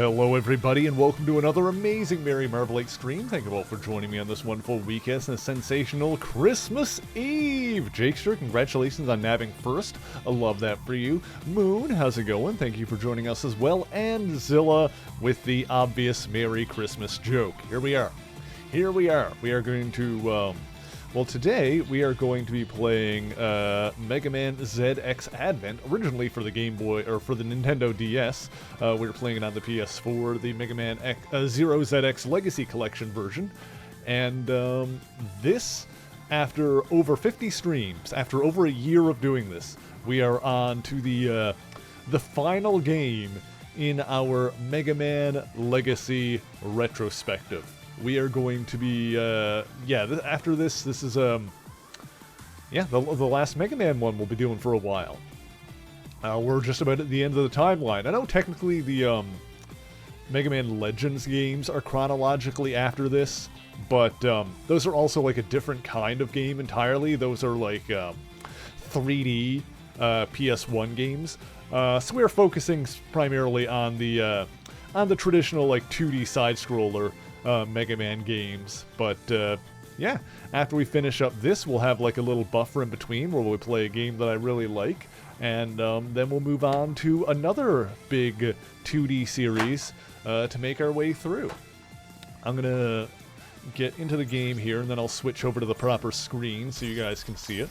Hello everybody and welcome to another amazing Merry Marvelate stream. Thank you all for joining me on this wonderful weekend and a sensational Christmas Eve. Jakester, congratulations on nabbing first. I love that for you. Moon, how's it going? Thank you for joining us as well. And Zilla with the obvious Merry Christmas joke. Here we are. We are going to, well, today we are going to be playing Mega Man ZX Advent, originally for the Game Boy, or for the Nintendo DS. We were playing it on the PS4, the Mega Man Zero ZX Legacy Collection version. And this, after over 50 streams, after over a year of doing this, we are on to the final game in our Mega Man Legacy retrospective. We are going to be, after this is, the last Mega Man one we'll be doing for a while. We're just about at the end of the timeline. I know technically the, Mega Man Legends games are chronologically after this, but, those are also, like, a different kind of game entirely. Those are, like, 3D, PS1 games. So we're focusing primarily on the traditional, like, 2D side-scroller, Mega Man games, but after we finish up this, we'll have like a little buffer in between where we'll play a game that I really like, and then we'll move on to another big 2D series to make our way through. I'm gonna get into the game here, and then I'll switch over to the proper screen so you guys can see it.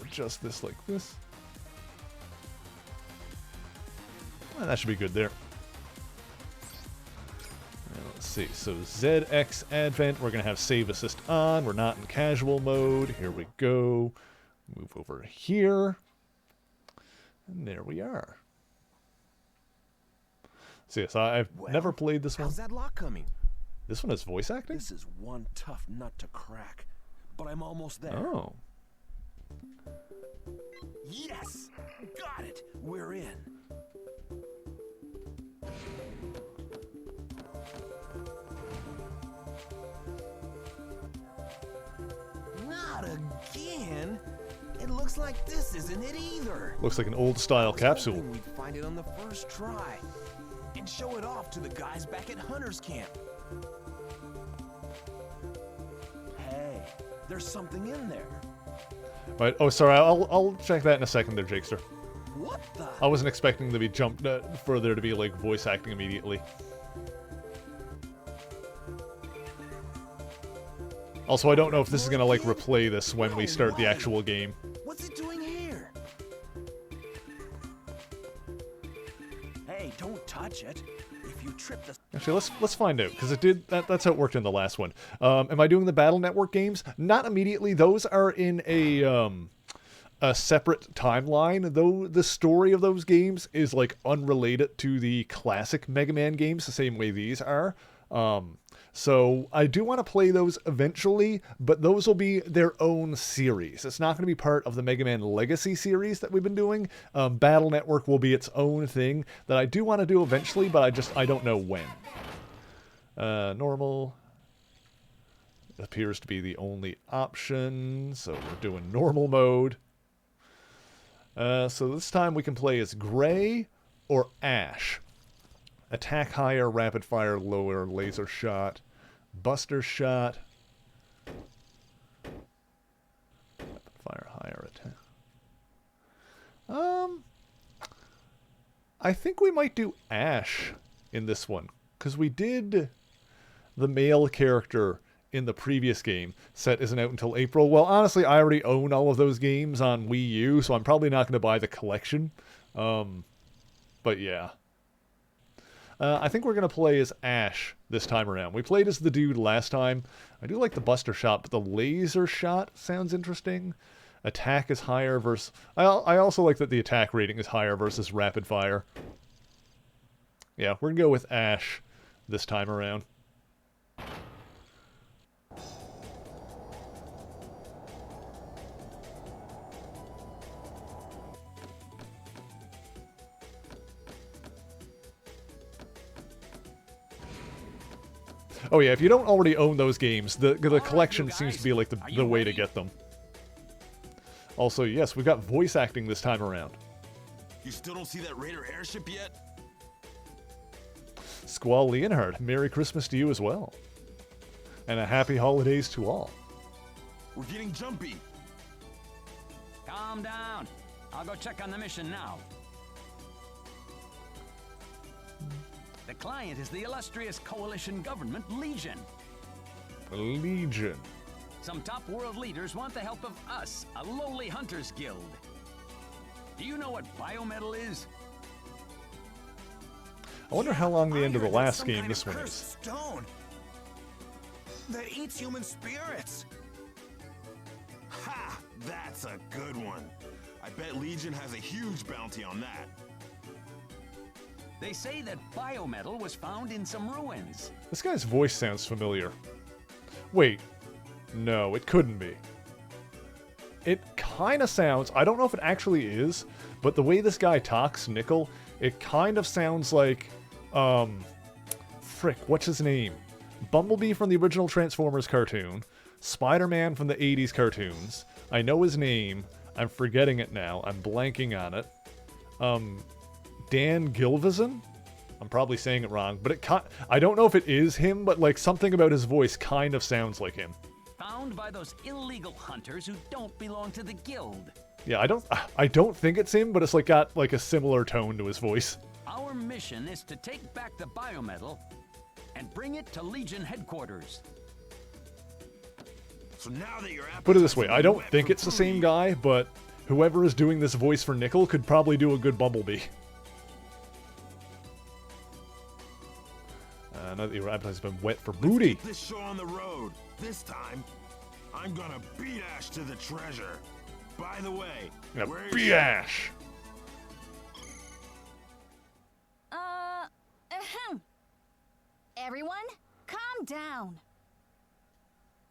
Adjust this like this. Well, that should be good there. Let's see, so ZX Advent, we're going to have Save Assist on, we're not in casual mode, here we go, move over here, and there we are. So yes, I've never played this one. How's that lock coming? This one has voice acting? This is one tough nut to crack, but I'm almost there. Oh. Yes! Got it! We're in. Not again! It looks like this isn't it either. Looks like an old-style capsule. We'd find it on the first try and show it off to the guys back at Hunter's Camp. Hey, there's something in there. Right. Oh, sorry. I'll check that in a second there, Jakester. What the? I wasn't expecting to be jumped for there to be like voice acting immediately. Also, I don't know if this is gonna like replay this when we start the actual game. What's it doing here? Hey, don't touch it. If you trip the... Actually, let's find out, because it did that's how it worked in the last one. Am I doing the Battle Network games? Not immediately. Those are in a separate timeline, though the story of those games is like unrelated to the classic Mega Man games, the same way these are. So I do want to play those eventually, but those will be their own series. It's not going to be part of the Mega Man Legacy series that we've been doing. Battle Network will be its own thing that I do want to do eventually, but I don't know when. Normal appears to be the only option, so we're doing normal mode. So this time we can play as Gray or Ash. Attack higher, rapid fire lower, laser shot, buster shot, rapid fire higher attack. I think we might do Ash in this one, because we did the male character in the previous game. Set isn't out until April. Well, honestly, I already own all of those games on Wii U, so I'm probably not going to buy the collection. But yeah. I think we're going to play as Ash this time around. We played as the dude last time. I do like the buster shot, but the laser shot sounds interesting. Attack is higher versus... I also like that the attack rating is higher versus rapid fire. Yeah, we're going to go with Ash this time around. Oh yeah, if you don't already own those games, the collection seems to be like the way to get them. Also, yes, we've got voice acting this time around. You still don't see that Raider airship yet? Squall Leonhard, Merry Christmas to you as well. And a happy holidays to all. We're getting jumpy. Calm down. I'll go check on the mission now. The client is the illustrious coalition government, Legion. Legion. Some top world leaders want the help of us, a lowly hunters guild. Do you know what biometal is? I wonder how long the I end of the heard there's last some game kind this of one cursed is. stone that eats human spirits. Ha! That's a good one. I bet Legion has a huge bounty on that. They say that biometal was found in some ruins. This guy's voice sounds familiar. Wait. No, it couldn't be. It kind of sounds... I don't know if it actually is, but the way this guy talks, Nickel, it kind of sounds like... Frick, what's his name? Bumblebee from the original Transformers cartoon. Spider-Man from the 80s cartoons. I know his name. I'm forgetting it now. I'm blanking on it. Dan Gilvezan? I'm probably saying it wrong, but I don't know if it is him, but like something about his voice kind of sounds like him. Found by those illegal hunters who don't belong to the guild. Yeah, I don't think it's him, but it's like got like a similar tone to his voice. Our mission is to take back the biometal and bring it to Legion headquarters. So now that you're Put it this way, I don't think it's the same guy, but whoever is doing this voice for Nickel could probably do a good Bumblebee. Now that your appetite has been wet for booty. This show on the road. This time, I'm gonna beat Ash to the treasure. By the way, Yeah, where's beat Ash. Ahem. Everyone, calm down.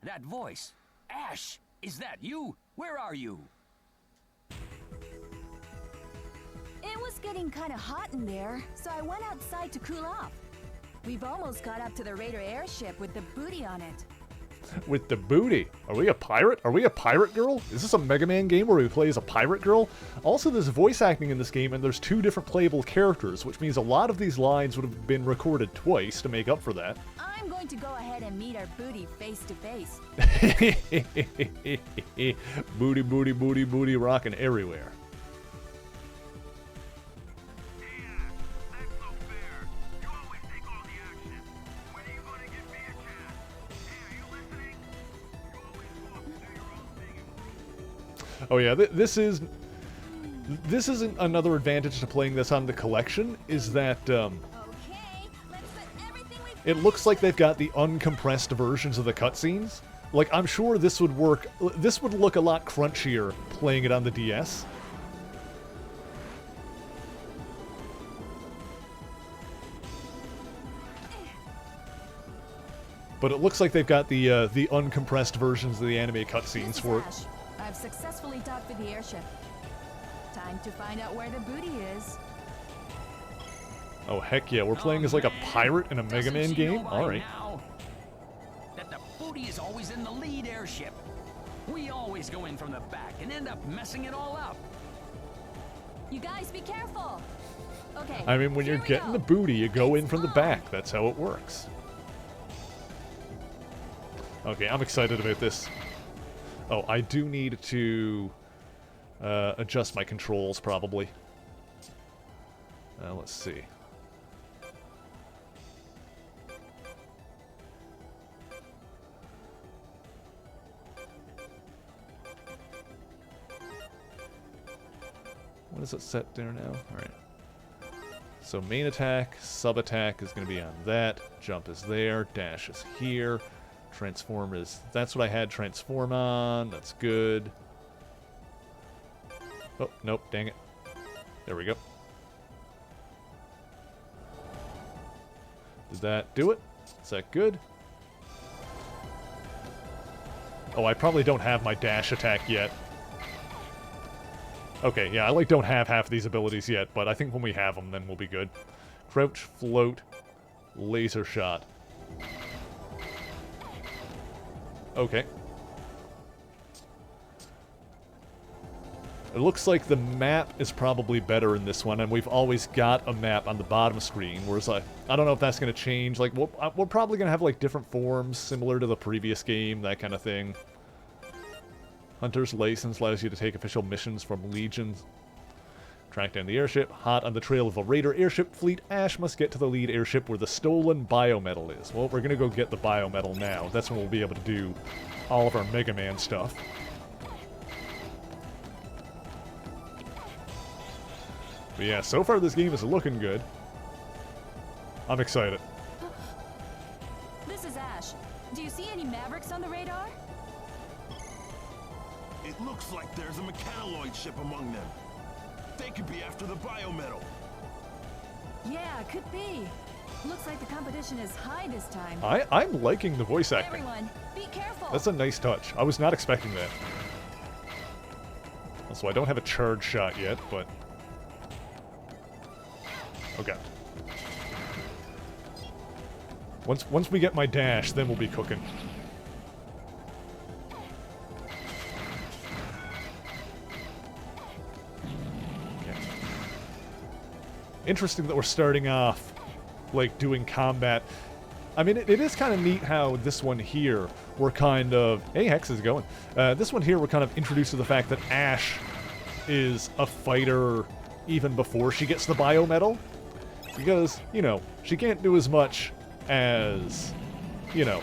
That voice. Ash, is that you? Where are you? It was getting kind of hot in there, so I went outside to cool off. We've almost got up to the Raider airship with the booty on it. With the booty. Are we a pirate? Are we a pirate girl? Is this a Mega Man game where we play as a pirate girl? Also, there's voice acting in this game, and there's 2 different playable characters, which means a lot of these lines would have been recorded twice to make up for that. I'm going to go ahead and meet our booty face to face. Booty, booty, booty, booty, rocking everywhere. Oh yeah, this is another advantage to playing this on the collection, is that Okay, let's put everything we've it looks like they've got the uncompressed versions of the cutscenes. Like, I'm sure this would work. This would look a lot crunchier playing it on the DS. But it looks like they've got the uncompressed versions of the anime cutscenes This is for it. Ash. I've successfully docked with the airship. Time to find out where the booty is. Oh heck yeah, we're playing as like a pirate in a Mega Man game? Alright. That the booty is always in the lead airship. We always go in from the back and end up messing it all up. You guys be careful. Okay. I mean, when here you're we getting go. the booty, you go in It's from the on. back. That's how it works. Okay, I'm excited about this. Oh, I do need to adjust my controls, probably. Let's see. What is it set there now? Alright. So main attack, sub attack is going to be on that. Jump is there. Dash is here. Transform is... That's what I had transform on. That's good. Oh, nope. Dang it. There we go. Does that do it? Is that good? Oh, I probably don't have my dash attack yet. Okay, yeah, I like don't have half of these abilities yet, but I think when we have them, then we'll be good. Crouch, float, laser shot. Okay. It looks like the map is probably better in this one, and we've always got a map on the bottom screen, whereas I don't know if that's going to change. Like, we're probably going to have, like, different forms similar to the previous game, that kind of thing. Hunter's License allows you to take official missions from Legions. Track down the airship. Hot on the trail of a Raider airship fleet, Ash must get to the lead airship where the stolen biometal is. Well, we're going to go get the biometal now. That's when we'll be able to do all of our Mega Man stuff. But yeah, so far this game is looking good. I'm excited. This is Ash. Do you see any Mavericks on the radar? It looks like there's a mechanoid ship among them. They could be after the biometal. Yeah, could be. Looks like the competition is high this time. I'm liking the voice acting. Everyone, be careful. That's a nice touch. I was not expecting that. Also, I don't have a charge shot yet, but... Okay. Once we get my dash, then we'll be cooking. Okay. Interesting that we're starting off, like, doing combat. I mean, it is kind of neat how this one here, we're kind of... Hey, Hex is going. This one here, we're kind of introduced to the fact that Ash is a fighter even before she gets the biometal. Because, you know, she can't do as much as, you know,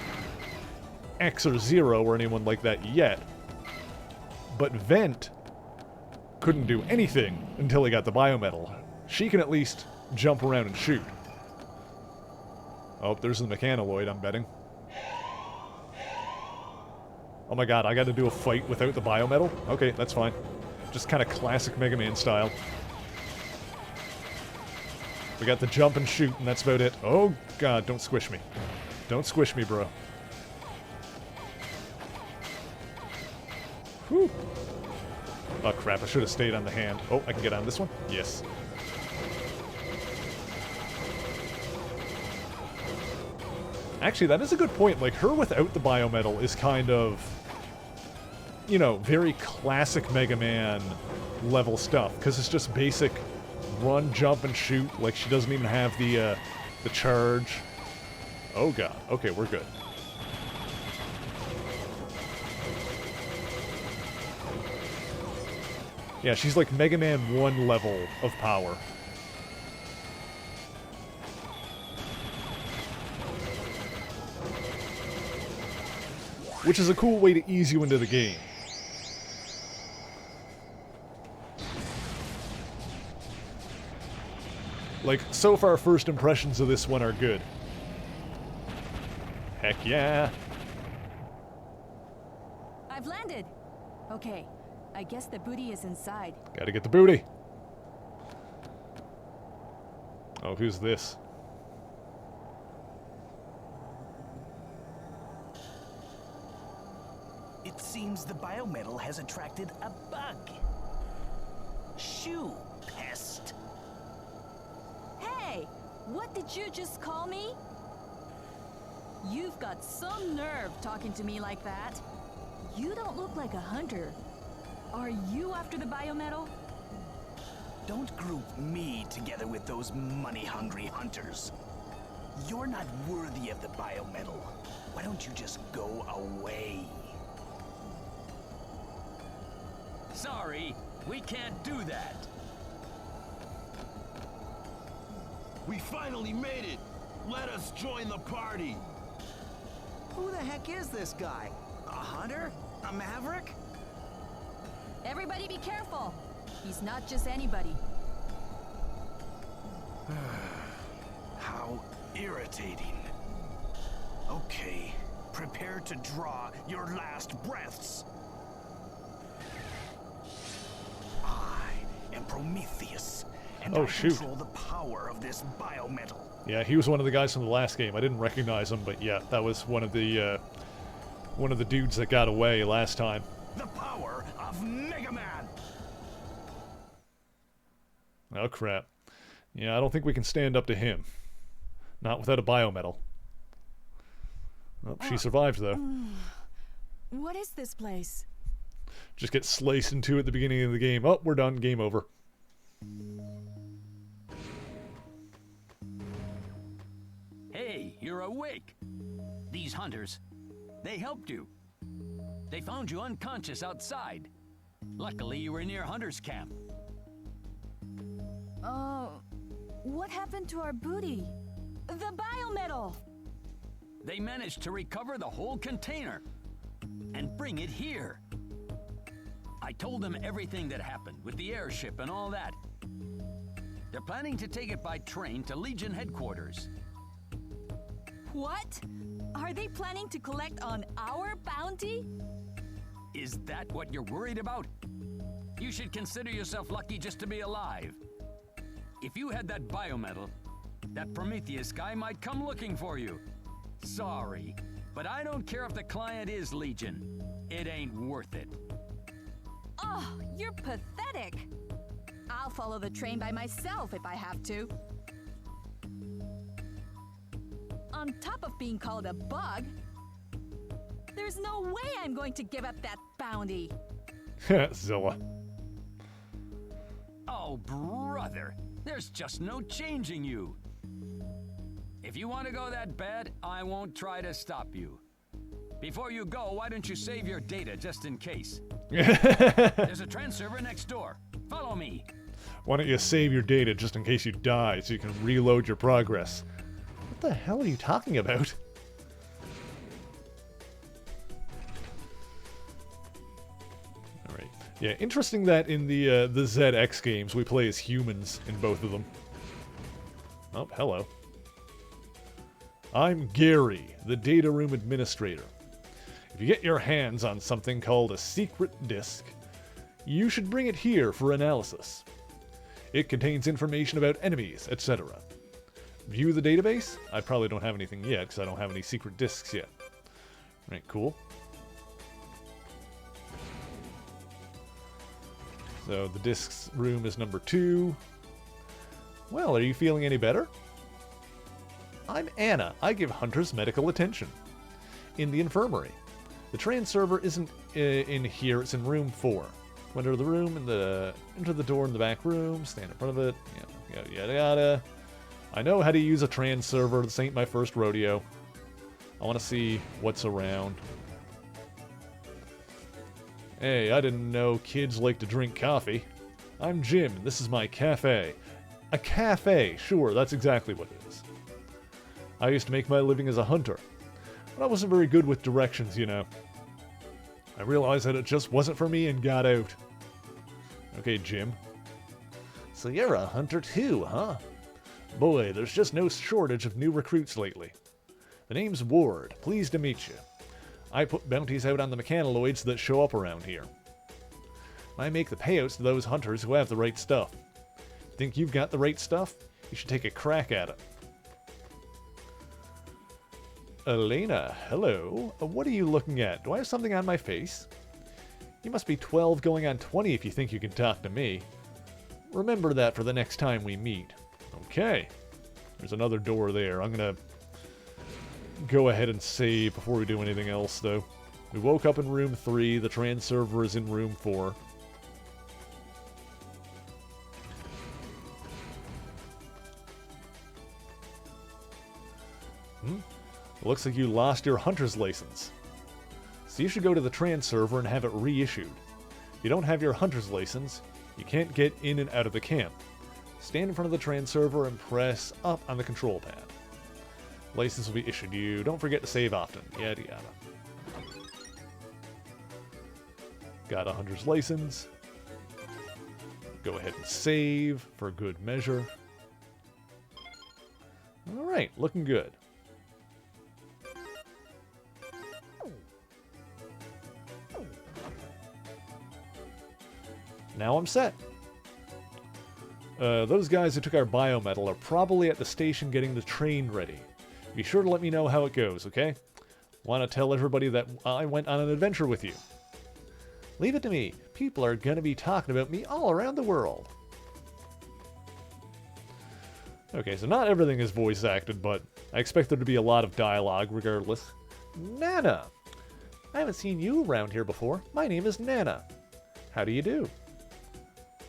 X or Zero or anyone like that yet. But Vent couldn't do anything until he got the biometal. She can at least jump around and shoot. Oh, there's the mechanoid, I'm betting. Oh my god, I gotta do a fight without the biometal? Okay, that's fine. Just kind of classic Mega Man style. We got the jump and shoot, and that's about it. Oh god, don't squish me. Don't squish me, bro. Whew. Oh crap, I should have stayed on the hand. Oh, I can get on this one? Yes. Actually, that is a good point. Like, her without the biometal is kind of, you know, very classic Mega Man level stuff. Because it's just basic run, jump, and shoot. Like, she doesn't even have the charge. Oh god. Okay, we're good. Yeah, she's like Mega Man 1 level of power. Which is a cool way to ease you into the game. Like, so far, first impressions of this one are good. Heck yeah. I've landed. Okay, I guess the booty is inside. Gotta get the booty. Oh, who's this? It seems the biometal has attracted a bug. Shoo, pest. Hey, what did you just call me? You've got some nerve talking to me like that. You don't look like a hunter. Are you after the biometal? Don't group me together with those money-hungry hunters. You're not worthy of the biometal. Why don't you just go away? Sorry, we can't do that. We finally made it! Let us join the party! Who the heck is this guy? A hunter? A maverick? Everybody be careful. He's not just anybody. How irritating. Okay, prepare to draw your last breaths. I am Prometheus, and Oh, I shoot. control the power of this biometal. Yeah, he was one of the guys from the last game. I didn't recognize him, but yeah, that was one of the dudes that got away last time. The power of Mega Man! Oh crap. Yeah, I don't think we can stand up to him. Not without a biometal. Oh, she survived though. What is this place? Just get sliced in two at the beginning of the game. Oh, we're done. Game over. Hey, you're awake. These hunters, they helped you. They found you unconscious outside. Luckily, you were near Hunter's camp. What happened to our booty? The biometal! They managed to recover the whole container and bring it here. I told them everything that happened with the airship and all that. They're planning to take it by train to Legion headquarters. What? Are they planning to collect on our bounty? Is that what you're worried about? You should consider yourself lucky just to be alive. If you had that biometal, that Prometheus guy might come looking for you. Sorry, but I don't care if the client is Legion. It ain't worth it. Oh, you're pathetic. I'll follow the train by myself if I have to. On top of being called a bug, there's no way I'm going to give up that bounty. Zilla. Oh, brother, there's just no changing you. If you want to go that bad, I won't try to stop you. Before you go, why don't you save your data just in case? There's a trans server next door. Follow me. Why don't you save your data just in case you die so you can reload your progress? What the hell are you talking about? Alright. Yeah, interesting that in the ZX games we play as humans in both of them. Oh, hello. I'm Gary, the data room administrator. If you get your hands on something called a secret disk, you should bring it here for analysis. It contains information about enemies, etc. View the database? I probably don't have anything yet because I don't have any secret disks yet. Right, cool. So the disks room is number 2. Well, are you feeling any better? I'm Anna. I give hunters medical attention. In the infirmary. The trans server isn't in here, it's in room 4. Enter the room, enter the door in the back room, stand in front of it, yada yada yada. I know how to use a trans server, this ain't my first rodeo. I want to see what's around. Hey, I didn't know kids like to drink coffee. I'm Jim, and this is my cafe. A cafe, sure, that's exactly what it is. I used to make my living as a hunter, but I wasn't very good with directions, you know. I realized that it just wasn't for me and got out. Okay, Jim. So you're a hunter too, huh? Boy, there's just no shortage of new recruits lately. The name's Ward. Pleased to meet you. I put bounties out on the mechanoids that show up around here. I make the payouts to those hunters who have the right stuff. Think you've got the right stuff? You should take a crack at it. Elena, hello. What are you looking at? Do I have something on my face? You must be 12 going on 20 if you think you can talk to me. Remember that for the next time we meet. Okay. There's another door there. I'm gonna go ahead and save before we do anything else, though. We woke up in room 3. The trans server is in room 4. Looks like you lost your hunter's license. So you should go to the trans server and have it reissued. If you don't have your hunter's license, you can't get in and out of the camp. Stand in front of the trans server and press up on the control pad. License will be issued to you. Don't forget to save often. Yada yada. Got a hunter's license. Go ahead and save for good measure. Alright, looking good. Now I'm set. Those guys who took our biometal are probably at the station getting the train ready. Be sure to let me know how it goes, okay? Want to tell everybody that I went on an adventure with you. Leave it to me. People are gonna be talking about me all around the world. Okay, so not everything is voice acted, but I expect there to be a lot of dialogue regardless. Nana! I haven't seen you around here before. My name is Nana. How do you do?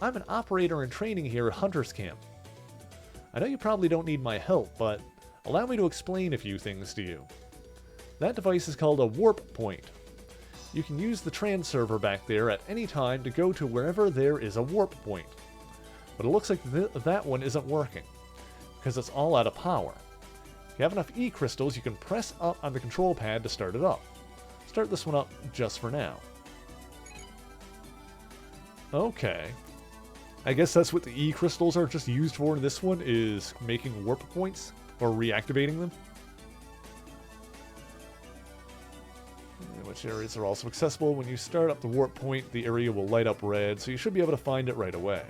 I'm an operator in training here at Hunter's Camp. I know you probably don't need my help, but allow me to explain a few things to you. That device is called a warp point. You can use the trans server back there at any time to go to wherever there is a warp point. But it looks like that one isn't working, because it's all out of power. If you have enough E-crystals, you can press up on the control pad to start it up. Start this one up just for now. Okay. I guess that's what the E-crystals are just used for in this one, is making warp points, or reactivating them. Which areas are also accessible. When you start up the warp point, the area will light up red, so you should be able to find it right away.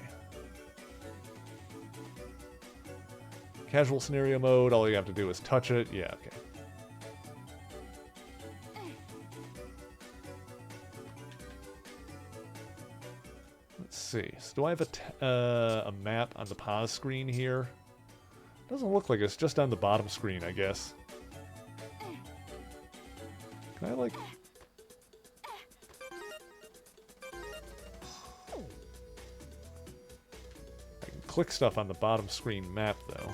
Casual scenario mode, all you have to do is touch it. Yeah, okay. Let's see. So do I have a map on the pause screen here? Doesn't look like it's just on the bottom screen, I guess. Can I, like... I can click stuff on the bottom screen map, though.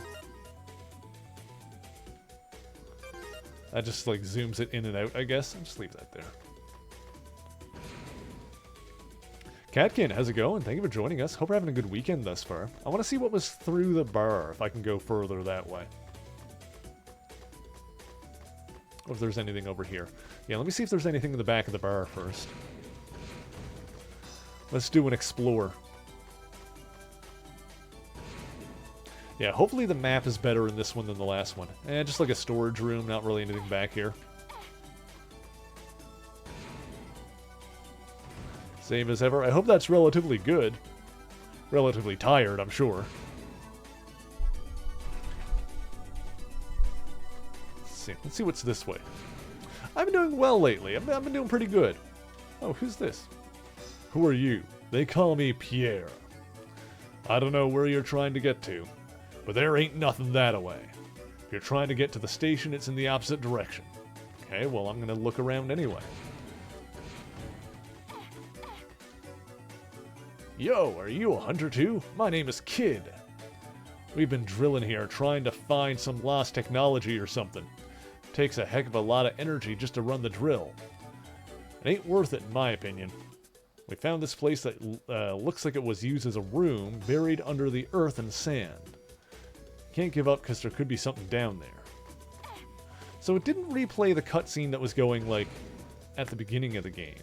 That just, like, zooms it in and out, I guess. I'll just leave that there. Catkin, how's it going? Thank you for joining us. Hope you're having a good weekend thus far. I want to see what was through the bar, if I can go further that way. Or if there's anything over here. Yeah, let me see if there's anything in the back of the bar first. Let's do an explore. Yeah, hopefully the map is better in this one than the last one. Just like a storage room, not really anything back here. Same as ever. I hope that's relatively good. Relatively tired, I'm sure. Let's see what's this way. I've been doing well lately. I've been doing pretty good. Oh, who's this? Who are you? They call me Pierre. I don't know where you're trying to get to, but there ain't nothing that way. If you're trying to get to the station, it's in the opposite direction. Okay, well, I'm gonna look around anyway. Yo, are you a hunter too? My name is Kid. We've been drilling here trying to find some lost technology or something. Takes a heck of a lot of energy just to run the drill. It ain't worth it in my opinion. We found this place that looks like it was used as a room buried under the earth and sand. Can't give up because there could be something down there. So it didn't replay the cutscene that was going, like, at the beginning of the game.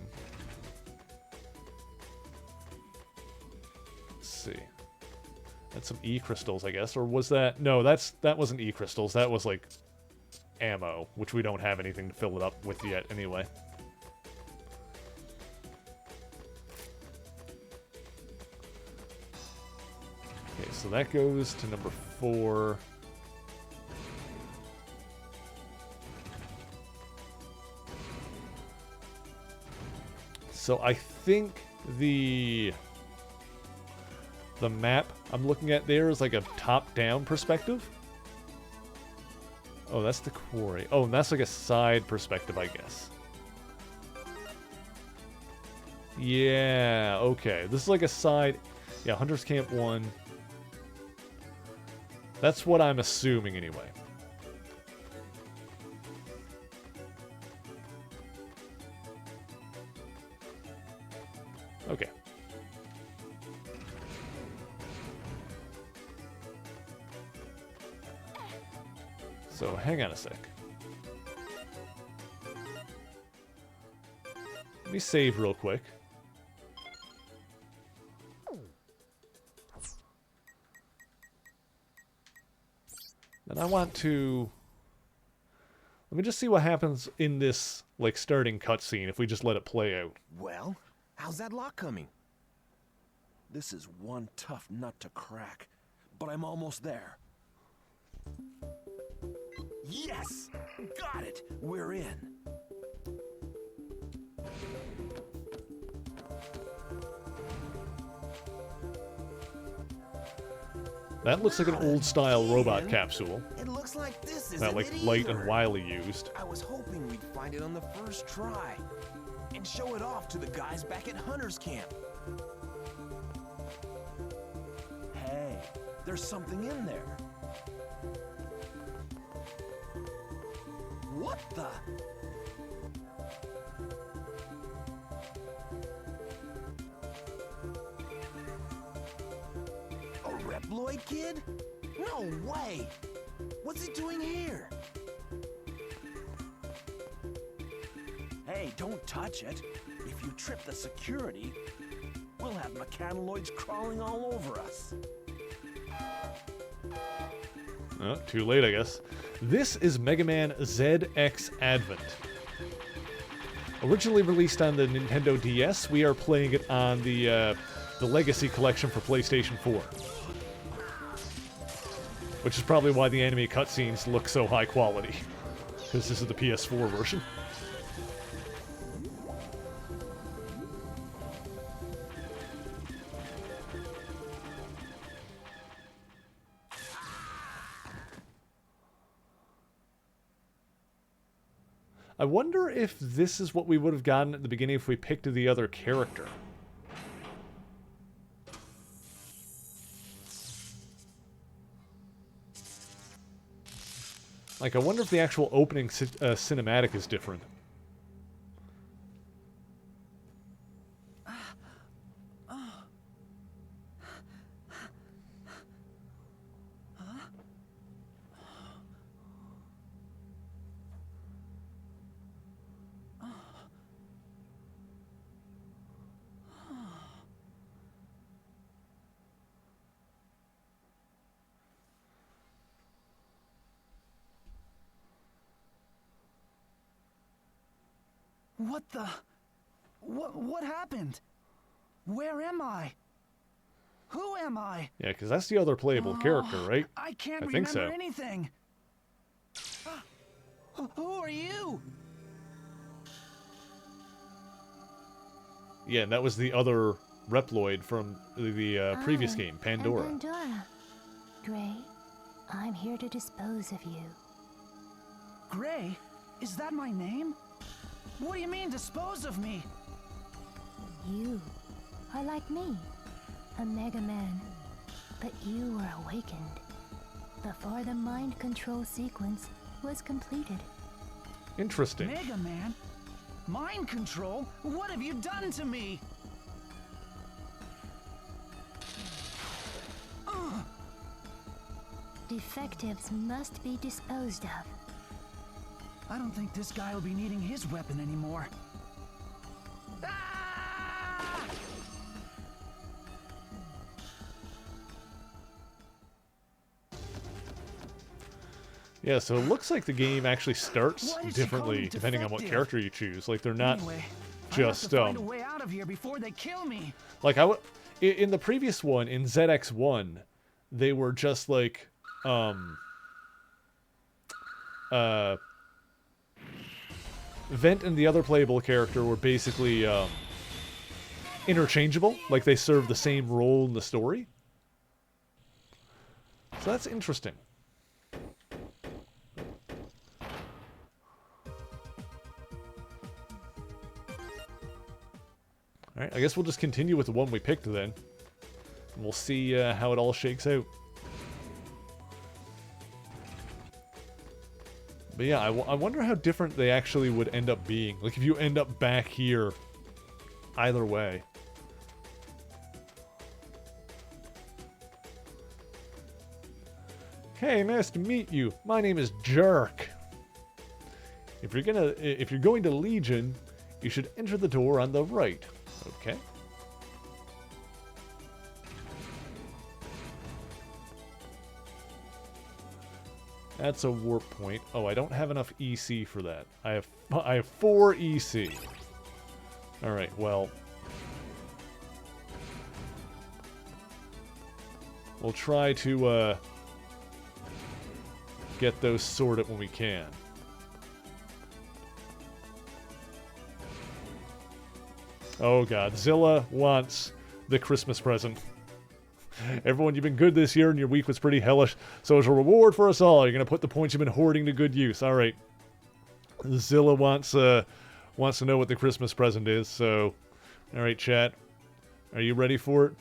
Let's see. That's some E-crystals, I guess. Or was that... No, that wasn't E-crystals. That was, like, ammo, which we don't have anything to fill it up with yet anyway. Okay, so that goes to number 4. So I think the map I'm looking at there is like a top-down perspective. Oh, that's the quarry. Oh, and that's like a side perspective, I guess. Yeah, okay. This is like a side... Yeah, Hunter's Camp 1. That's what I'm assuming anyway. Okay. So, hang on a sec. Let me save real quick. And I want to... Let me just see what happens in this, like, starting cutscene if we just let it play out. Well, how's that lock coming? This is one tough nut to crack, but I'm almost there. Yes! Got it! We're in. That looks like an old-style robot capsule. It looks like this isn't That, like, it Light either. and Wily used. I was hoping we'd find it on the first try and show it off to the guys back at Hunter's Camp. Hey, there's something in there. What the? A Reploid kid? No way! What's he doing here? Hey, don't touch it. If you trip the security, we'll have mechanoids crawling all over us. Oh, too late, I guess. This is Mega Man ZX Advent. Originally released on the Nintendo DS, we are playing it on the Legacy Collection for PlayStation 4. Which is probably why the anime cutscenes look so high quality. Because this is the PS4 version. I wonder if this is what we would have gotten at the beginning if we picked the other character. Like, I wonder if the actual opening cinematic is different. What the? What happened? Where am I? Who am I? Yeah, because that's the other playable character, right? I can't I think remember so. anything. Who are you? Yeah, and that was the other Reploid from the previous game, Pandora. I'm Pandora. Gray, I'm here to dispose of you. Gray? Is that my name? What do you mean, dispose of me? You are like me, a Mega Man. But you were awakened before the mind control sequence was completed. Interesting. Mega Man? Mind control? What have you done to me? Defectives must be disposed of. I don't think this guy will be needing his weapon anymore. Ah! Yeah, so it looks like the game actually starts Why did she call differently me depending on what defective? character you choose. Like, they're not Anyway, just, I have to find a way out of here before they kill me. like, in the previous one, in ZX1, they were just, like, Vent and the other playable character were basically, interchangeable. Like, they served the same role in the story. So that's interesting. Alright, I guess we'll just continue with the one we picked then. And we'll see how it all shakes out. But yeah, I wonder how different they actually would end up being. Like, if you end up back here, either way. Hey, nice to meet you. My name is Jerk. If you're going to Legion, you should enter the door on the right. Okay. That's a warp point. Oh, I don't have enough EC for that. I have 4 EC. All right. Well, we'll try to get those sorted when we can. Oh god, Zilla wants the Christmas present. Everyone, you've been good this year, and your week was pretty hellish. So as a reward for us all, you're going to put the points you've been hoarding to good use. All right. Zilla wants to know what the Christmas present is, so... All right, chat. Are you ready for it?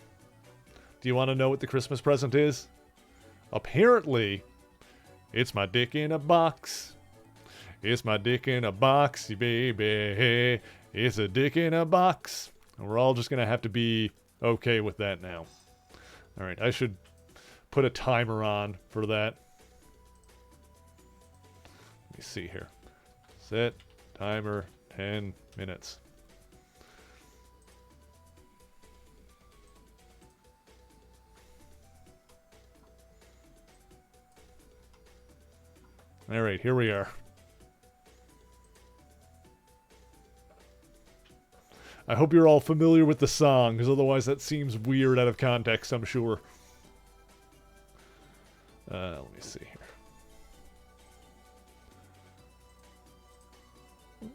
Do you want to know what the Christmas present is? Apparently, it's my dick in a box. It's my dick in a box, baby. It's a dick in a box. And we're all just going to have to be okay with that now. All right, I should put a timer on for that. Let me see here. Set timer 10 minutes. All right, here we are. I hope you're all familiar with the song, because otherwise that seems weird out of context, I'm sure. Let me see here.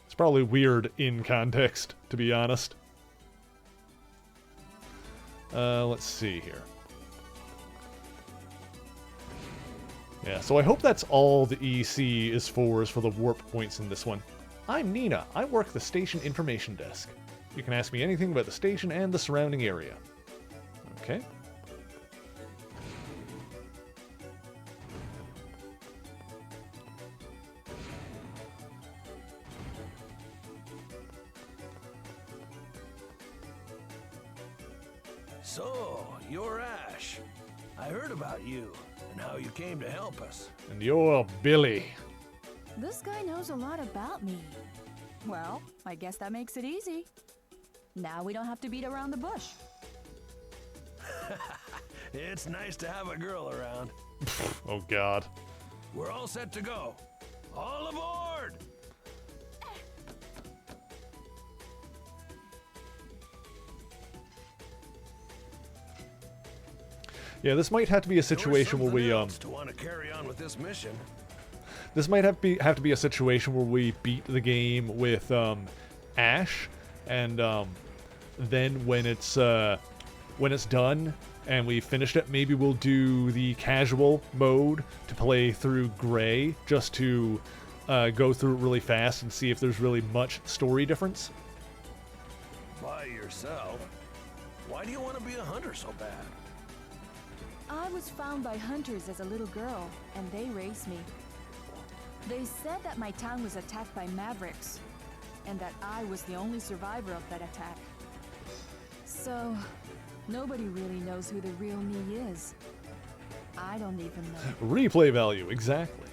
It's probably weird in context, to be honest. Let's see here. Yeah, so I hope that's all the EC is for the warp points in this one. I'm Nina. I work the station information desk. You can ask me anything about the station and the surrounding area. Okay. So, you're Ash. I heard about you and how you came to help us. And you're Billy. This guy knows a lot about me. Well, I guess that makes it easy. Now we don't have to beat around the bush. It's nice to have a girl around. Oh, God. We're all set to go. All aboard! Yeah, this might have to be a situation where we to want to carry on with this mission. This might have to be a situation where we beat the game with Ash, and then when it's done and we finished it, maybe we'll do the casual mode to play through Gray, just to go through it really fast and see if there's really much story difference. By yourself? Why do you want to be a hunter so bad? I was found by hunters as a little girl, and they raised me. They said that my town was attacked by mavericks, and that I was the only survivor of that attack. So, nobody really knows who the real me is. I don't even know. Replay value, exactly.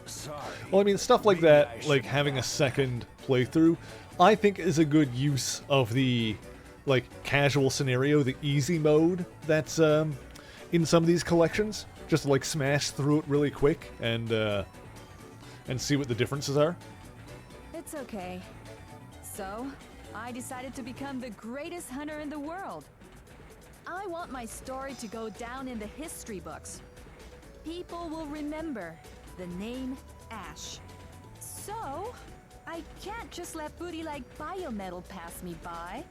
Sorry. Well, I mean, stuff like Maybe I that, should like having a second playthrough, I think is a good use of the, like, casual scenario, the easy mode that's in some of these collections. Just to, like, smash through it really quick and see what the differences are. It's okay. So, I decided to become the greatest hunter in the world. I want my story to go down in the history books. People will remember the name Ash. So, I can't just let booty like Biometal pass me by.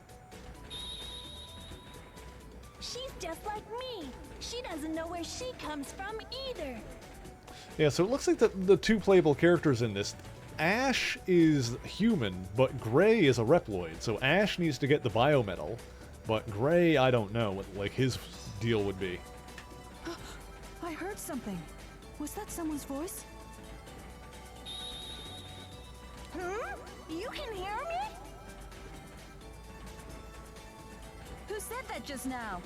She's just like me. She doesn't know where she comes from either. Yeah, so it looks like the two playable characters in this, Ash is human, but Gray is a Reploid. So Ash needs to get the Biometal, but Gray, I don't know what, like, his deal would be. I heard something. Was that someone's voice? You can hear me? Who said that just now?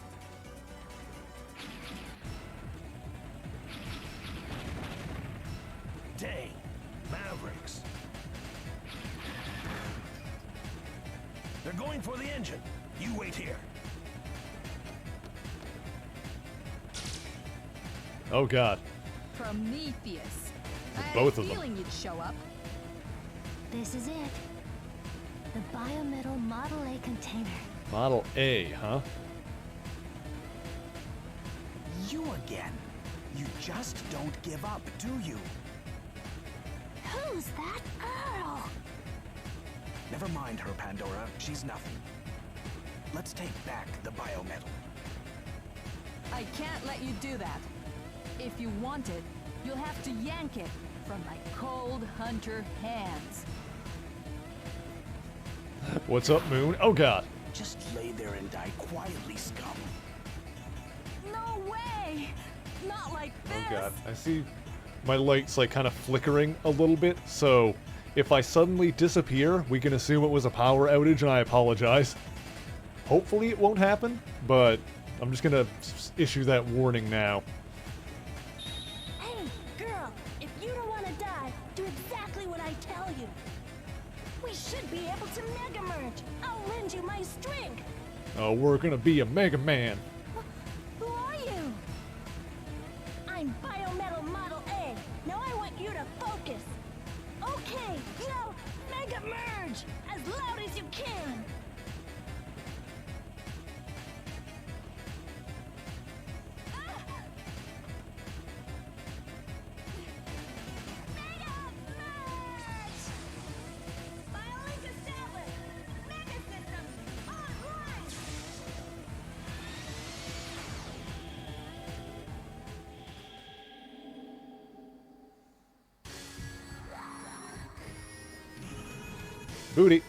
Dang, mavericks. They're going for the engine. You wait here. Oh, God. Prometheus. I had Both a of them. feeling you'd show up. This is it. The Biometal Model A container. Model A, huh? You again. You just don't give up, do you? Who's that girl? Never mind her, Pandora. She's nothing. Let's take back the biometal. I can't let you do that. If you want it, you'll have to yank it from my cold hunter hands. What's up, Moon? Oh god. Just lay there and die quietly, scum. No way! Not like this! Oh god. I see my lights like kind of flickering a little bit, so if I suddenly disappear, we can assume it was a power outage and I apologize. Hopefully it won't happen, but I'm just gonna issue that warning now. Hey, girl, if you don't want to die, do exactly what I tell you. We should be able to Mega Merge. I'll lend you my strength. Oh, we're gonna be a Mega Man. Who are you? I'm Biometal Model A. Now I want you to focus. Okay, now Mega Merge as loud as you can. Mega Merge! Biolink established. Mega System online. Booty.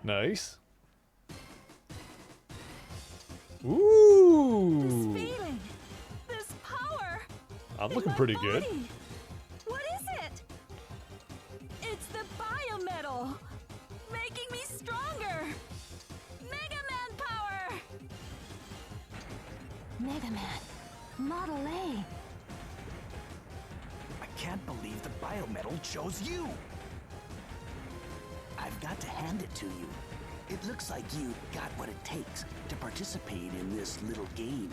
Nice. This Ooh. feeling! This power! I'm in looking my pretty good. body. What is it? It's the biometal! Making me stronger! Mega Man power! Mega Man, Model A. I can't believe the biometal chose you. I've got to hand it to you. It looks like you got what it takes to participate in this little game.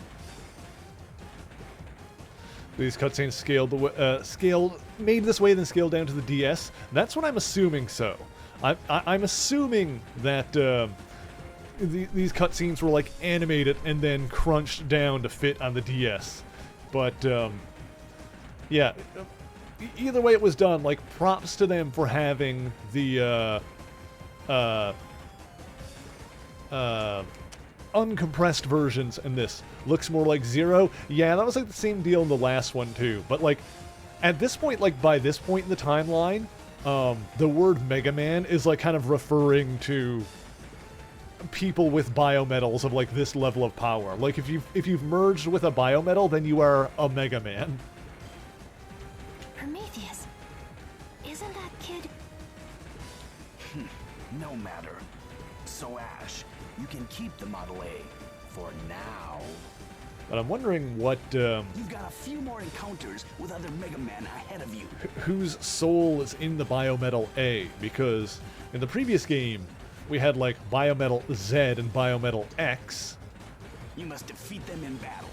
These cutscenes scaled, made this way, then scaled down to the DS. That's what I'm assuming. So, I'm assuming that these cutscenes were like animated and then crunched down to fit on the DS. But yeah, either way it was done. Like, props to them for having the uncompressed versions in this. Looks more like Zero. Yeah, that was like the same deal in the last one too. But like, at this point, like by this point in the timeline, the word Mega Man is like kind of referring to people with biometals of like this level of power. Like if you've merged with a biometal, then you are a Mega Man. Prometheus. Isn't that kid? No matter. So Ash, you can keep the Model A for now. But I'm wondering what You've got a few more encounters with other Mega Man ahead of you. whose soul is in the Biometal A, because in the previous game we had like Biometal Z and Biometal X, You must defeat them in battle.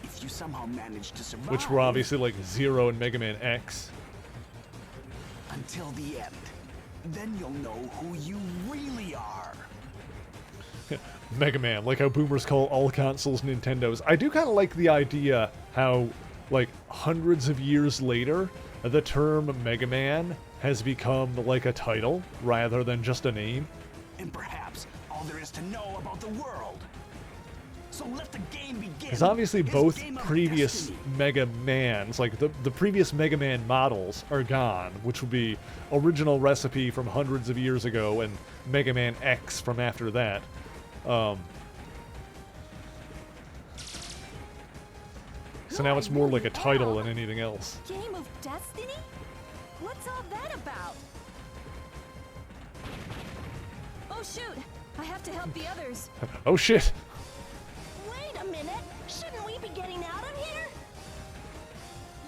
If you somehow manage to survive, which were obviously like Zero and Mega Man X. until the end, then you'll know who you really are. Mega Man, like how boomers call all consoles Nintendos. I do kind of like the idea how, like, hundreds of years later, the term Mega Man has become like a title rather than just a name. And perhaps all there is to know about the world. So let the game begin. Because obviously This both game of previous destiny. Mega Mans, like the previous Mega Man models are gone, which would be original recipe from hundreds of years ago and Mega Man X from after that. So now it's more like a title than anything else. Game of Destiny? What's all that about? Oh shoot! I have to help the others. Oh shit! Wait a minute. Shouldn't we be getting out of here?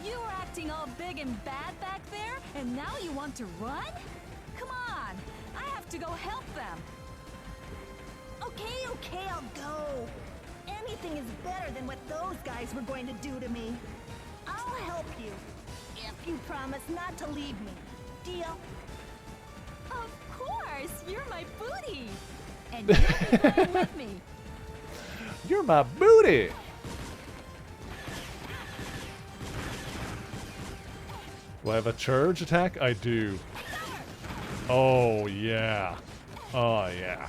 You were acting all big and bad back there, and now you want to run? Come on! I have to go help them. Okay, I'll go. Anything is better than what those guys were going to do to me. I'll help you. If you promise not to leave me. Deal? Of course! You're my booty! And you'll be flying with me. You're my booty! Do I have a charge attack? I do. Oh, yeah. Oh, yeah.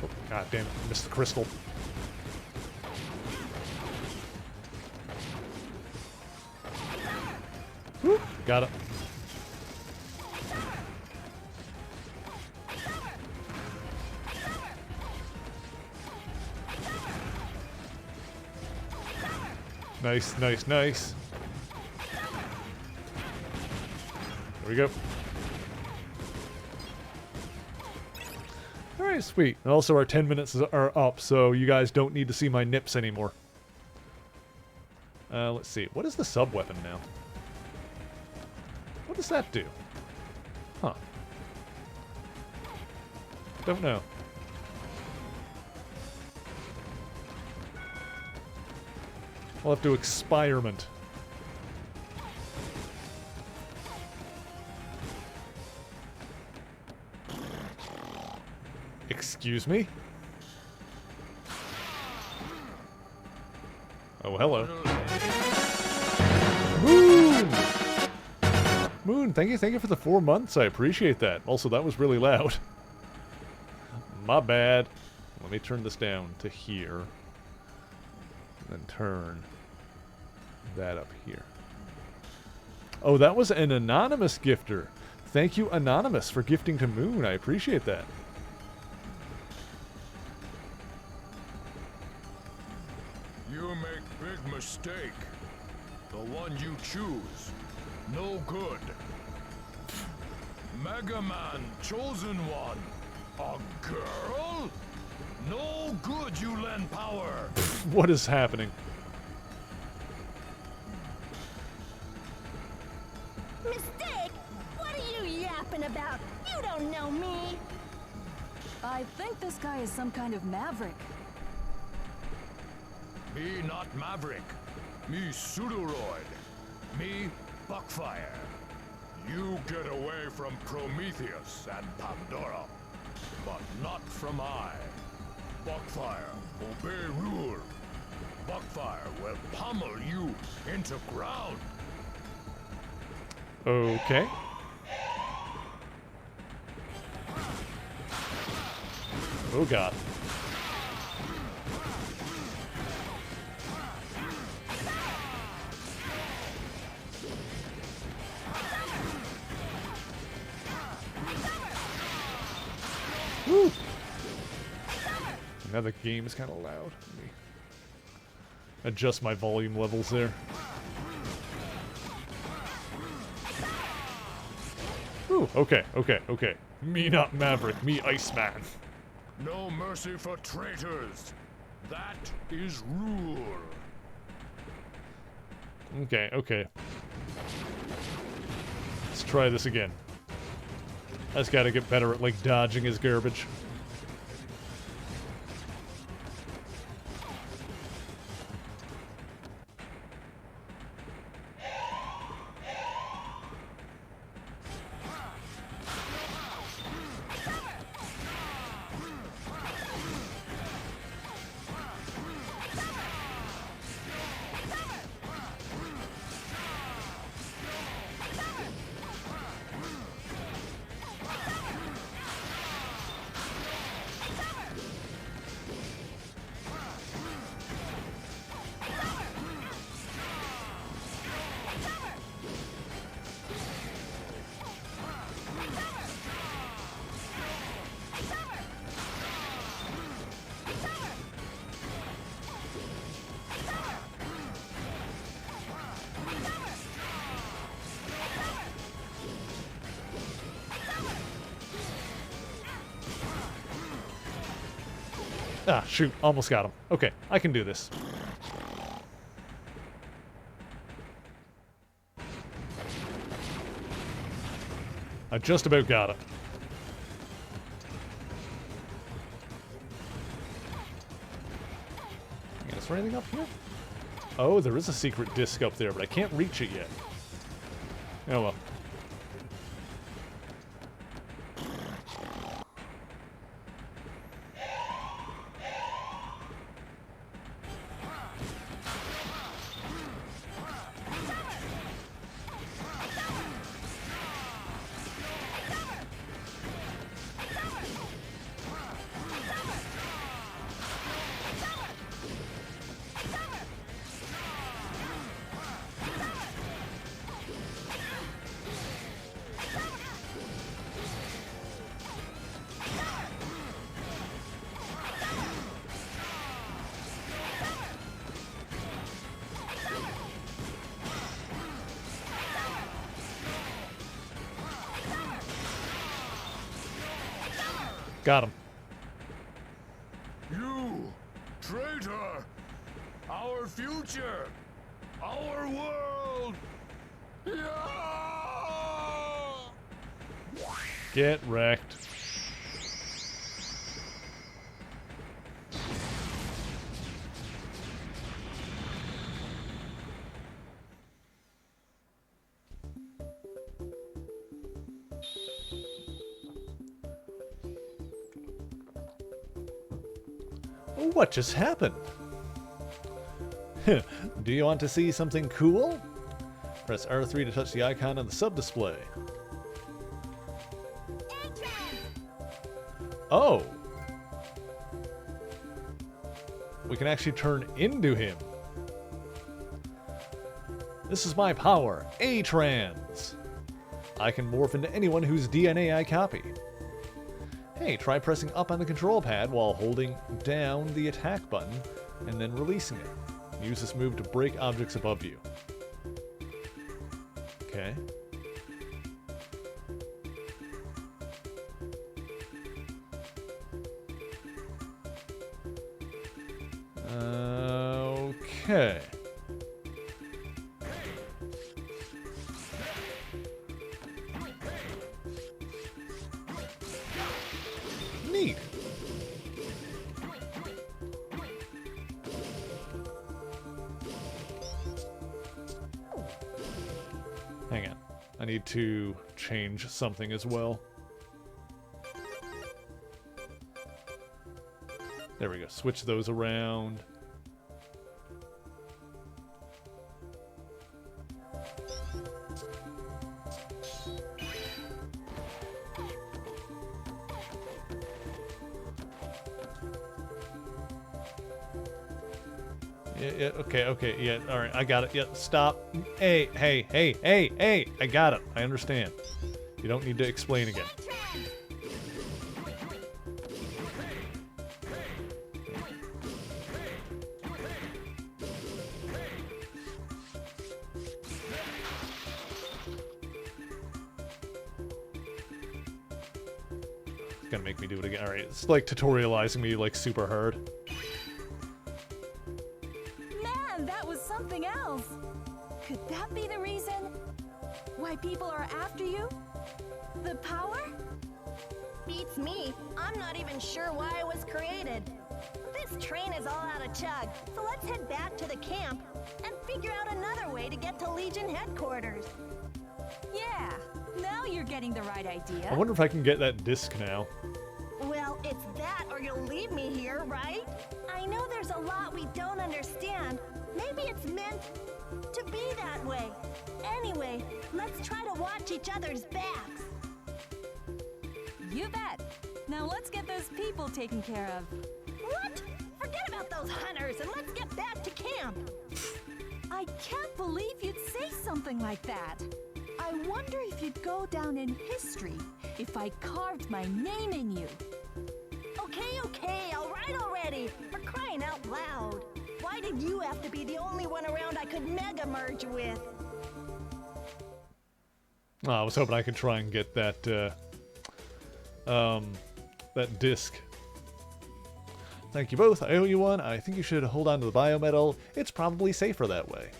Oh, God damn it. Missed the crystal. Woo, got it. Nice, nice, nice. There we go. Alright, sweet. And also our 10 minutes are up, so you guys don't need to see my nips anymore. Let's see. What is the sub-weapon now? What does that do? Huh. Don't know. I'll have to experiment. Excuse me? Oh, hello. Moon! Moon, thank you for the 4 months. I appreciate that. Also, that was really loud. My bad. Let me turn this down to here. And then turn that up here. Oh, that was an anonymous gifter. Thank you, Anonymous, for gifting to Moon. I appreciate that. You make big mistake. The one you choose, no good. Mega Man, chosen one. A girl? No good, you lend power. What is happening? Mistake? What are you yapping about? You don't know me. I think this guy is some kind of maverick. Me not Maverick. Me Pseudoroid. Me Buckfire. You get away from Prometheus and Pandora, but not from I. Buckfire, obey rule. Buckfire will pummel you into ground. Okay. Oh god. Woo! Now the game is kind of loud. Let me adjust my volume levels there. Ooh, okay. Me not Maverick, me Iceman. No mercy for traitors. That is rule. Okay. Let's try this again. I just gotta get better at, like, dodging his garbage. Ah, shoot. Almost got him. Okay, I can do this. I just about got it. Is there anything up here? Oh, there is a secret disc up there, but I can't reach it yet. Oh well. Got him. You, traitor! Our future! Our world! Yeah! Get wrecked. What just happened? Do you want to see something cool? Press R3 to touch the icon on the sub-display. Oh! We can actually turn into him. This is my power, A-Trans. I can morph into anyone whose DNA I copy. Hey, try pressing up on the control pad while holding down the attack button and then releasing it. Use this move to break objects above you. Okay. Okay. Neat. Hang on. I need to change something as well. There we go. Switch those around. Yeah, okay, yeah, alright, I got it, yeah, stop. Hey, I got it, I understand. You don't need to explain again. It's gonna make me do it again. Alright, it's like tutorializing me like super hard. That was something else. Could that be the reason why people are after you? The power? Beats me. I'm not even sure why it was created. This train is all out of chug, so let's head back to the camp and figure out another way to get to Legion headquarters. Yeah, now you're getting the right idea. I wonder if I can get that disc now. Well, it's that or you'll leave me here, right? I know there's a lot we don't understand. Maybe it's meant to be that way. Anyway, let's try to watch each other's backs. You bet. Now let's get those people taken care of. What? Forget about those hunters and let's get back to camp. I can't believe you'd say something like that. I wonder if you'd go down in history if I carved my name in you. Okay, all right already. For crying out loud. Why did you have to be the only one around I could mega merge with? Oh, I was hoping I could try and get that, that disc. Thank you both. I owe you one. I think you should hold on to the biometal. It's probably safer that way.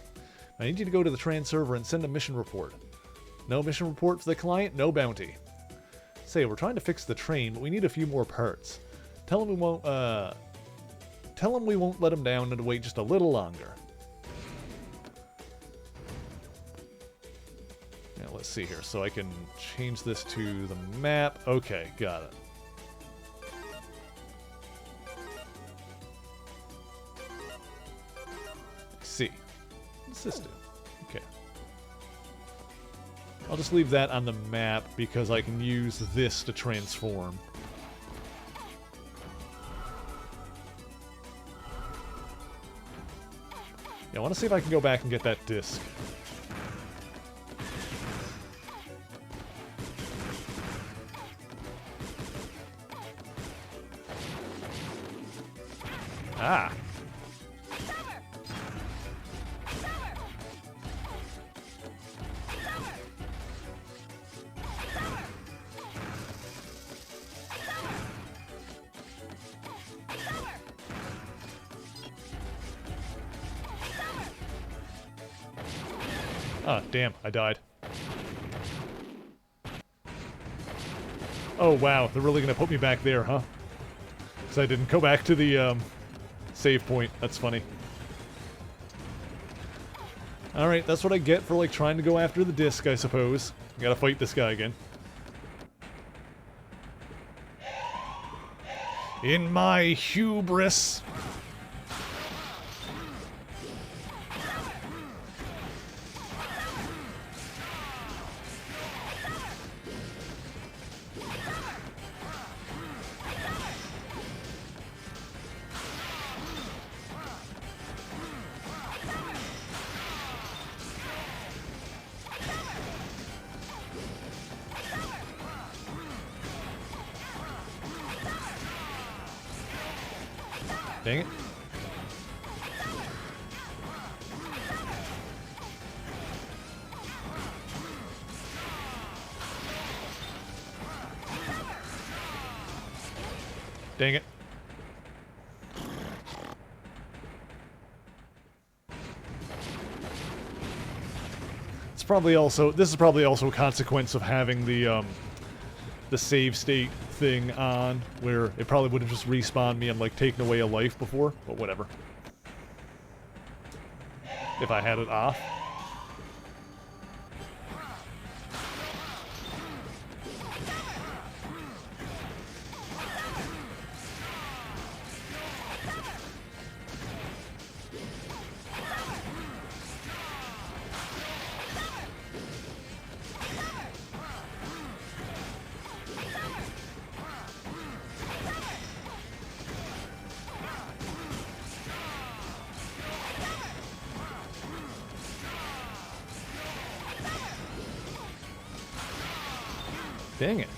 I need you to go to the Trans server and send a mission report. No mission report for the client, no bounty. Say, we're trying to fix the train, but we need a few more parts. Tell him we won't let him down and wait just a little longer. Now, let's see here. So I can change this to the map. Okay, got it. See. What's this do? Okay. I'll just leave that on the map because I can use this to transform. Yeah, I want to see if I can go back and get that disc. Ah. Ah, damn, I died. Oh, wow, they're really gonna put me back there, huh? Because I didn't go back to the, save point. That's funny. Alright, that's what I get for, like, trying to go after the disc, I suppose. I gotta fight this guy again. In my hubris. Dang it. Dang it. It's probably also, this is probably also a consequence of having the save state thing on, where it probably would have just respawned me and like taken away a life before, but whatever. If I had it off. Dang it.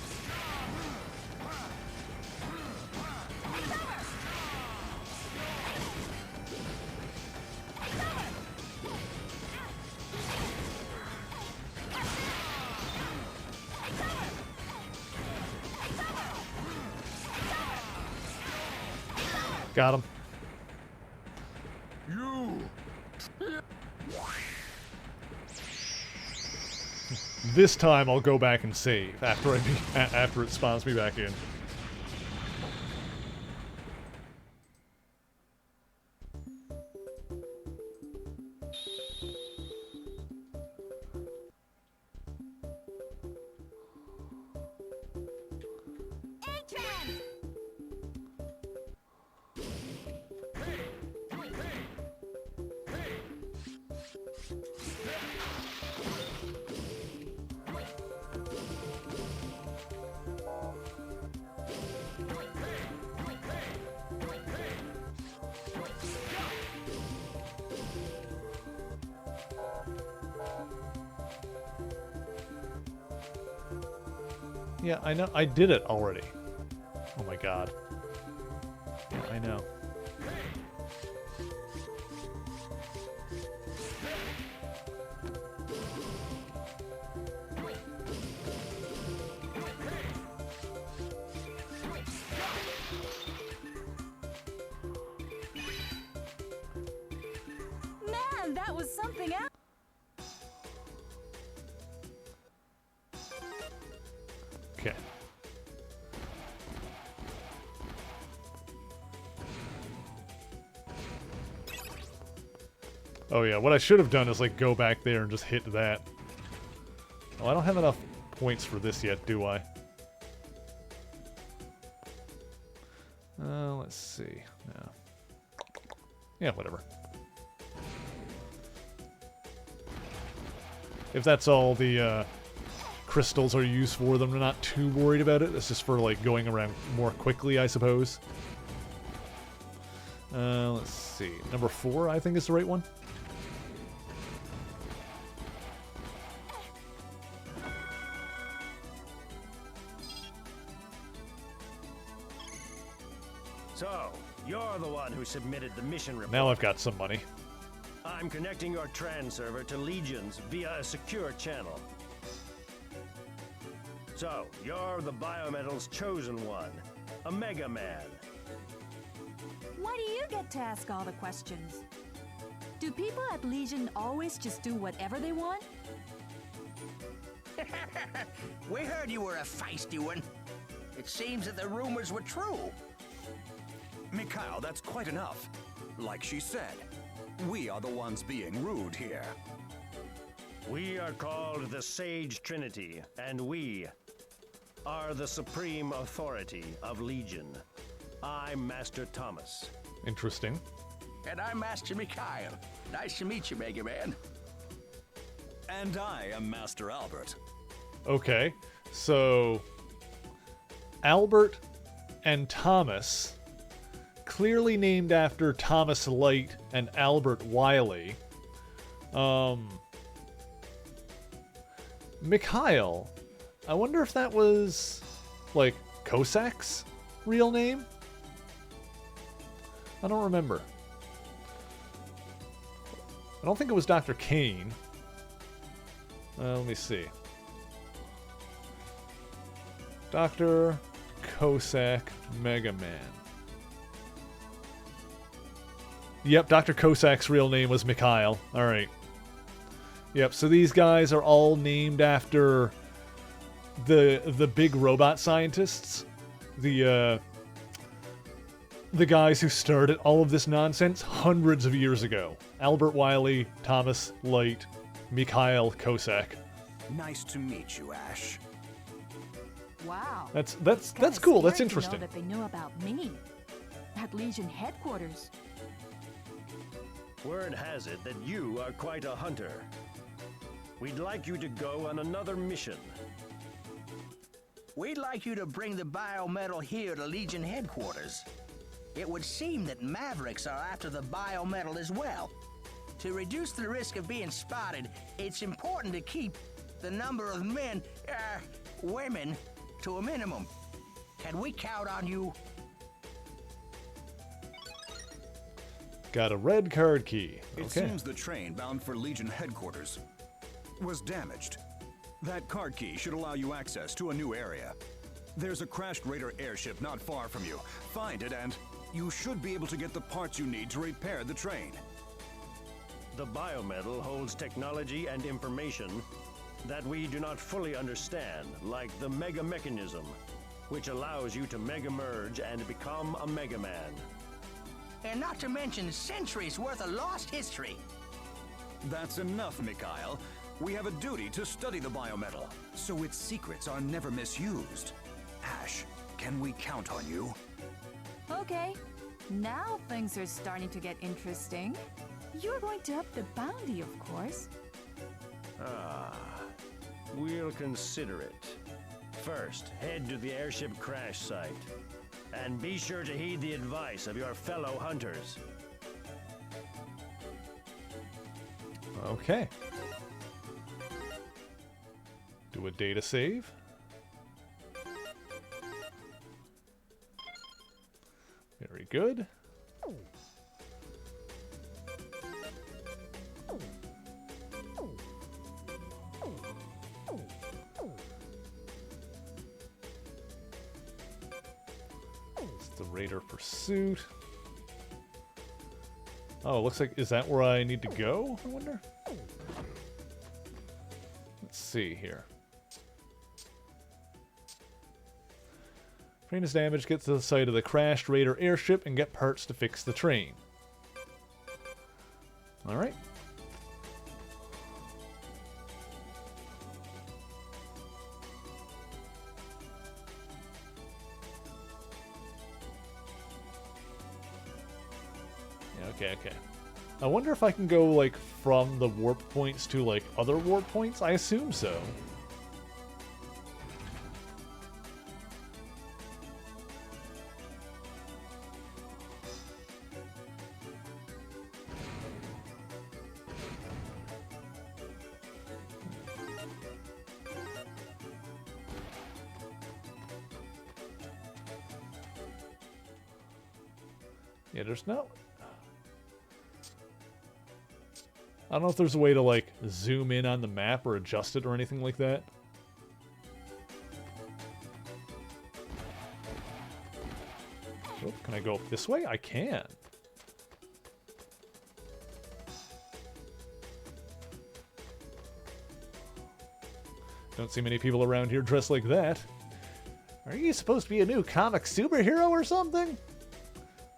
Got him. You. This time I'll go back and save after after it spawns me back in. Yeah, I know. I did it already. Oh my god. Yeah, I know. Man, that was something else. Okay. Oh yeah, what I should have done is like go back there and just hit that. Oh, I don't have enough points for this yet, do I? Let's see. No. Yeah, whatever. If that's all the crystals are used for, then I'm not too worried about it. It's just for like going around more quickly, I suppose. Let's see. Number 4, I think is the right one. So, you're the one who submitted the mission report. Now I've got some money. I'm connecting your TRAN server to Legions via a secure channel. So, you're the Biometal's chosen one, a Mega Man. Why do you get to ask all the questions? Do people at Legion always just do whatever they want? We heard you were a feisty one. It seems that the rumors were true. Mikhail, that's quite enough. Like she said, we are the ones being rude here. We are called the Sage Trinity, and we are the supreme authority of Legion. I'm Master Thomas. Interesting. And I'm Master Mikhail. Nice to meet you, Mega Man. And I am Master Albert. Okay, so Albert and Thomas, clearly named after Thomas Light and Albert Wily. Mikhail, I wonder if that was, like, Cossack's real name? I don't remember. I don't think it was Dr. Kane. Let me see. Dr. Cossack Mega Man. Yep, Dr. Cossack's real name was Mikhail. Alright. Yep, so these guys are all named after the big robot scientists. The guys who started all of this nonsense hundreds of years ago. Albert Wily, Thomas Light, Mikhail Cossack. Nice to meet you, Ash. Wow. That's Kinda cool. That's scary to interesting. know that they knew about me at Legion headquarters. Word has it that you are quite a hunter. We'd like you to go on another mission. We'd like you to bring the biometal here to Legion headquarters. It would seem that Mavericks are after the biometal as well. To reduce the risk of being spotted, it's important to keep the number of women to a minimum. Can we count on you? Got a red card key. It Okay. seems the train bound for Legion headquarters was damaged. That card key should allow you access to a new area. There's a crashed Raider airship not far from you. Find it and you should be able to get the parts you need to repair the train. The biometal holds technology and information that we do not fully understand, like the Mega Mechanism, which allows you to Mega Merge and become a Mega Man. And not to mention centuries worth of lost history. That's enough, Mikhail. We have a duty to study the biometal, so its secrets are never misused. Ash, can we count on you? Okay, now things are starting to get interesting. You're going to up the bounty, of course. We'll consider it. First, head to the airship crash site. And be sure to heed the advice of your fellow hunters. Okay. Do a data save. Very good. It's the Raider Pursuit. Oh, it looks like, is that where I need to go, I wonder? Let's see here. Train is damaged, get to the site of the crashed Raider airship and get parts to fix the train. Alright. Okay. I wonder if I can go, like, from the warp points to, like, other warp points? I assume so. Yeah, there's no... I don't know if there's a way to, like, zoom in on the map or adjust it or anything like that. Oh, can I go up this way? I can. Don't see many people around here dressed like that. Are you supposed to be a new comic superhero or something?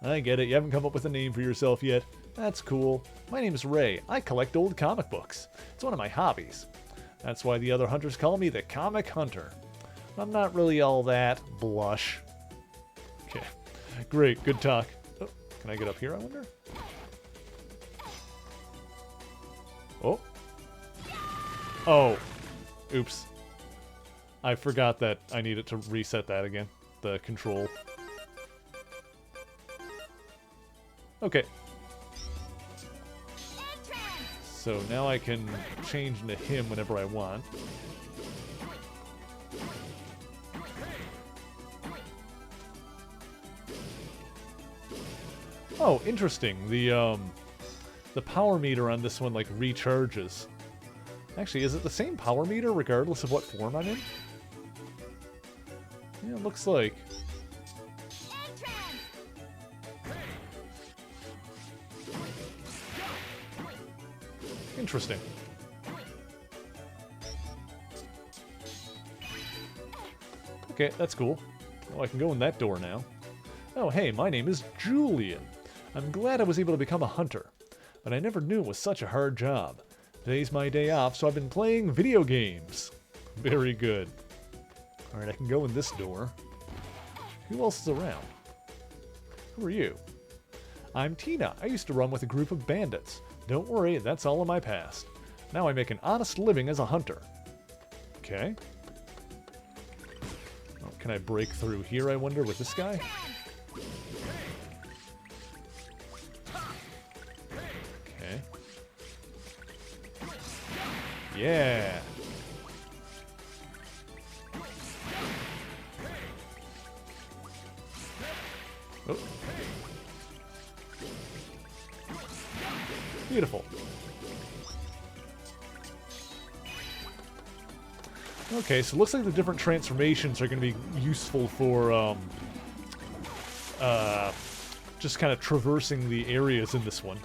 I get it, you haven't come up with a name for yourself yet. That's cool. My name's Ray. I collect old comic books. It's one of my hobbies. That's why the other hunters call me the Comic Hunter. I'm not really all that blush. Okay, great, good talk. Oh, can I get up here, I wonder? Oh. Oh. Oops. I forgot that I needed to reset that again. The control. Okay. So now I can change into him whenever I want. Oh, interesting. The power meter on this one, like, recharges. Actually, is it the same power meter regardless of what form I'm in? Yeah, it looks like. Interesting. Okay, that's cool. Oh, I can go in that door now. Oh, hey, my name is Julian. I'm glad I was able to become a hunter, but I never knew it was such a hard job. Today's my day off, so I've been playing video games. Very good. Alright, I can go in this door. Who else is around? Who are you? I'm Tina. I used to run with a group of bandits. Don't worry, that's all in my past. Now I make an honest living as a hunter. Okay. Oh, can I break through here, I wonder, with this guy? Okay. Yeah. Oh. Beautiful. Okay, so it looks like the different transformations are going to be useful for just kind of traversing the areas in this one.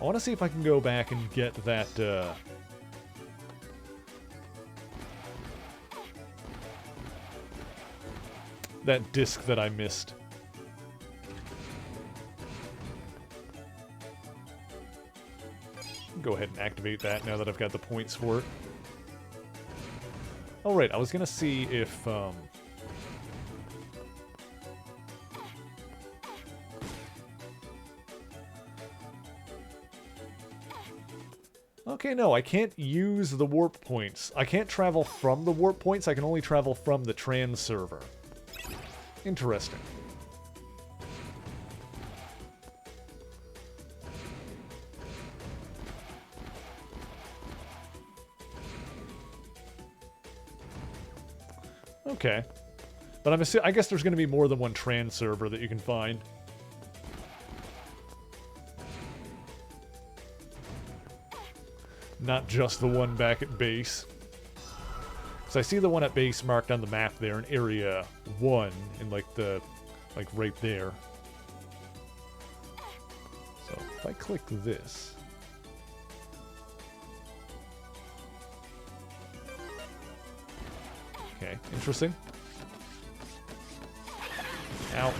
I want to see if I can go back and get that that disc that I missed. Go ahead and activate that now that I've got the points for it. Oh, right, I was gonna see if, okay, no, I can't use the warp points. I can't travel from the warp points, I can only travel from the trans server. Interesting. Okay. But I guess there's going to be more than one trans server that you can find. Not just the one back at base. Because I see the one at base marked on the map there in Area 1, in like right there. So if I click this... Okay, interesting. Ow.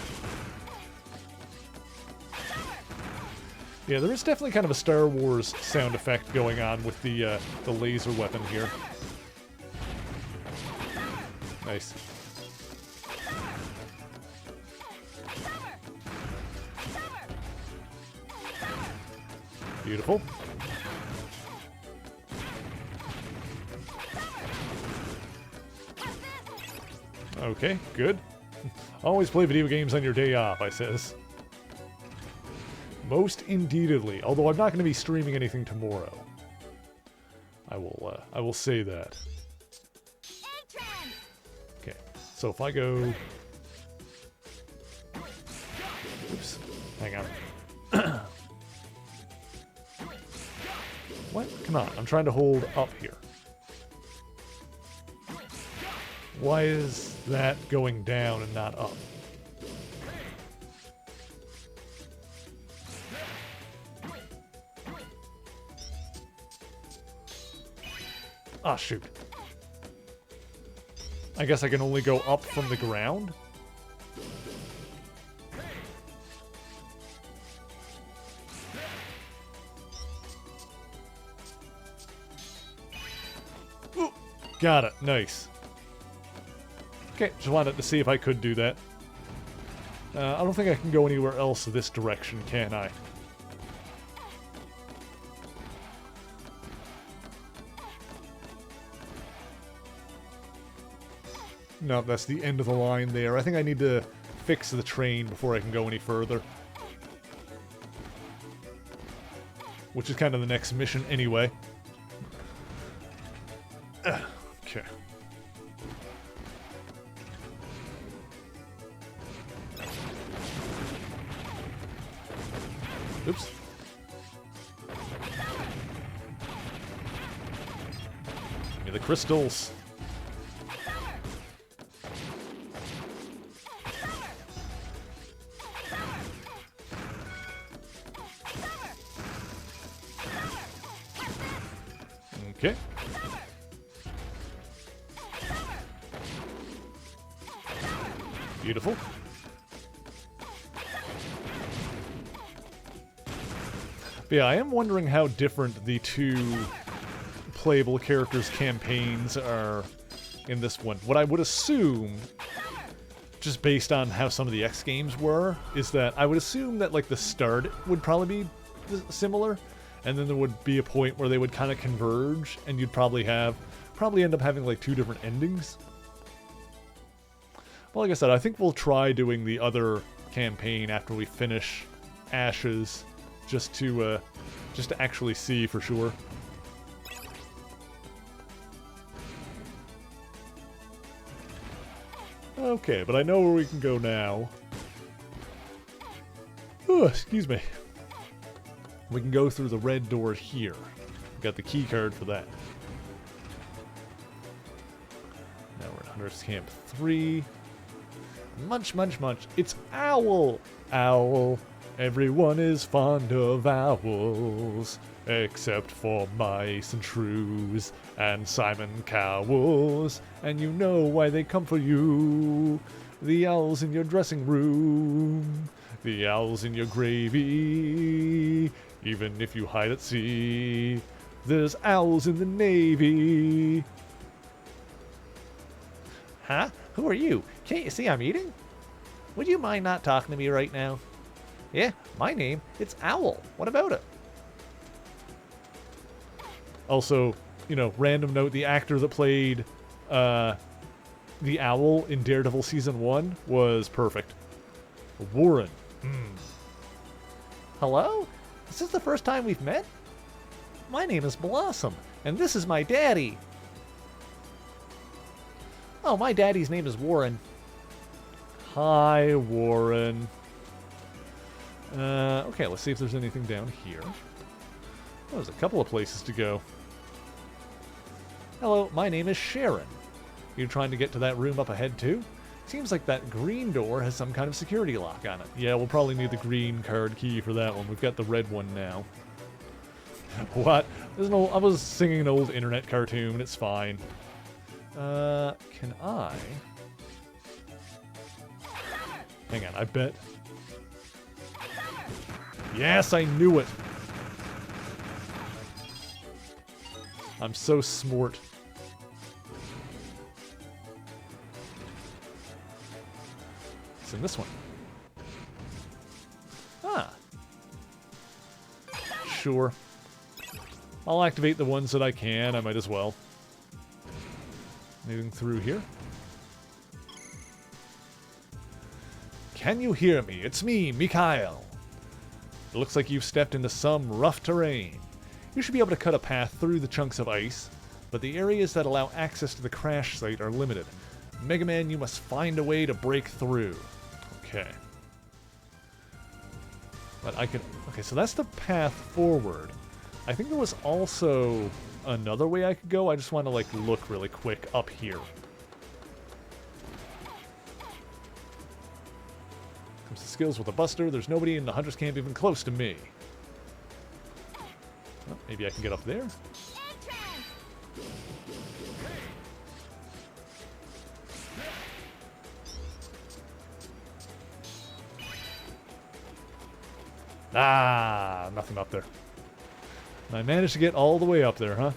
Yeah, there is definitely kind of a Star Wars sound effect going on with the laser weapon here. Nice. Beautiful. Okay, good. Always play video games on your day off, I says. Most indeedly. Although I'm not going to be streaming anything tomorrow. I will say that. Okay, so if I go... Oops, hang on. What? Come on, I'm trying to hold up here. Why is that going down and not up? Ah, shoot. I guess I can only go up from the ground? Ooh, got it. Nice. Okay, just wanted to see if I could do that. I don't think I can go anywhere else this direction, can I? No, that's the end of the line there. I think I need to fix the train before I can go any further. Which is kind of the next mission anyway. Okay. Oops. Give me the crystals. Okay. Beautiful. But yeah, I am wondering how different the two playable characters' campaigns are in this one. What I would assume, just based on how some of the X games were, is that I would assume that like the start would probably be similar, and then there would be a point where they would kind of converge, and you'd probably end up having like two different endings. But like I said, I think we'll try doing the other campaign after we finish Ashes, just to actually see for sure. Okay, but I know where we can go now. Oh, excuse me. We can go through the red door here. Got the key card for that. Now we're at Hunter's Camp 3. Munch, munch, munch. It's Owl! Owl. Everyone is fond of owls. Except for mice and shrews and Simon Cowells. And you know why they come for you. The owls in your dressing room. The owls in your gravy. Even if you hide at sea, there's owls in the Navy. Huh? Who are you? Can't you see I'm eating? Would you mind not talking to me right now? Yeah, my name, it's Owl. What about it? Also, you know, random note, the actor that played the Owl in Daredevil Season 1 was perfect. Warren. Hello? Is this the first time we've met? My name is Blossom, and this is my daddy. Oh, my daddy's name is Warren. Hi, Warren. Okay, let's see if there's anything down here. Oh, there's a couple of places to go. Hello, my name is Sharon. You trying to get to that room up ahead too? Seems like that green door has some kind of security lock on it. Yeah, we'll probably need the green card key for that one. We've got the red one now. What? There's an old, I was singing an old internet cartoon. It's fine. Can I? Hang on, I bet. Yes, I knew it. I'm so smart. It's in this one. Ah. Sure. I'll activate the ones that I can. I might as well. Moving through here. Can you hear me? It's me, Mikhail. It looks like you've stepped into some rough terrain. You should be able to cut a path through the chunks of ice, but the areas that allow access to the crash site are limited. Mega Man, you must find a way to break through. Okay. But I can... Okay, so that's the path forward. I think there was also another way I could go. I just want to, like, look really quick up here. Comes to skills with a buster. There's nobody in the Hunter's Camp even close to me. Well, maybe I can get up there. Ah, nothing up there. I managed to get all the way up there, huh?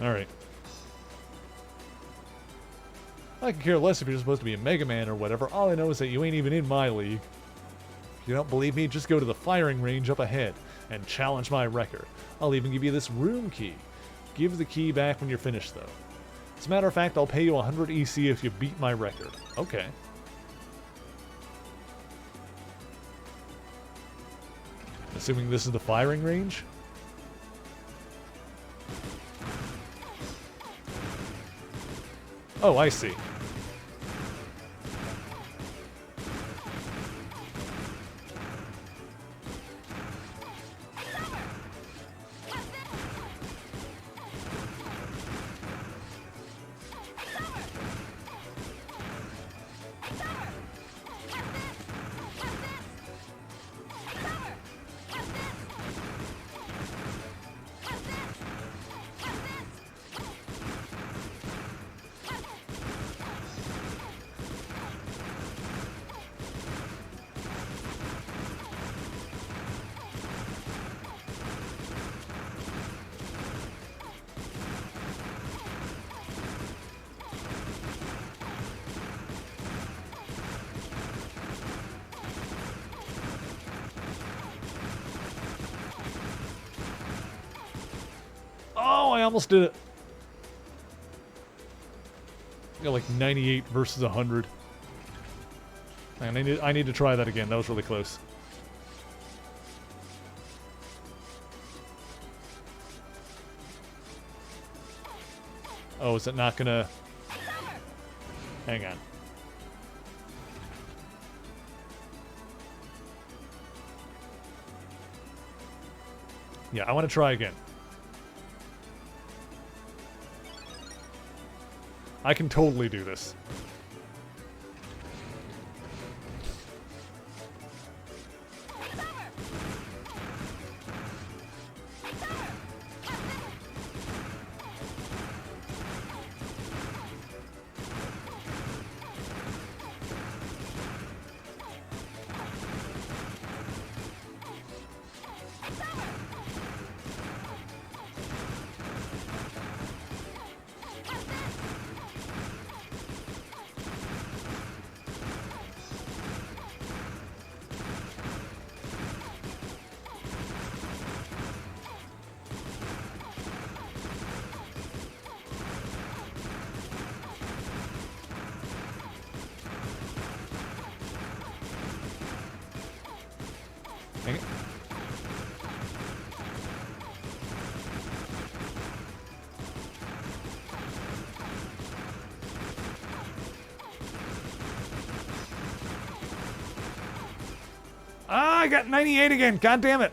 Alright. I can care less if you're supposed to be a Mega Man or whatever. All I know is that you ain't even in my league. If you don't believe me, just go to the firing range up ahead and challenge my record. I'll even give you this room key. Give the key back when you're finished, though. As a matter of fact, I'll pay you 100 EC if you beat my record. Okay. Assuming this is the firing range? Oh, I see. Oh, I almost did it. I got like 98 versus 100. Man, I need to try that again. That was really close. Oh, is it not gonna... Hang on. Yeah, I want to try again. I can totally do this. Dang it. Ah, I got 98 again. God damn it.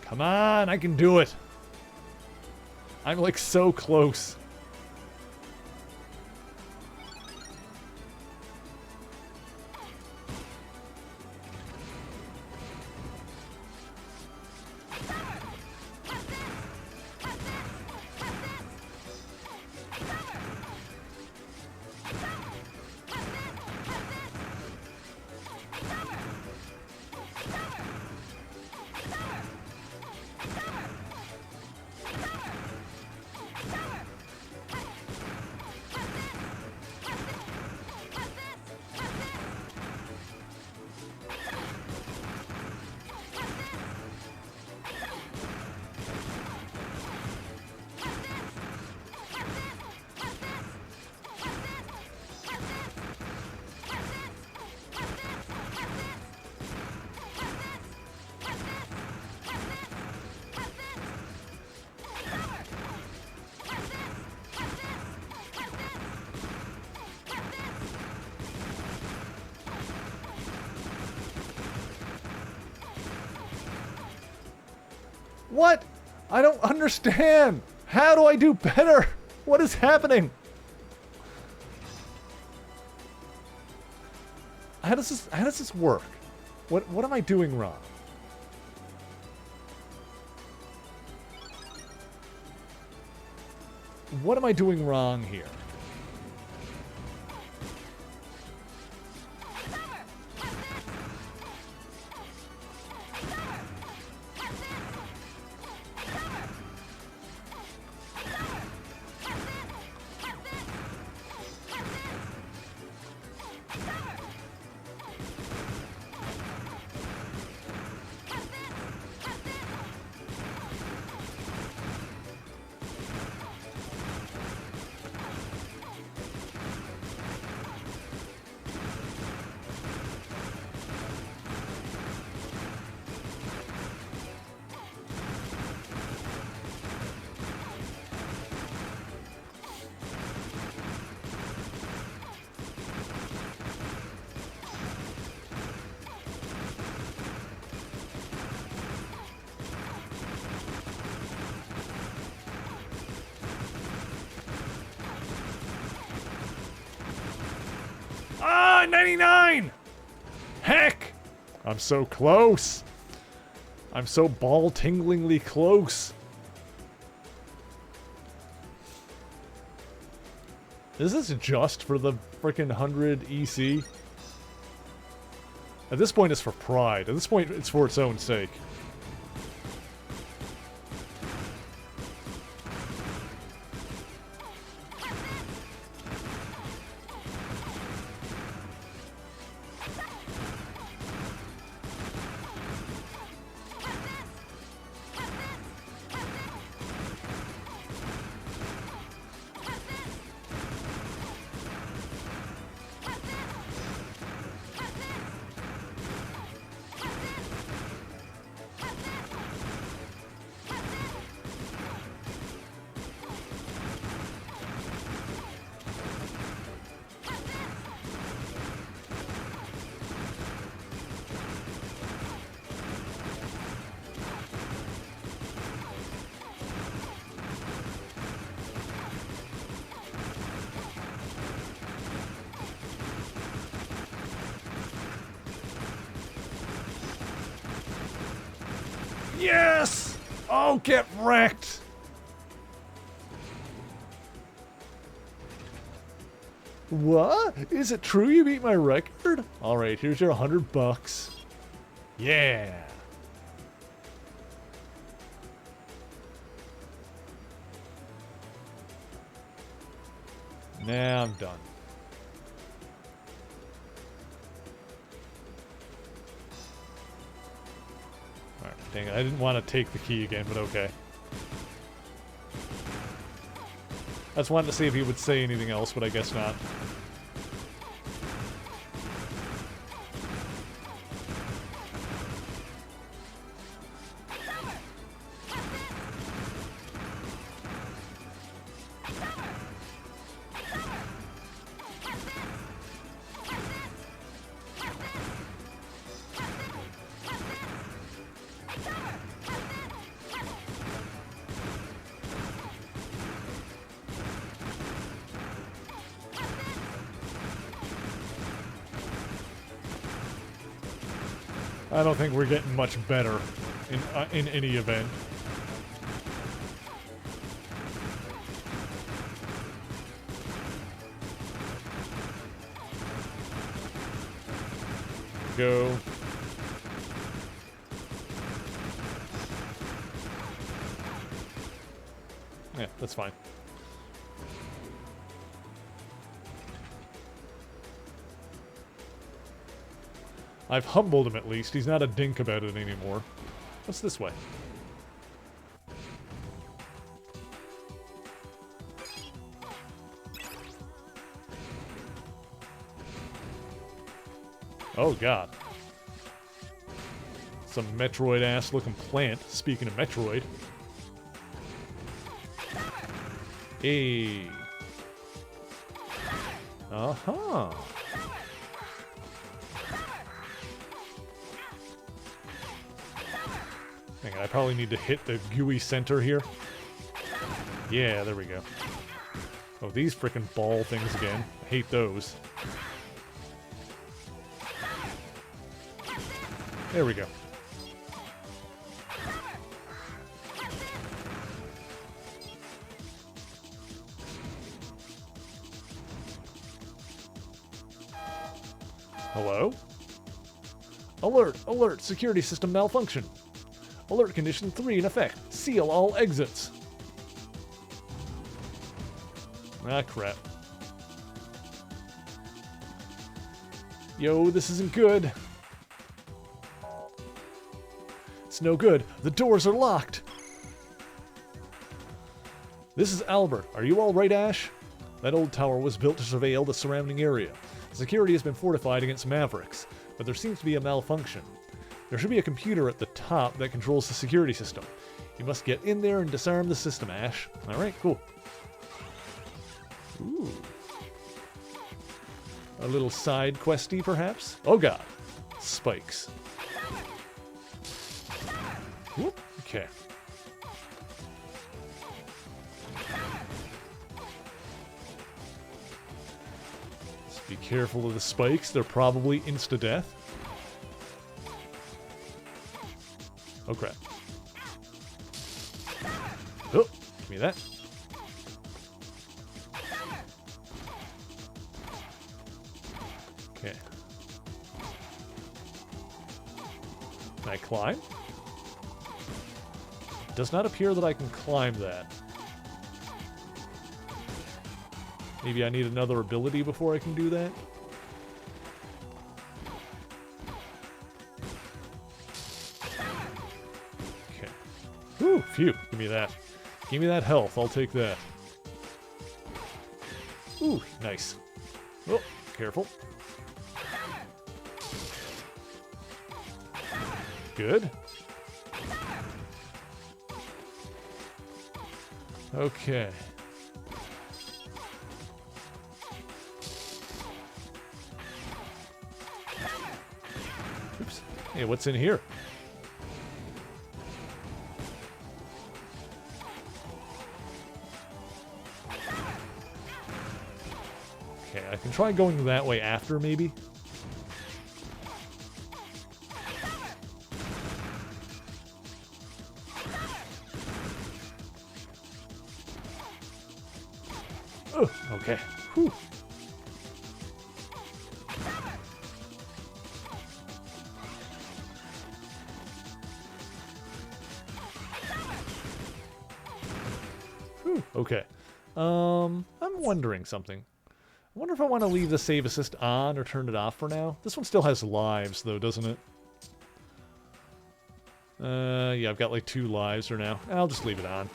Come on, I can do it. I'm like so close. What? I don't understand. How do I do better? What is happening? How does this work? What am I doing wrong? What am I doing wrong here? Ah, 99! Heck! I'm so close. I'm so ball-tinglingly close. Is this just for the frickin' 100 EC? At this point, it's for pride. At this point, it's for its own sake. Yes! Oh, get wrecked! What? Is it true you beat my record? Alright, here's your $100. Yeah! Nah, I'm done. Alright, dang it. I didn't want to take the key again, but okay. I just wanted to see if he would say anything else, but I guess not. I don't think we're getting much better in any event. Go. Yeah, that's fine. I've humbled him at least. He's not a dink about it anymore. What's this way? Oh god. Some Metroid-ass looking plant, speaking of Metroid. Hey. Uh-huh. Hang on, I probably need to hit the gooey center here. Yeah, there we go. Oh, these frickin' ball things again. I hate those. There we go. Hello? Alert! Alert! Security system malfunction. Alert condition 3 in effect. Seal all exits. Ah, crap. Yo, this isn't good. It's no good. The doors are locked. This is Albert. Are you all right, Ash? That old tower was built to surveil the surrounding area. Security has been fortified against Mavericks, but there seems to be a malfunction. There should be a computer at the top that controls the security system. You must get in there and disarm the system, Ash. Alright, cool. Ooh. A little side questy, perhaps? Oh god. Spikes. Whoop. Okay. Be careful of the spikes. They're probably insta-death. Oh, crap. Oh, give me that. Okay. Can I climb? Does not appear that I can climb that. Maybe I need another ability before I can do that? Okay. Whew, phew. Give me that. Give me that health. I'll take that. Ooh, nice. Oh, careful. Good. Okay. Oops. Hey, what's in here? Okay, I can try going that way after, maybe. Oh, okay. Whew. Whew, okay. I'm wondering something. I wonder if I want to leave the save assist on or turn it off for now. This one still has lives, though, doesn't it? Yeah, I've got like 2 lives for now. I'll just leave it on.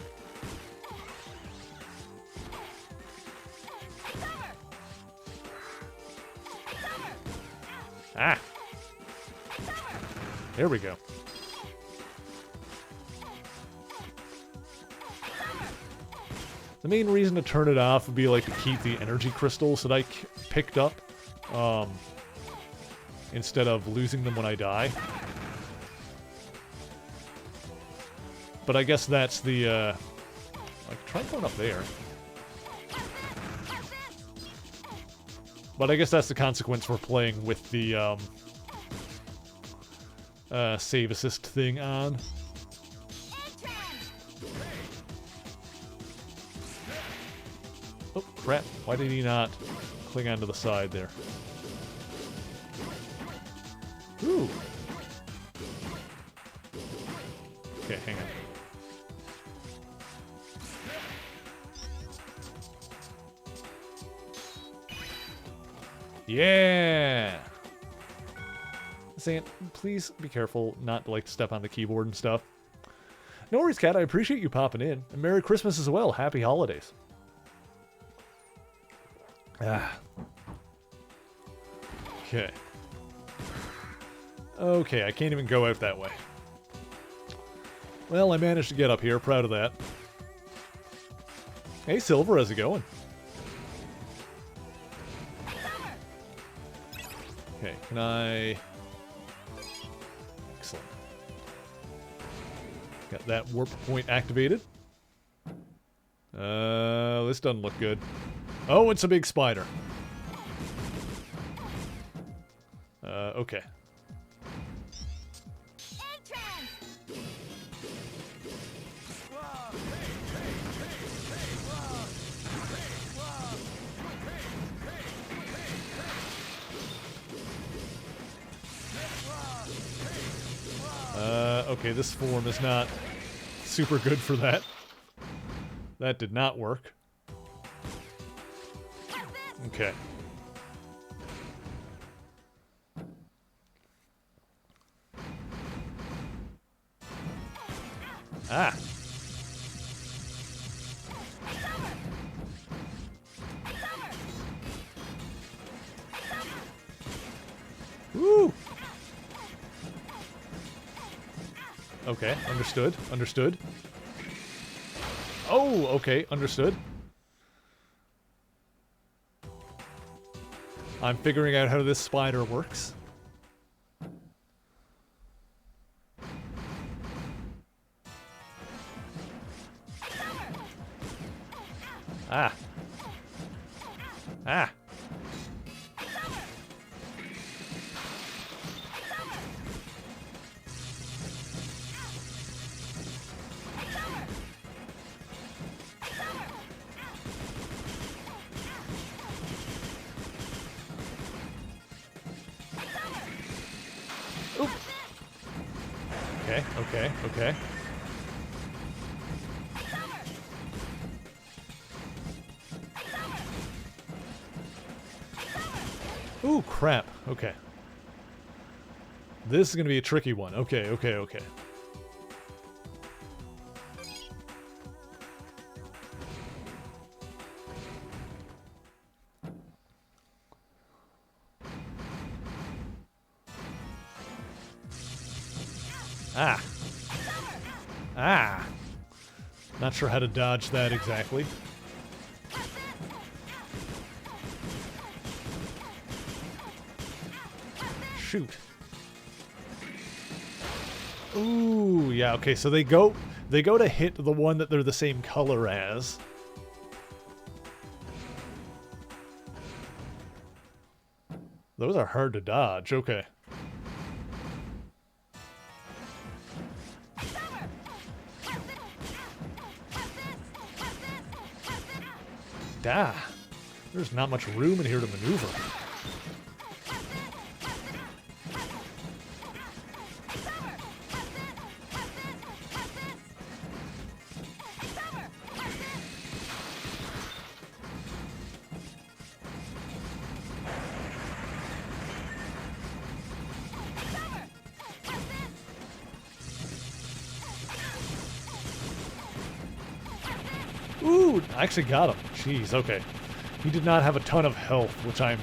Ah! There we go. The main reason to turn it off would be like to keep the energy crystals that I picked up, instead of losing them when I die. But I guess that's the, like, try going up there. But I guess that's the consequence for playing with the, save assist thing on. Oh, crap. Why did he not cling onto the side there? Ooh. Okay, hang on. Yeah! Saying, please be careful not to like step on the keyboard and stuff. No worries, Cat. I appreciate you popping in. And Merry Christmas as well. Happy holidays. Ah. Okay. Okay, I can't even go out that way. Well, I managed to get up here. Proud of that. Hey, Silver, how's it going? Okay, can I... Excellent. Got that warp point activated. This doesn't look good. Oh, it's a big spider. Okay. Okay, this form is not super good for that. That did not work. Okay. Ah. Woo! Okay, understood. Understood. Oh, okay, understood. I'm figuring out how this spider works. Ah. Ah. Okay, okay, okay. Ooh, crap. Okay. This is going to be a tricky one. Okay, okay, okay. Ah. Ah. Not sure how to dodge that exactly. Shoot. Ooh, yeah, okay, so they go to hit the one that they're the same color as. Those are hard to dodge, okay. Ah, there's not much room in here to maneuver. Ooh, I actually got him. Jeez, okay. He did not have a ton of health, which I'm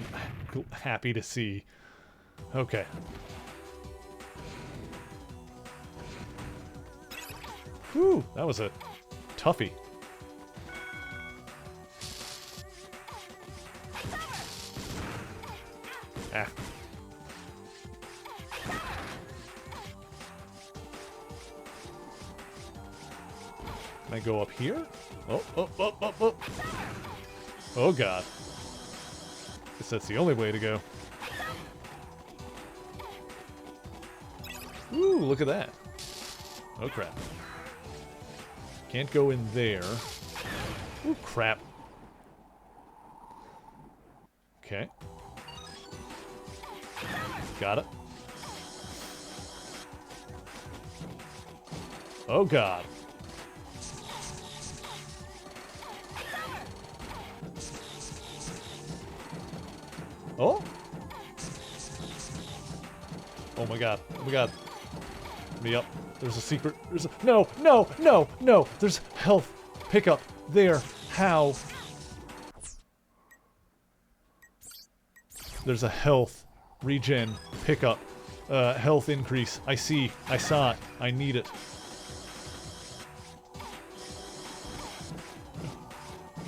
happy to see. Okay. Whew, that was a toughie. Ah. Can I go up here? Oh, oh, oh, oh, oh. Oh, God. Guess that's the only way to go. Ooh, look at that. Oh, crap. Can't go in there. Ooh, crap. Okay. Got it. Oh, God. Oh? Oh my god. Oh my god. Me up. There's a secret. There's a... No! No! No! No! There's health. Pickup. There. How? There's a health. Regen. Pickup. Health increase. I see. I saw it. I need it.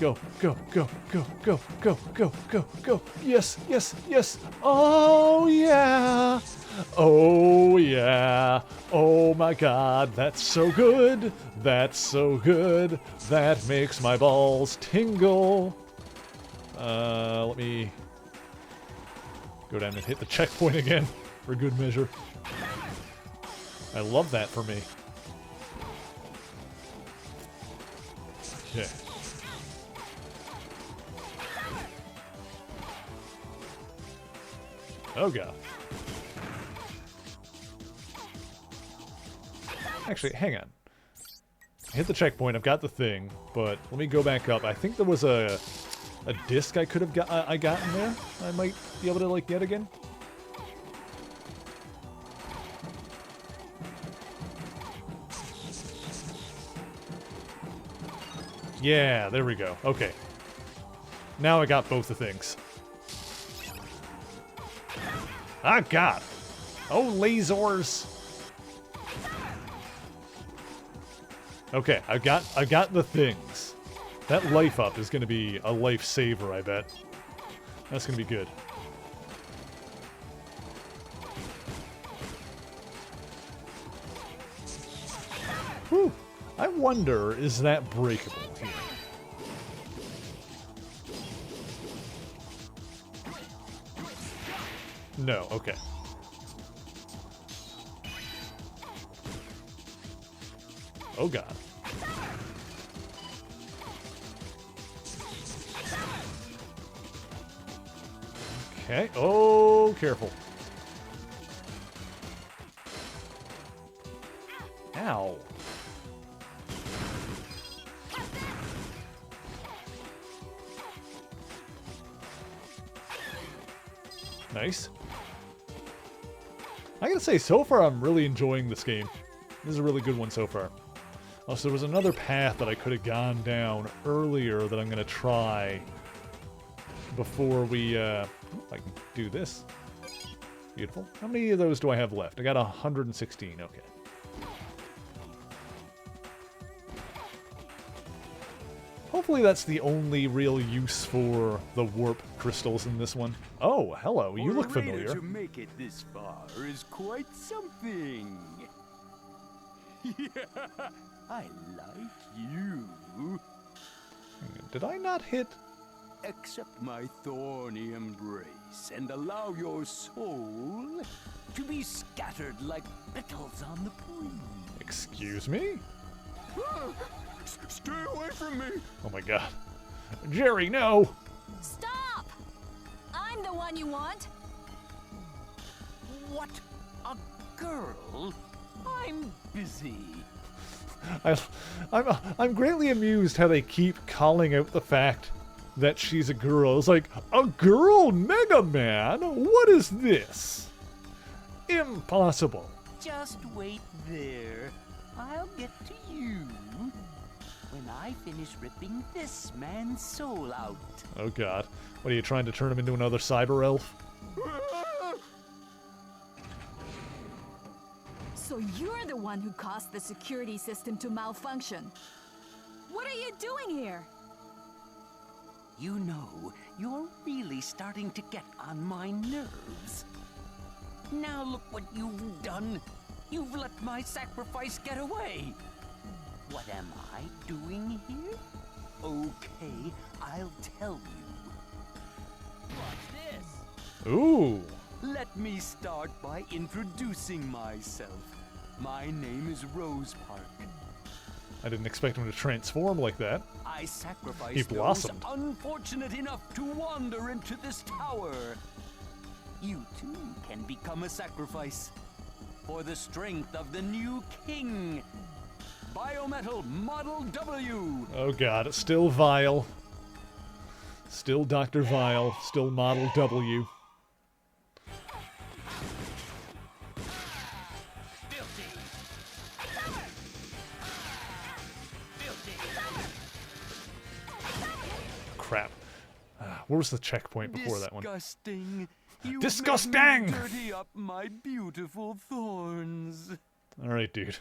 Go, go, go, go, go, go, go, go, go. Yes, yes, yes. Oh, yeah. Oh, yeah. Oh, my God. That's so good. That's so good. That makes my balls tingle. Let me go down and hit the checkpoint again for good measure. I love that for me. Okay. Oh, God. Actually, hang on. Hit the checkpoint, I've got the thing, but let me go back up. I think there was a disc I could have got in there. I might be able to, like, get again. Yeah, there we go. Okay. Now I got both the things. Ah, God. Oh, lasers. Okay, I've got the things. That life up is going to be a lifesaver, I bet. That's going to be good. Whew. I wonder, is that breakable here? No, okay. Oh, God. Okay. Oh, careful. Ow. Nice. I gotta say, so far I'm really enjoying this game. This is a really good one so far. Also, there was another path that I could have gone down earlier that I'm gonna try before we, I can do this. Beautiful. How many of those do I have left? I got 116, okay. Hopefully that's the only real use for the warp crystals in this one. Oh, hello, you look familiar. To make it this far is quite something. Yeah, I like you. Did I not hit? Accept my thorny embrace and allow your soul to be scattered like petals on the breeze. Excuse me? Stay away from me! Oh my god. Jerry, no! Stop! I'm the one you want. What? A girl? I'm busy. I'm greatly amused how they keep calling out the fact that she's a girl. It's like, a girl Mega Man? What is this? Impossible. Just wait there. I'll get to you when I finish ripping this man's soul out. Oh god. What are you trying to turn him into another cyber elf? So you're the one who caused the security system to malfunction. What are you doing here? You know, you're really starting to get on my nerves. Now look what you've done. You've let my sacrifice get away. What am I doing here? Okay, I'll tell you. Watch this. Ooh. Let me start by introducing myself. My name is Rose Park. I didn't expect him to transform like that. I sacrificed He those blossomed. unfortunate enough to wander into this tower. You too can become a sacrifice for the strength of the new king. Biometal Model W. Oh god, it's still Vile. Still Dr. Vile. Still Model W. Crap. Where was the checkpoint before that one? Disgusting. You Disgusting! made me dirty up my beautiful thorns. Alright, dude.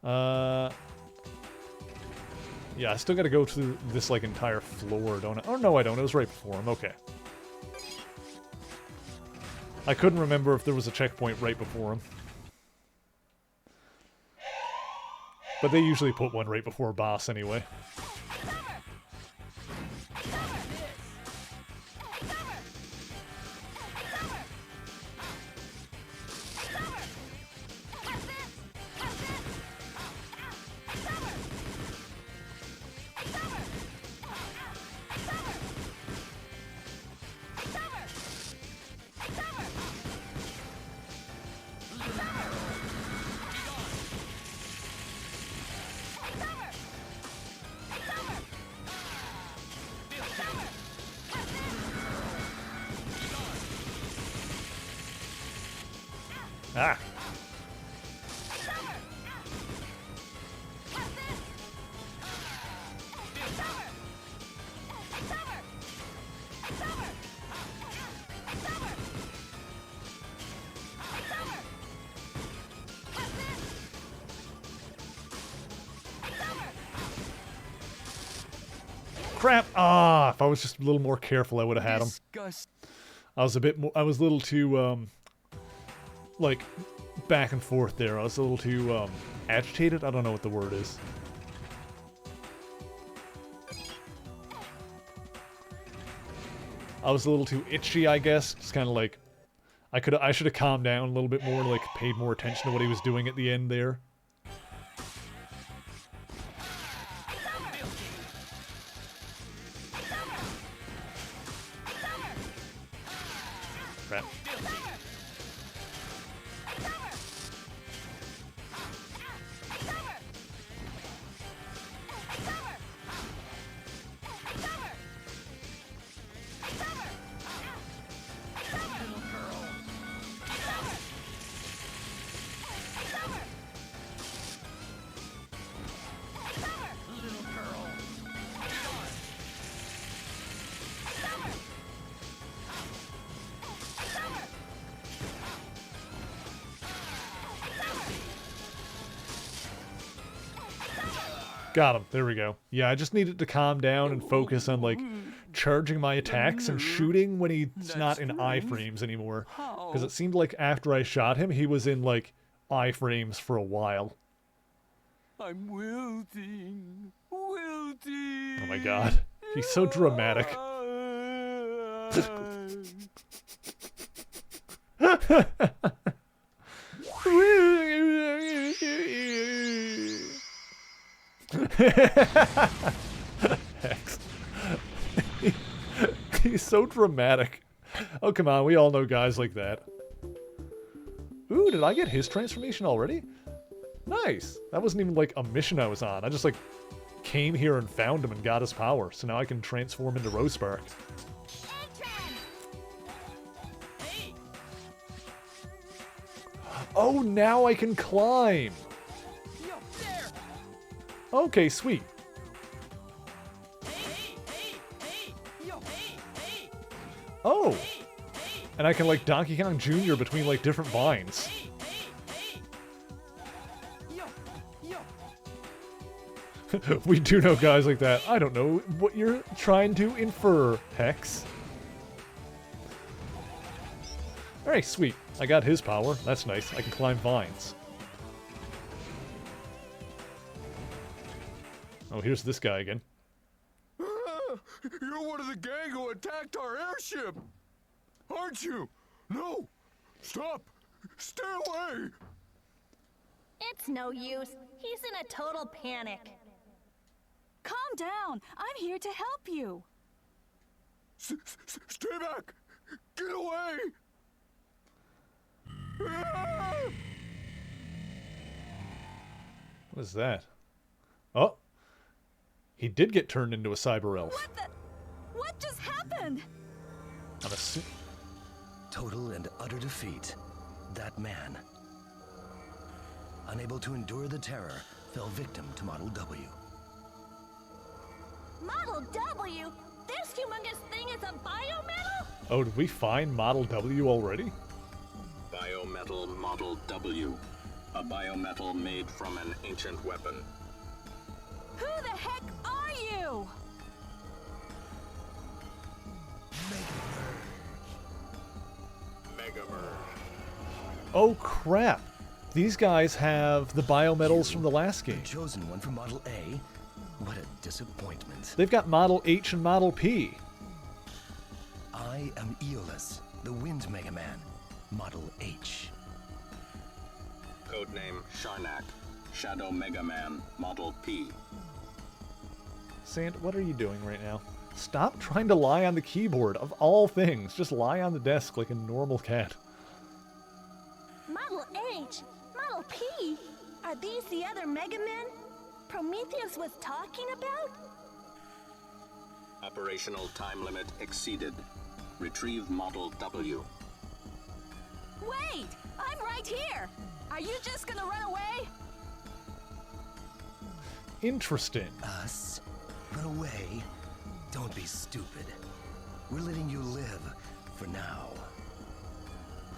Yeah, I still gotta go through this, like, entire floor, don't I? Oh, no, I don't. It was right before him. Okay. I couldn't remember if there was a checkpoint right before him. But they usually put one right before a boss anyway. Ah. Crap! Ah, if I was just a little more careful, I would have had him. I was a bit more. I was a little too, like, back and forth there. I was a little too, agitated? I don't know what the word is. I was a little too itchy, I guess. Just kind of like, I should have calmed down a little bit more, like, paid more attention to what he was doing at the end there. Crap. Got him. There we go. Yeah, I just needed to calm down and focus on, like, charging my attacks and shooting when he's not in iframes anymore. Because it seemed like after I shot him, he was in, like, iframes for a while. I'm wilting. Wilting. Oh my god. He's so dramatic. Hex. He's so dramatic. Oh, come on. We all know guys like that. Ooh, did I get his transformation already? Nice. That wasn't even like a mission I was on. I just like came here and found him and got his power. So now I can transform into Rosebark. Oh, now I can climb. Okay, sweet. Oh. And I can like Donkey Kong Jr. between like different vines. We do know guys like that. I don't know what you're trying to infer, Hex. Alright, sweet. I got his power. That's nice. I can climb vines. Oh, here's this guy again. You're one of the gang who attacked our airship! Aren't you? No! Stop! Stay away! It's no use. He's in a total panic. Calm down. I'm here to help you. Stay back! Get away! What is that? Oh! He did get turned into a cyber elf. What the? What just happened? I'm a Total and utter defeat. That man, unable to endure the terror, fell victim to Model W. Model W? This humongous thing is a biometal? Oh, did we find Model W already? Biometal Model W. A biometal made from an ancient weapon. Who the heck are you? Mega Merge. Oh crap! These guys have the biometals from the last game. The chosen one for Model A? What a disappointment. They've got Model H and Model P. I am Aeolus, the Wind Mega Man. Model H. Codename Sharnak. Shadow Mega Man. Model P. Sand, what are you doing right now? Stop trying to lie on the keyboard, of all things. Just lie on the desk like a normal cat. Model H? Model P? Are these the other Mega Men Prometheus was talking about? Operational time limit exceeded. Retrieve Model W. Wait! I'm right here! Are you just gonna run away? Interesting. Us? Run away? Don't be stupid. We're letting you live, for now.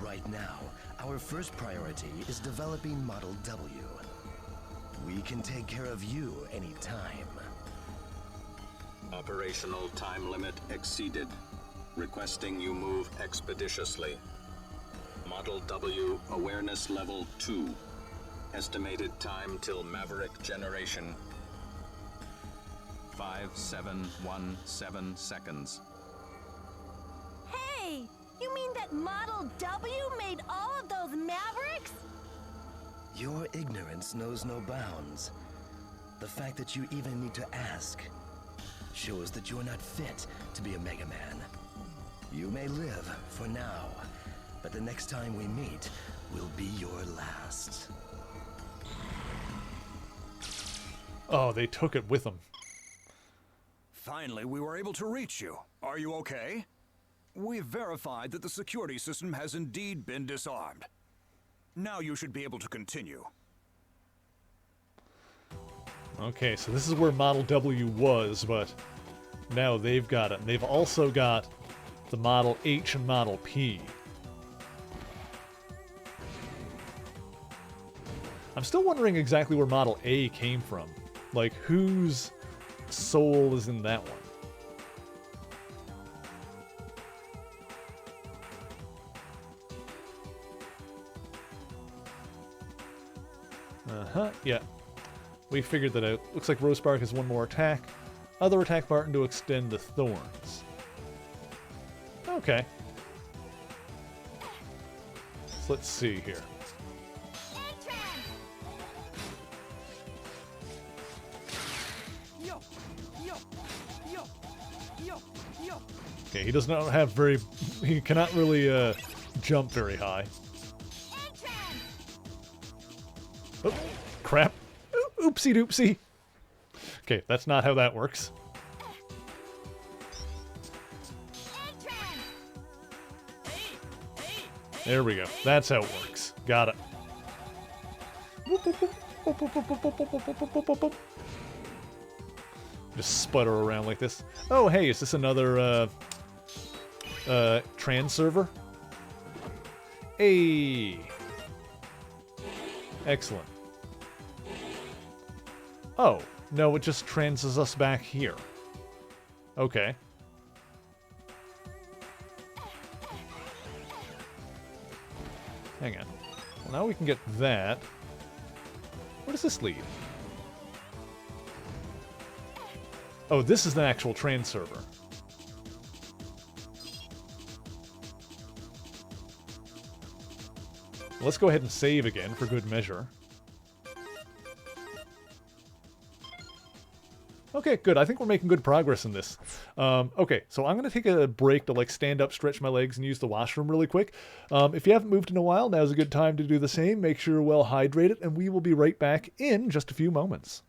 Right now, our first priority is developing Model W. We can take care of you anytime. Operational time limit exceeded. Requesting you move expeditiously. Model W awareness level 2. Estimated time till Maverick generation. 5717 seconds. Hey! You mean that Model W made all of those Mavericks? Your ignorance knows no bounds. The fact that you even need to ask shows that you are not fit to be a Mega Man. You may live for now, but the next time we meet will be your last. Oh, they took it with them. Finally, we were able to reach you. Are you okay? We've verified that the security system has indeed been disarmed. Now you should be able to continue. Okay, so this is where Model W was, but now they've got it. And they've also got the Model H and Model P. I'm still wondering exactly where Model A came from. Like, whose soul is in that one? Yeah. We figured that out. Looks like Rosebark has one more attack. Other attack button to extend the thorns. Okay. So let's see here. Okay, he does not have very... He cannot really jump very high. Oh, crap. Oopsie doopsie. Okay, that's not how that works. There we go. That's how it works. Got it. Just sputter around like this. Oh, hey, is this another trans server? Hey. Excellent. Oh, no, it just transes us back here. Okay. Hang on. Well, now we can get that. Where does this lead? Oh, this is the actual trans server. Let's go ahead and save again for good measure. Okay, good. I think we're making good progress in this. Okay, so I'm going to take a break to like stand up, stretch my legs, and use the washroom really quick. If you haven't moved in a while, now's a good time to do the same. Make sure you're well hydrated, and we will be right back in just a few moments.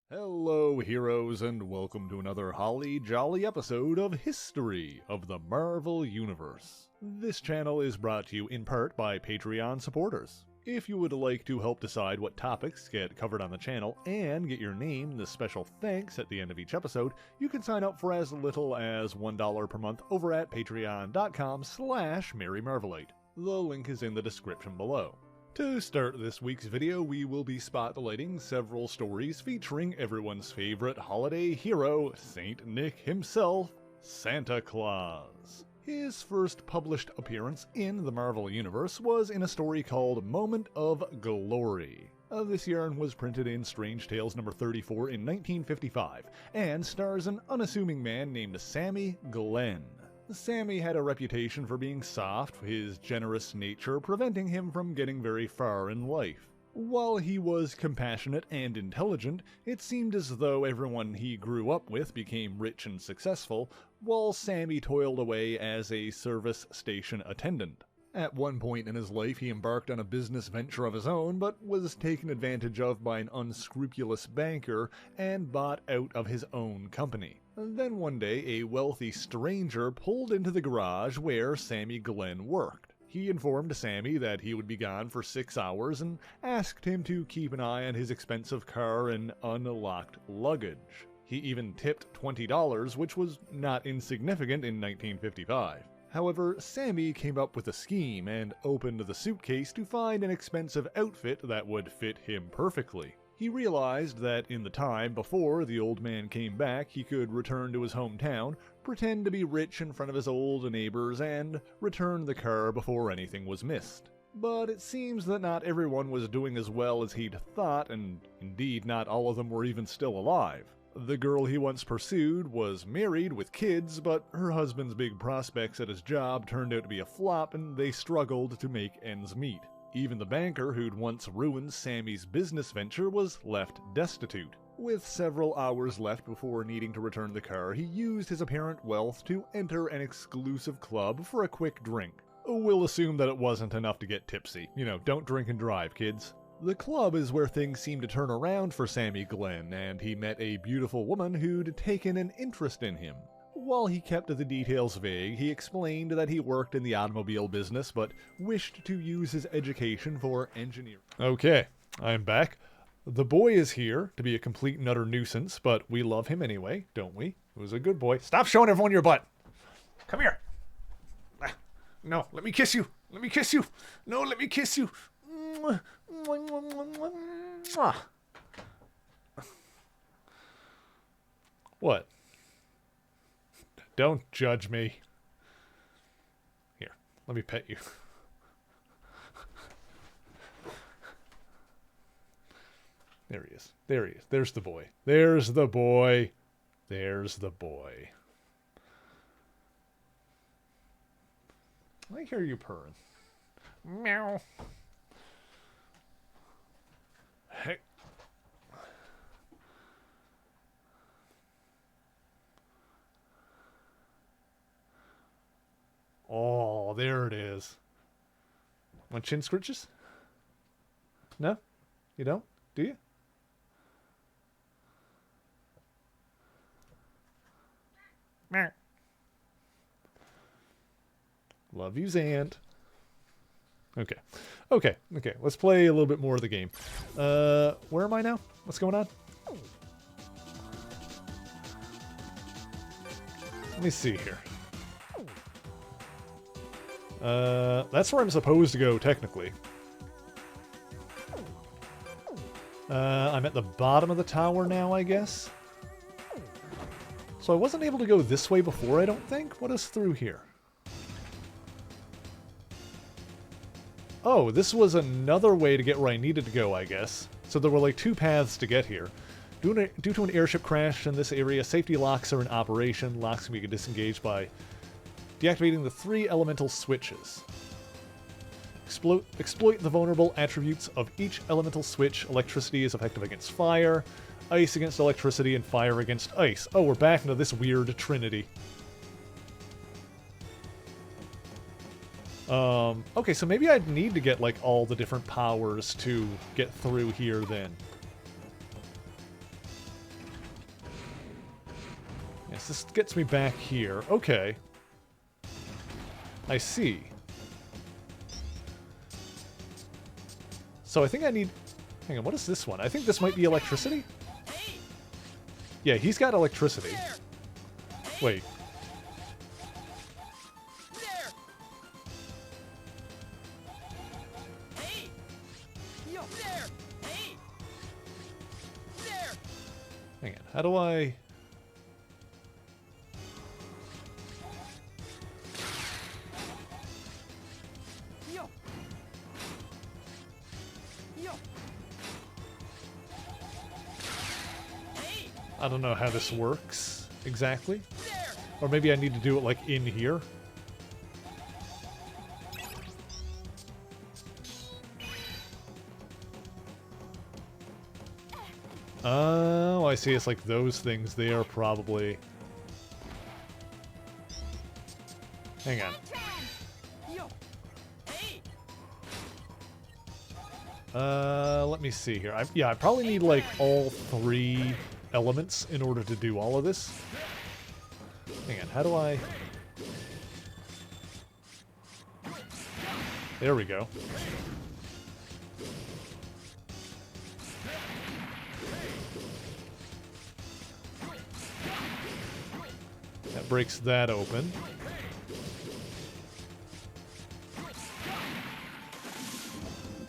Hello, heroes, and welcome to another holly jolly episode of History of the Marvel Universe. This channel is brought to you in part by Patreon supporters. If you would like to help decide what topics get covered on the channel and get your name in the special thanks at the end of each episode, you can sign up for as little as $1 per month over at patreon.com/MaryMarvelite. The link is in the description below. To start this week's video, we will be spotlighting several stories featuring everyone's favorite holiday hero, Saint Nick himself, Santa Claus. His first published appearance in the Marvel Universe was in a story called Moment of Glory. This yarn was printed in Strange Tales number 34 in 1955, and stars an unassuming man named Sammy Glenn. Sammy had a reputation for being soft, his generous nature preventing him from getting very far in life. While he was compassionate and intelligent, it seemed as though everyone he grew up with became rich and successful, while Sammy toiled away as a service station attendant. At one point in his life, he embarked on a business venture of his own, but was taken advantage of by an unscrupulous banker and bought out of his own company. Then one day, a wealthy stranger pulled into the garage where Sammy Glenn worked. He informed Sammy that he would be gone for 6 hours and asked him to keep an eye on his expensive car and unlocked luggage. He even tipped $20, which was not insignificant in 1955. However, Sammy came up with a scheme and opened the suitcase to find an expensive outfit that would fit him perfectly. He realized that in the time before the old man came back, he could return to his hometown, pretend to be rich in front of his old neighbors, and return the car before anything was missed. But it seems that not everyone was doing as well as he'd thought, and indeed not all of them were even still alive. The girl he once pursued was married with kids, but her husband's big prospects at his job turned out to be a flop, and they struggled to make ends meet. Even the banker who'd once ruined Sammy's business venture was left destitute. With several hours left before needing to return the car, he used his apparent wealth to enter an exclusive club for a quick drink. We'll assume that it wasn't enough to get tipsy. You know, don't drink and drive, kids. The club is where things seemed to turn around for Sammy Glenn, and he met a beautiful woman who'd taken an interest in him. While he kept the details vague, he explained that he worked in the automobile business but wished to use his education for engineering. Okay, I'm back. The boy is here to be a complete and utter nuisance, but we love him anyway, don't we? He was a good boy. Stop showing everyone your butt! Come here! No, let me kiss you! Let me kiss you! No, let me kiss you! Mwah. What? Don't judge me. Here, let me pet you. There he is. There he is. There's the boy. There's the boy. There's the boy. I hear you purring. Meow. Hey. Oh, there it is. Want chin scritches? No? You don't? Do you? Meow. Love you, Zand. Okay. Okay. Okay. Let's play a little bit more of the game. Where am I now? What's going on? Let me see here. That's where I'm supposed to go, technically. I'm at the bottom of the tower now, I guess. So I wasn't able to go this way before, I don't think. What is through here? Oh, this was another way to get where I needed to go, I guess. So there were like two paths to get here. Due to an airship crash in this area, safety locks are in operation. Locks can be disengaged by deactivating the 3 elemental switches. Exploit the vulnerable attributes of each elemental switch. Electricity is effective against fire, ice against electricity, and fire against ice. Oh, we're back into this weird trinity. Okay, so maybe I'd need to get, like, all the different powers to get through here, then. Yes, this gets me back here. Okay. I see. So I think I need... Hang on, what is this one? I think this might be electricity? Yeah, he's got electricity. Wait. Hang on, how do I... I don't know how this works exactly. Or maybe I need to do it like in here. Oh, I see. It's like those things there, probably. Hang on. Let me see here. I probably need like all 3 elements in order to do all of this. Hang on, how do I... There we go. That breaks that open.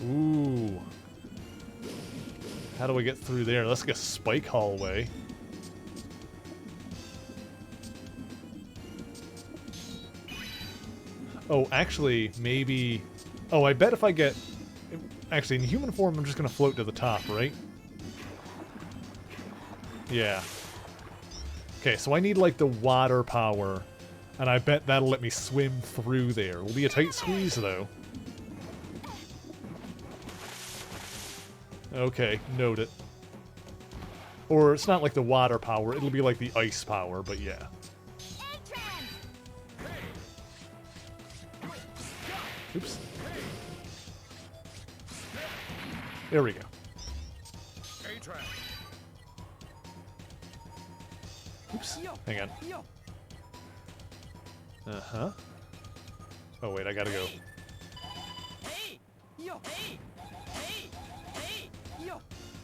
Ooh. How do I get through there? That's like a spike hallway. Oh, actually, maybe... Oh, I bet if I get... Actually, in human form, I'm just going to float to the top, right? Yeah. Okay, so I need, like, the water power. And I bet that'll let me swim through there. It'll be a tight squeeze, though. Okay, note it. Or it's not like the water power, it'll be like the ice power, but yeah. Oops. There we go. Oops. Hang on. Uh-huh. Oh, wait, I gotta go.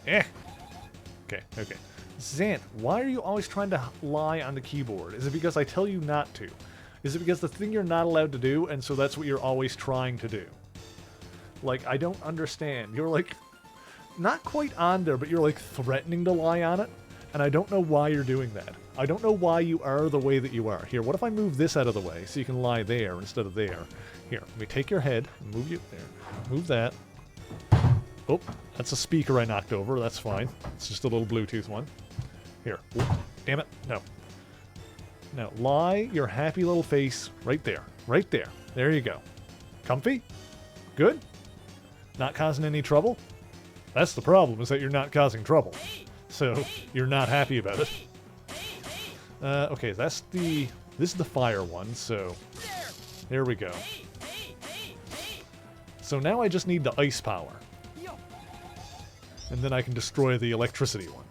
Eh. Okay, okay. Zant, why are you always trying to lie on the keyboard? Is it because I tell you not to? Is it because the thing you're not allowed to do, and so that's what you're always trying to do? Like, I don't understand. You're like not quite on there, but you're like threatening to lie on it. And I don't know why you're doing that. I don't know why you are the way that you are. Here, what if I move this out of the way so you can lie there instead of there? Here, let me take your head, move you there, move that. Oh, that's a speaker I knocked over. That's fine. It's just a little Bluetooth one. Here. Oop, damn it. No. Now, lie your happy little face right there. Right there. There you go. Comfy? Good? Not causing any trouble? That's the problem, is that you're not causing trouble. So, you're not happy about it. Okay, this is the fire one, so there we go. So now I just need the ice power. And then I can destroy the electricity one.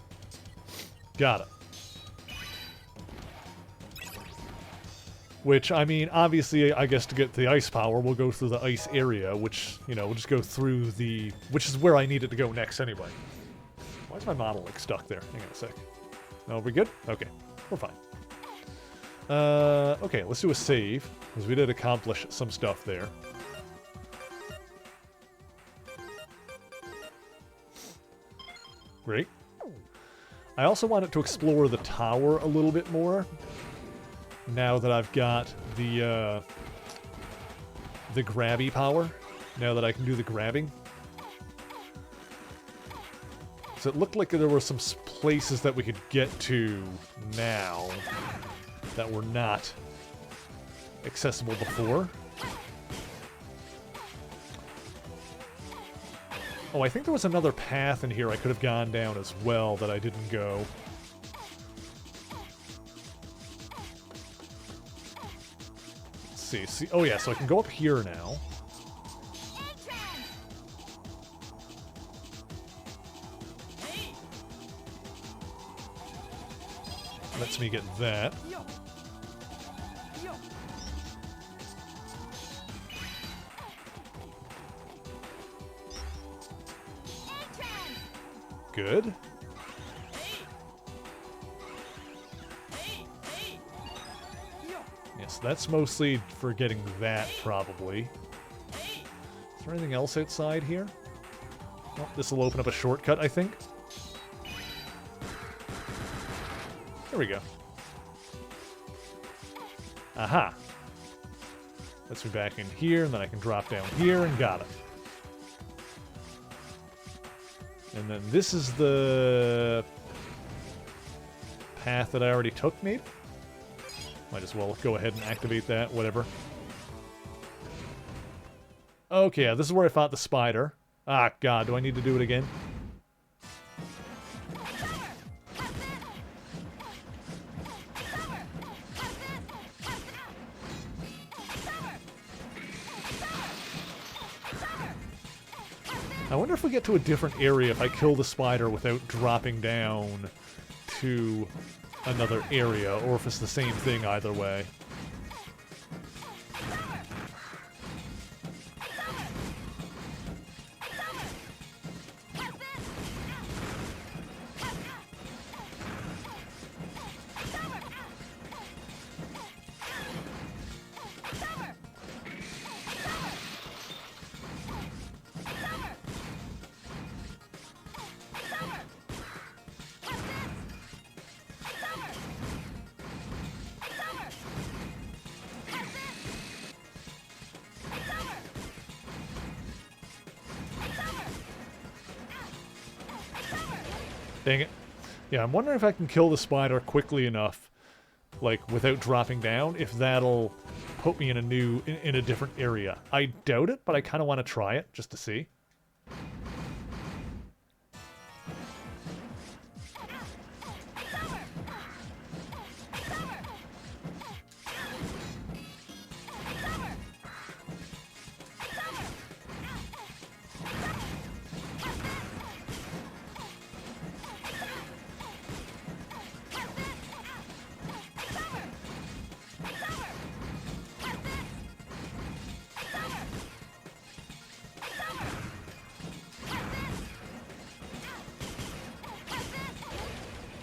Got it. Which, I mean, obviously, I guess to get the ice power, we'll go through the ice area, which, you know, we'll just go through the... Which is where I need it to go next anyway. Why is my model, like, stuck there? Hang on a sec. Oh, we good? Okay. We're fine. Okay, let's do a save, because we did accomplish some stuff there. Great. I also wanted to explore the tower a little bit more, now that I've got the grabby power, now that I can do the grabbing. So it looked like there were some places that we could get to now that were not accessible before. Oh, I think there was another path in here I could have gone down as well that I didn't go. Let's see. Oh yeah, so I can go up here now. Lets me get that. Good. Yes, that's mostly for getting that, probably. Is there anything else outside here? Oh, this will open up a shortcut, I think. There we go. Aha! Let's be back in here, and then I can drop down here, and got it. And then this is the path that I already took, maybe? Might as well go ahead and activate that, whatever. Okay, yeah, this is where I fought the spider. Ah, God, do I need to do it again? I wonder if we get to a different area if I kill the spider without dropping down to another area, or if it's the same thing either way. Dang it. Yeah, I'm wondering if I can kill the spider quickly enough, like, without dropping down, if that'll put me in a different area. I doubt it, but I kind of want to try it, just to see.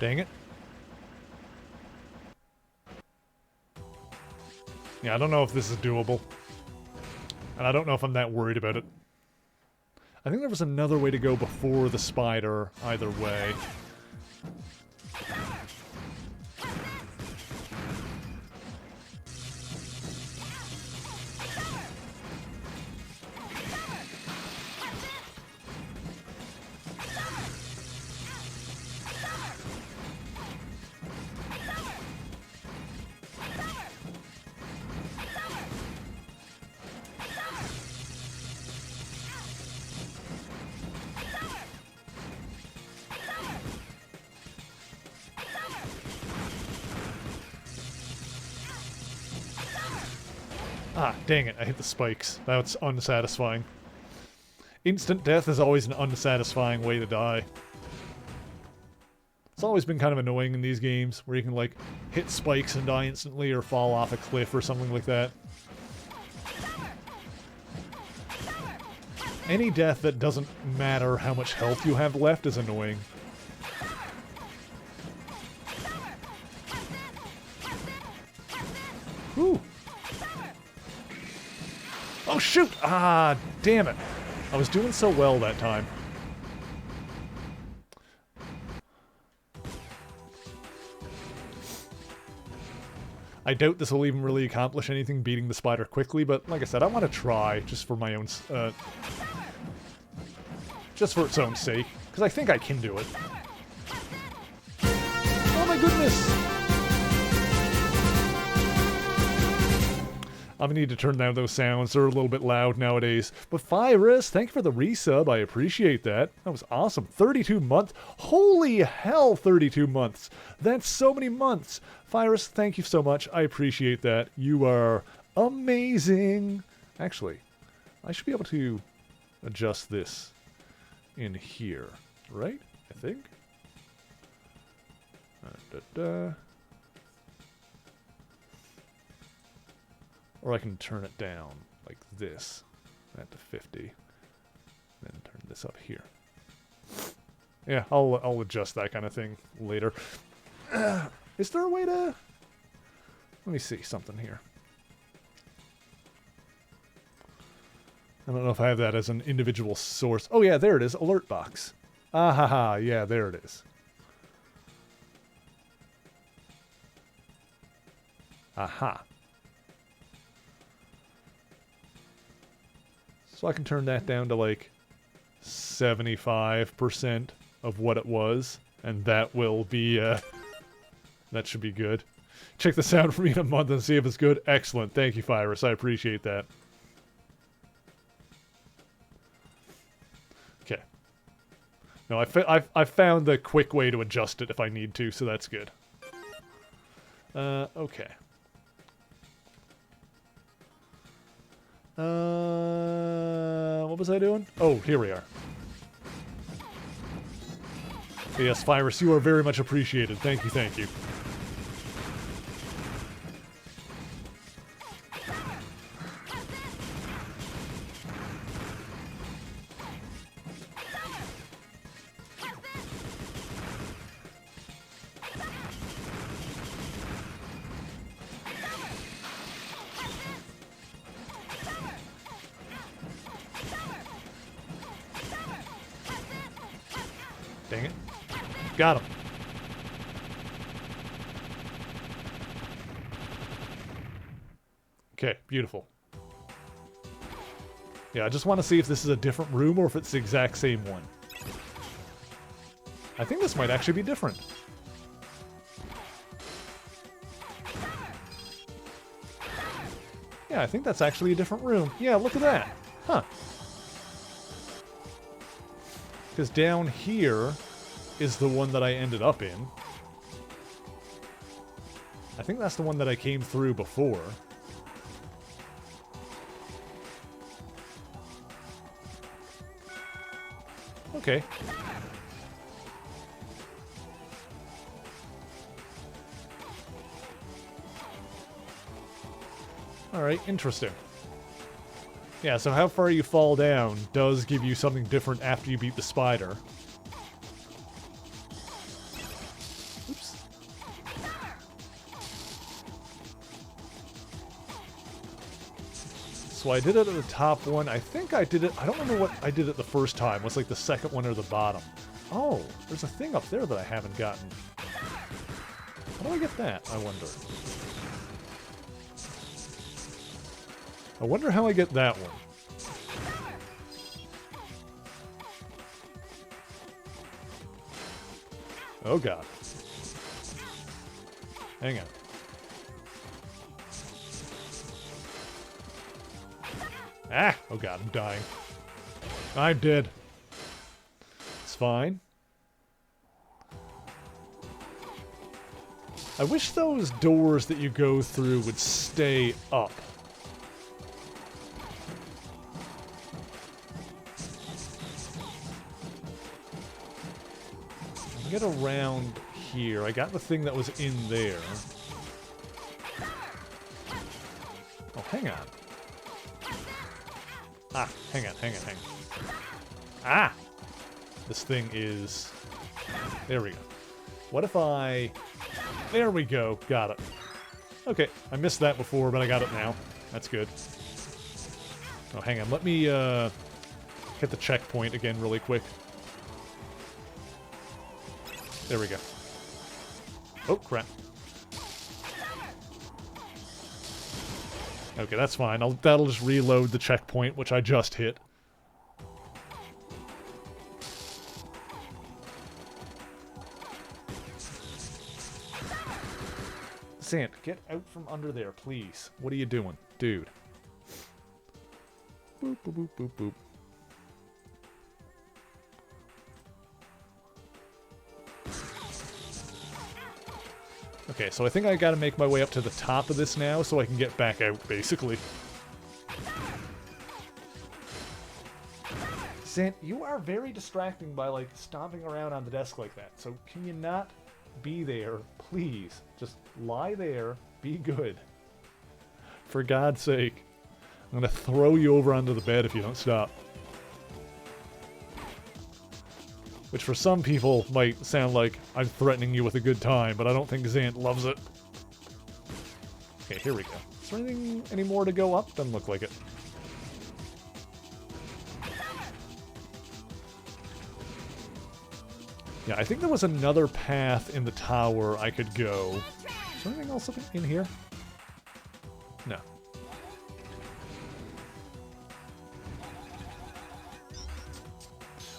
Dang it. Yeah, I don't know if this is doable. And I don't know if I'm that worried about it. I think there was another way to go before the spider, either way. Ah, dang it, I hit the spikes. That's unsatisfying. Instant death is always an unsatisfying way to die. It's always been kind of annoying in these games, where you can, like, hit spikes and die instantly, or fall off a cliff or something like that. Any death that doesn't matter how much health you have left is annoying. Whew. Oh shoot! Ah, damn it. I was doing so well that time. I doubt this will even really accomplish anything beating the spider quickly, but like I said, I want to try just for my own, just for its own sake, because I think I can do it. Oh my goodness! I'm gonna need to turn down those sounds. They're a little bit loud nowadays. But Virus, thank you for the resub. I appreciate that. That was awesome. 32 months. Holy hell, 32 months. That's so many months. Virus, thank you so much. I appreciate that. You are amazing. Actually, I should be able to adjust this in here, right? I think. Or I can turn it down like this, that to 50, then turn this up here. Yeah, I'll adjust that kind of thing later. Is there a way to... Let me see something here. I don't know if I have that as an individual source. Oh yeah, there it is, alert box. Ah ha ha, yeah, there it is. Aha. So I can turn that down to like 75% of what it was, and that will be, that should be good. Check the sound for me in a month and see if it's good. Excellent. Thank you, Virus. I appreciate that. Okay. No, I found the quick way to adjust it if I need to, so that's good. Okay. What was I doing? Oh, here we are. Yes, Virus, you are very much appreciated. Thank you, thank you. Dang it. Got him. Okay, beautiful. Yeah, I just want to see if this is a different room or if it's the exact same one. I think this might actually be different. Yeah, I think that's actually a different room. Yeah, look at that. Huh. Because down here is the one that I ended up in. I think that's the one that I came through before. Okay. Alright, interesting. Yeah, so how far you fall down does give you something different after you beat the spider. Oops. So I did it at the top one. I think I did it... I don't remember what I did it the first time. What's like the second one or the bottom? Oh, there's a thing up there that I haven't gotten. How do I get that, I wonder? I wonder how I get that one. Oh god. Hang on. Ah! Oh god, I'm dying. I'm dead. It's fine. I wish those doors that you go through would stay up. Get around here. I got the thing that was in there. Oh, hang on. Ah, hang on. Ah! This thing is... There we go. What if I... There we go. Got it. Okay, I missed that before, but I got it now. That's good. Oh, hang on. Let me, hit the checkpoint again really quick. There we go. Oh, crap. Okay, that's fine. That'll just reload the checkpoint, which I just hit. Sant, get out from under there, please. What are you doing? Dude. Boop, boop, boop, boop, boop. Okay, so I think I gotta make my way up to the top of this now so I can get back out, basically. Sant, you are very distracting by, like, stomping around on the desk like that. So can you not be there, please? Just lie there, be good. For God's sake. I'm gonna throw you over onto the bed if you don't stop. Which for some people might sound like I'm threatening you with a good time, but I don't think Zant loves it. Okay, here we go. Is there anything any more to go up? Doesn't look like it. Yeah, I think there was another path in the tower I could go. Is there anything else up in here? No.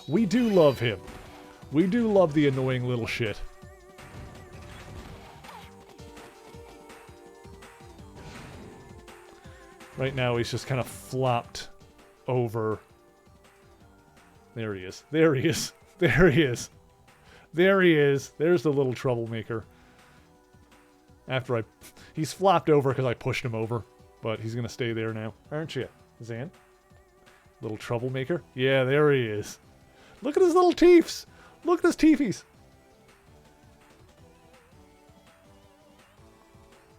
We do love him. We do love the annoying little shit. Right now he's just kind of flopped over. There he is. There he is. There he is. There he is. There's the little troublemaker. He's flopped over because I pushed him over. But he's going to stay there now. Aren't you, Zan? Little troublemaker? Yeah, there he is. Look at his little teeths. Look at his teethies.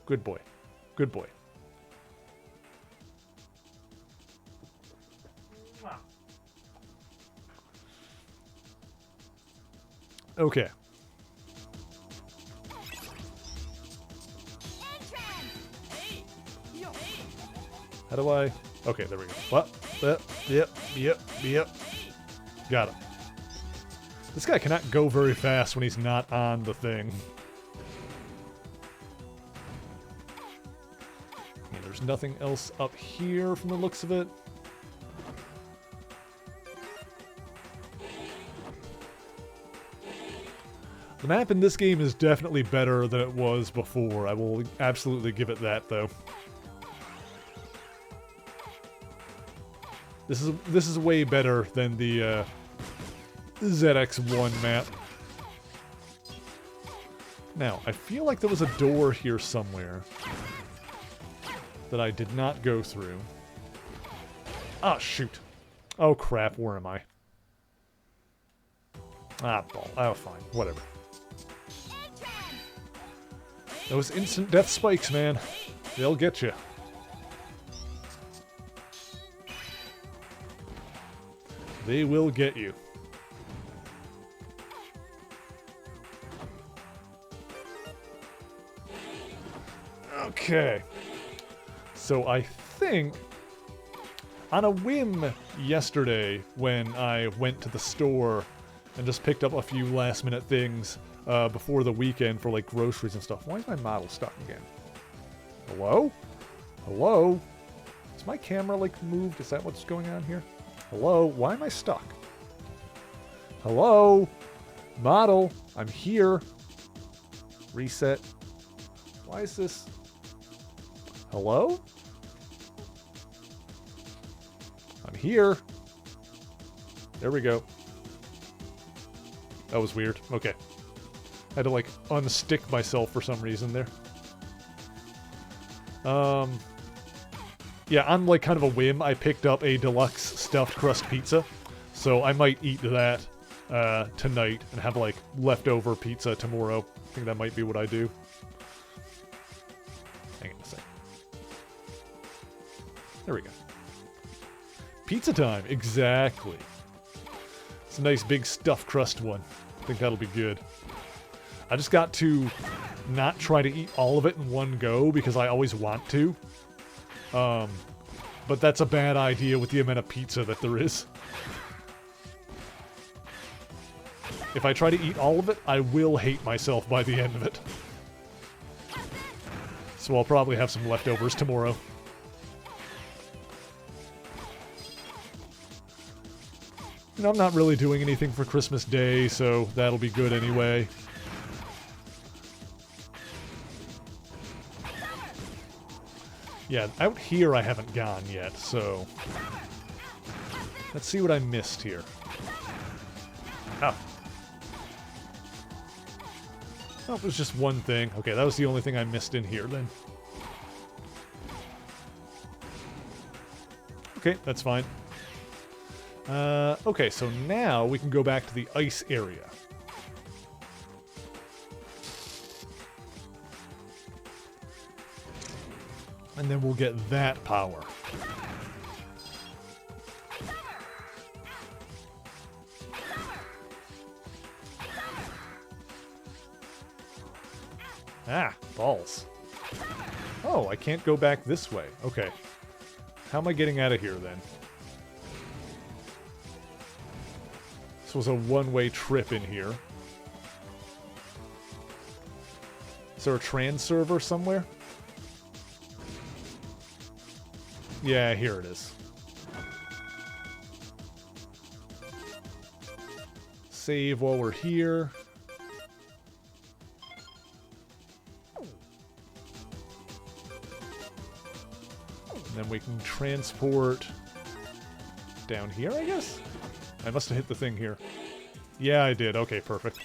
Good boy. Good boy. Okay. How do I... Okay, there we go. What? Yep. Got it. This guy cannot go very fast when he's not on the thing. Yeah, there's nothing else up here from the looks of it. The map in this game is definitely better than it was before. I will absolutely give it that, though. This is way better than the ZX1 map. Now, I feel like there was a door here somewhere that I did not go through. Ah, shoot. Oh, crap. Where am I? Ah, ball. Oh, fine. Whatever. Those instant death spikes, man. They'll get you. They will get you. Okay. So I think on a whim yesterday when I went to the store and just picked up a few last-minute things before the weekend for, like, groceries and stuff. Why is my model stuck again? Hello? Hello? Is my camera, like, moved? Is that what's going on here? Hello? Why am I stuck? Hello? Model? I'm here. Reset. Why is this... Hello? I'm here. There we go. That was weird. Okay. I had to, like, unstick myself for some reason there. Yeah, on, like, kind of a whim, I picked up a deluxe stuffed crust pizza. So I might eat that tonight and have, like, leftover pizza tomorrow. I think that might be what I do. Hang on a sec. There we go. Pizza time, exactly. It's a nice big stuffed crust one. I think that'll be good. I just got to not try to eat all of it in one go because I always want to. But that's a bad idea with the amount of pizza that there is. If I try to eat all of it, I will hate myself by the end of it. So I'll probably have some leftovers tomorrow. You know, I'm not really doing anything for Christmas Day, so that'll be good anyway. Yeah, out here I haven't gone yet, so... Let's see what I missed here. Oh. Oh, it was just one thing. Okay, that was the only thing I missed in here, then. Okay, that's fine. Okay, so now we can go back to the ice area. And then we'll get that power. Ah, balls. Oh, I can't go back this way. Okay. How am I getting out of here, then? This was a one-way trip in here. Is there a trans server somewhere? Yeah, here it is. Save while we're here. And then we can transport down here, I guess? I must have hit the thing here. Yeah, I did. Okay, perfect.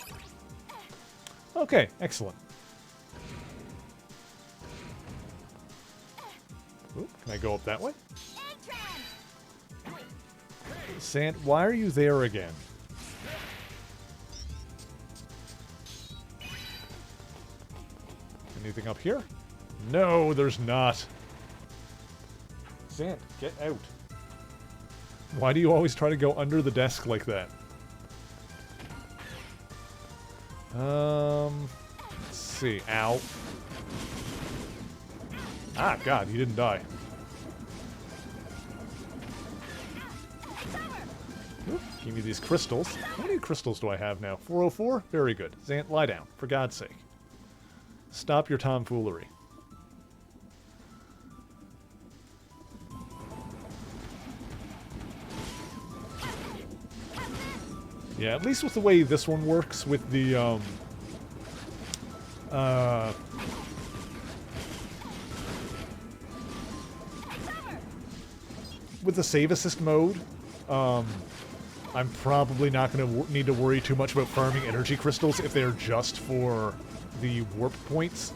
Okay, excellent. Ooh, can I go up that way? Sant, why are you there again? Anything up here? No, there's not. Sant, get out. Why do you always try to go under the desk like that? Let's see. Ow. Ah, God, he didn't die. Oop, give me these crystals. How many crystals do I have now? 404? Very good. Zant, lie down, for God's sake. Stop your tomfoolery. Yeah, at least with the way this one works with the, with the save assist mode, I'm probably not going to need to worry too much about farming energy crystals if they're just for the warp points.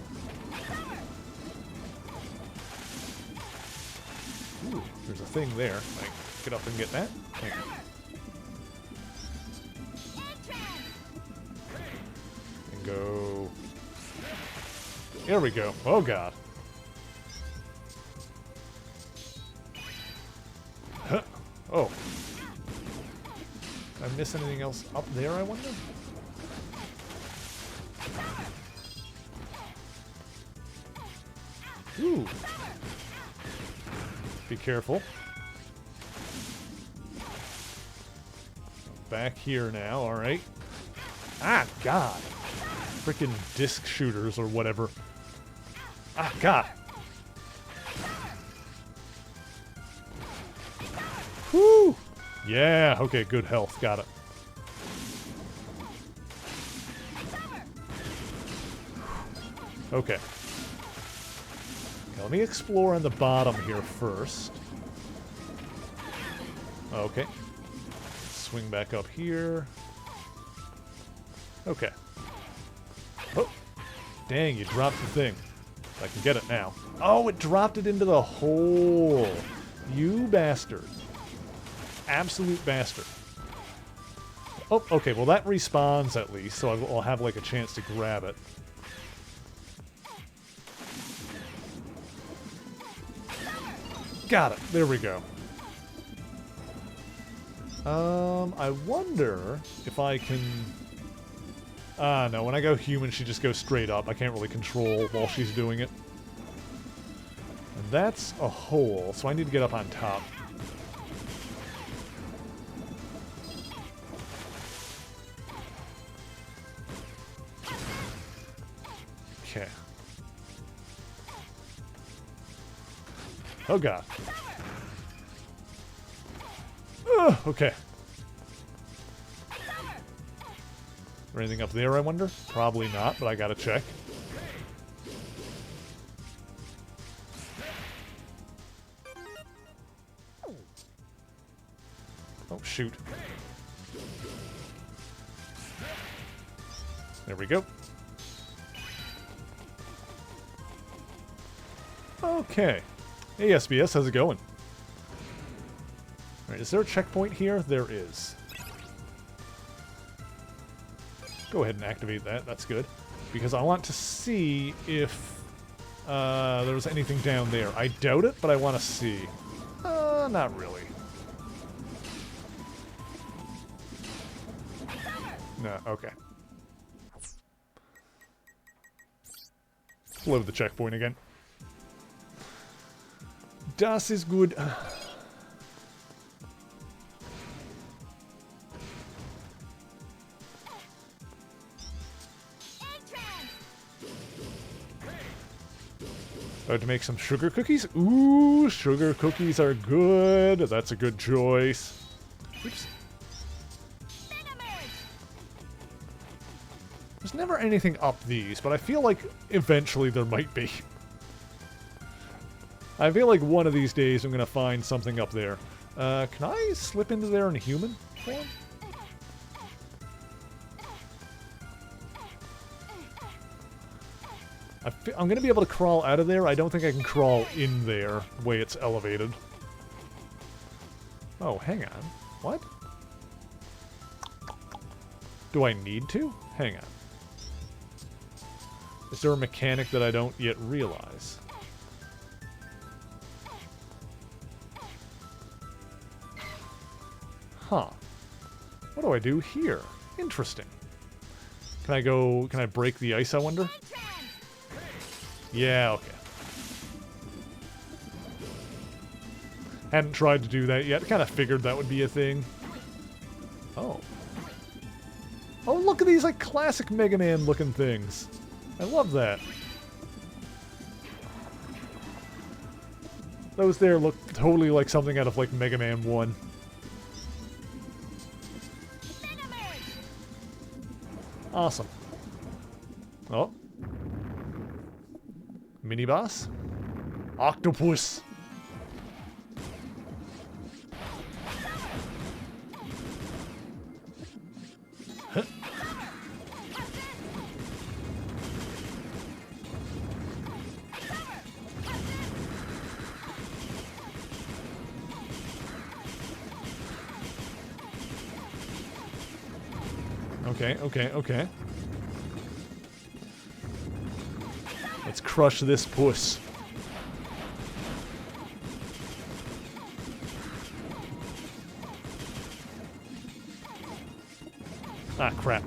Ooh, there's a thing there. I can get up and get that. Hang on. And go. There we go. Oh, God. Huh. Oh. Did I miss anything else up there, I wonder? Ooh. Be careful. back here now, alright. Ah, God. Freaking disc shooters or whatever. Ah, God. Whoo! Yeah, okay, good health. Got it. Okay. Let me explore on the bottom here first. Okay. Swing back up here. Okay. Oh! Dang, you dropped the thing. I can get it now. Oh, it dropped it into the hole. You bastard. Absolute bastard. Oh, okay, well that respawns at least, so I'll have like a chance to grab it. Got it. There we go. I wonder if I can... Ah, no, when I go human, she just goes straight up. I can't really control while she's doing it. And that's a hole, so I need to get up on top. Okay. Oh, God. Ugh, okay. Is there anything up there, I wonder? Probably not, but I gotta check. Oh, shoot. There we go. Okay. Hey, SBS, how's it going? Alright, is there a checkpoint here? There is. Go ahead and activate that. That's good. Because I want to see if there was anything down there. I doubt it, but I want to see. Not really. No, okay. Load the checkpoint again. Das ist gut. To make some sugar cookies? Ooh, sugar cookies are good. That's a good choice. Oops. There's never anything up these, but I feel like eventually there might be. I feel like one of these days I'm going to find something up there. Can I slip into there in human form? I'm going to be able to crawl out of there. I don't think I can crawl in there, the way it's elevated. Oh, hang on. What? Do I need to? Hang on. Is there a mechanic that I don't yet realize? Huh. What do I do here? Interesting. Can I break the ice, I wonder? Yeah, okay. Hadn't tried to do that yet. Kind of figured that would be a thing. Oh. Oh, look at these, like, classic Mega Man looking things. I love that. Those there look totally like something out of, like, Mega Man 1. Awesome. Oh. Mini boss? Octopus! Huh. Okay. Let's crush this puss. Ah, crap.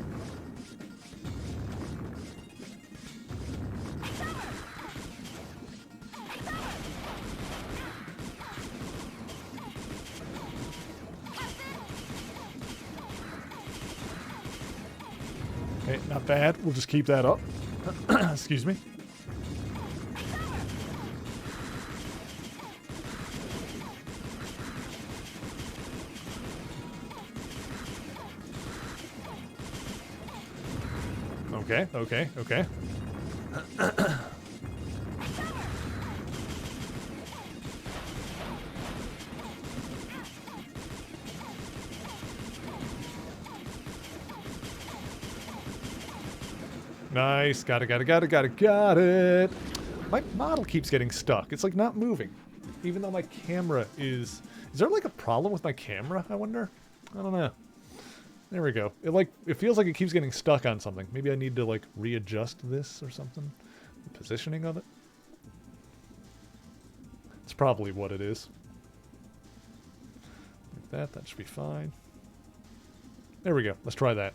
Okay, not bad. We'll just keep that up. Excuse me. Okay, okay, okay. Nice. Got it. My model keeps getting stuck. It's like not moving. Even though my camera is... Is there like a problem with my camera, I wonder? I don't know. There we go. It feels like it keeps getting stuck on something. Maybe I need to like readjust this or something. The positioning of it. It's probably what it is. Like that should be fine. There we go. Let's try that.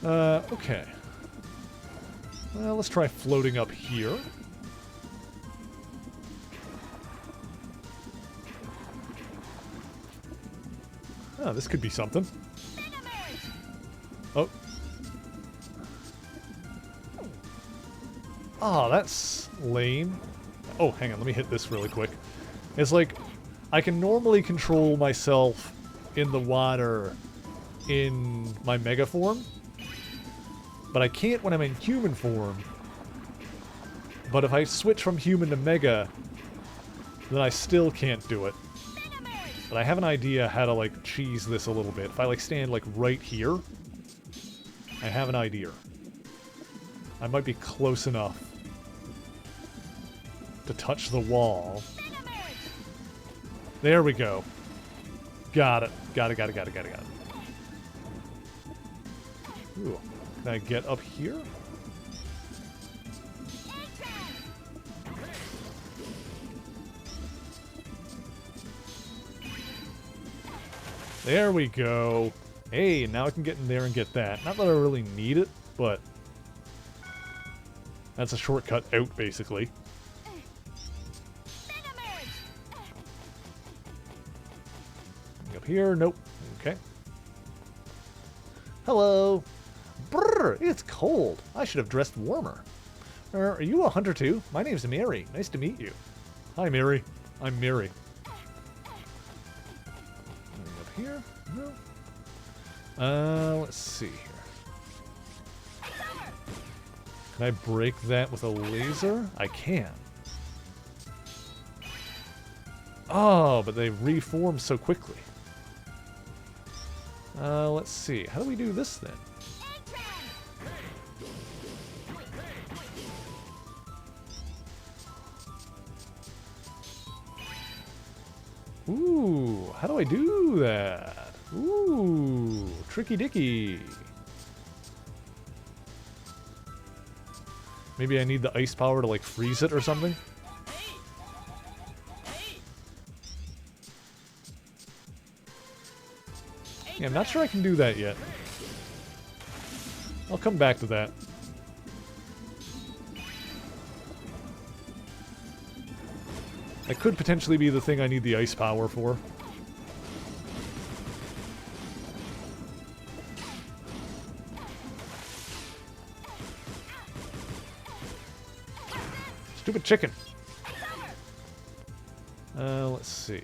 Okay. Well, let's try floating up here. Oh, this could be something. Oh. Oh, that's lame. Oh, hang on. Let me hit this really quick. It's like, I can normally control myself in the water in my mega form. But I can't when I'm in human form. But if I switch from human to mega, then I still can't do it. But I have an idea how to, like, cheese this a little bit. If I, like, stand, like, right here, I have an idea. I might be close enough to touch the wall. There we go. Got it. Got it. Ooh. Can I get up here? There we go. Hey, now I can get in there and get that. Not that I really need it, but that's a shortcut out, basically. Up here? Nope. Okay. Hello. Brrr, it's cold. I should have dressed warmer. Are you a hunter too? My name's Mary. Nice to meet you. Hi, Mary. I'm Mary. Up here? No. Let's see here. Can I break that with a laser? I can. Oh, but they reform so quickly. Let's see. How do we do this then? Ooh, how do I do that? Ooh, tricky dicky. Maybe I need the ice power to, like, freeze it or something? Yeah, I'm not sure I can do that yet. I'll come back to that. That could potentially be the thing I need the ice power for. Stupid chicken. Let's see.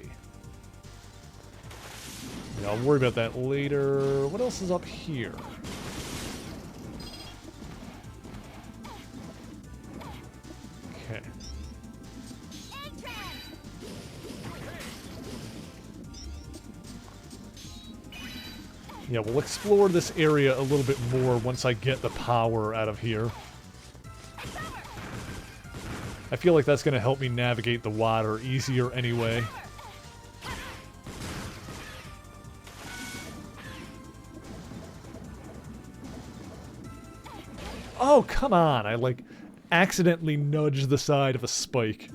Yeah, I'll worry about that later. What else is up here? Okay. Yeah, we'll explore this area a little bit more once I get the power out of here. I feel like that's going to help me navigate the water easier anyway. Oh, come on! I, like, accidentally nudged the side of a spike.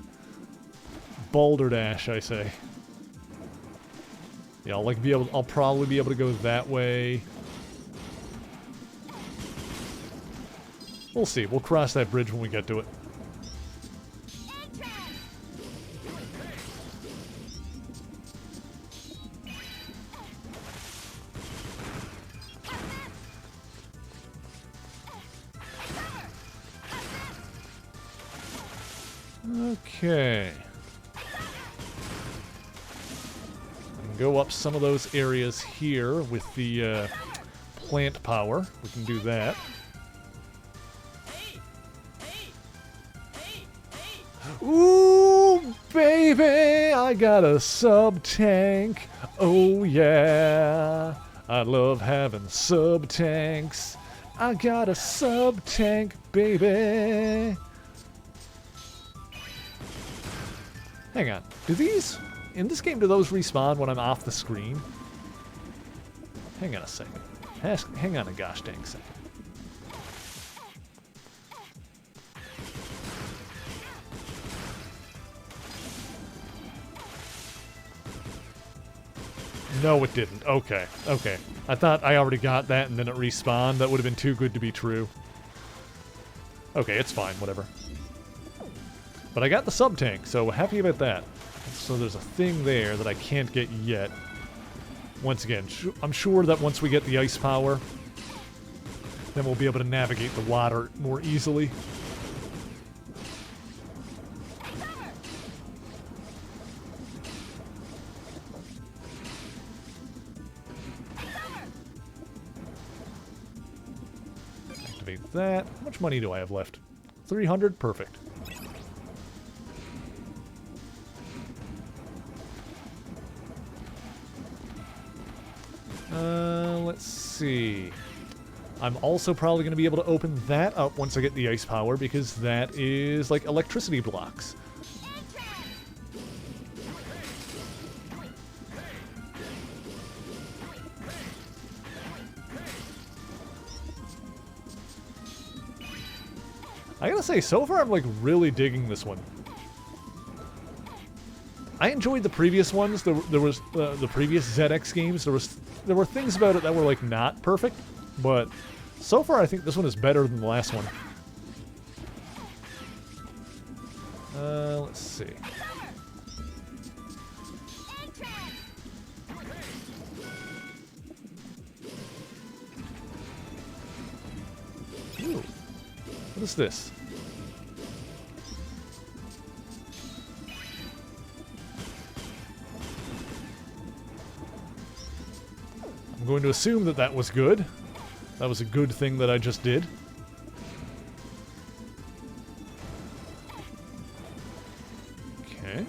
Balderdash, I say. Yeah, I'll probably be able to go that way. We'll see. We'll cross that bridge when we get to it. Okay. And go up some of those areas here with the plant power. We can do that. Ooh, baby, I got a sub-tank. Oh, yeah. I love having sub-tanks. I got a sub-tank, baby. Hang on. Do these... In this game, do those respawn when I'm off the screen? Hang on a second. Hang on a gosh dang second. No, it didn't. Okay, okay. I thought I already got that and then it respawned. That would have been too good to be true. Okay, it's fine, whatever. But I got the sub-tank, so happy about that. So there's a thing there that I can't get yet. Once again, I'm sure that once we get the ice power, then we'll be able to navigate the water more easily. Activate that. How much money do I have left? 300? Perfect. Let's see. I'm also probably going to be able to open that up once I get the ice power, because that is like electricity blocks. I gotta say, so far I'm like really digging this one. I enjoyed the previous ones. There was the previous ZX games. There were things about it that were like not perfect, but so far I think this one is better than the last one. Let's see. Ooh. What is this? I'm going to assume that that was good. That was a good thing that I just did. Okay.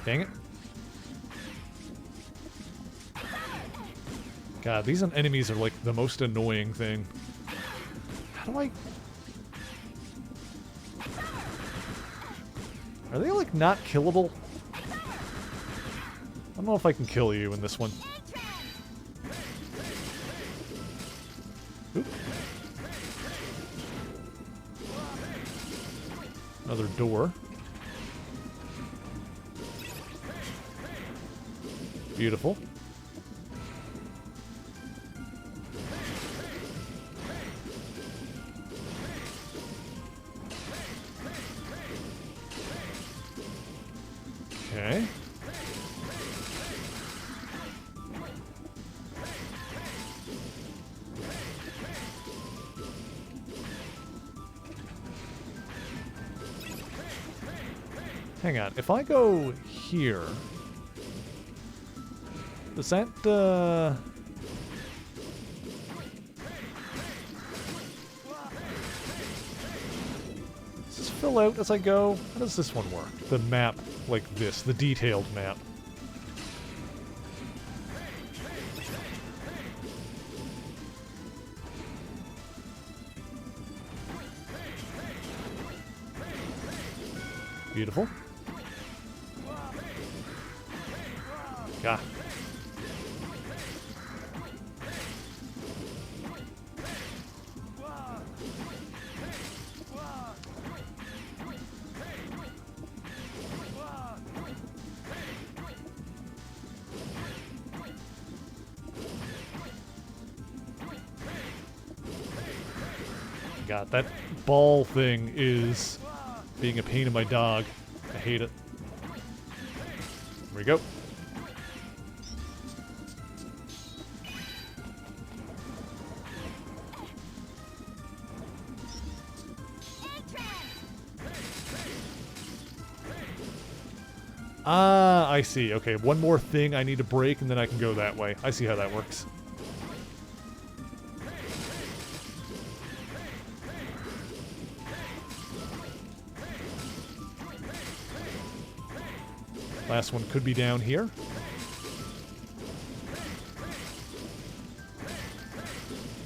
Dang it. God, these enemies are like the most annoying thing. How do I... Are they, like, not killable? I don't know if I can kill you in this one. Oop. Another door. Beautiful. Okay. Hang on, if I go here, does that, does this fill out as I go? How does this one work? The map like this, the detailed map. Beautiful. Yeah. God, that ball thing is being a pain in my dog. I hate it. Here we go. Ah, I see. Okay, one more thing I need to break, and then I can go that way. I see how that works. Last one could be down here.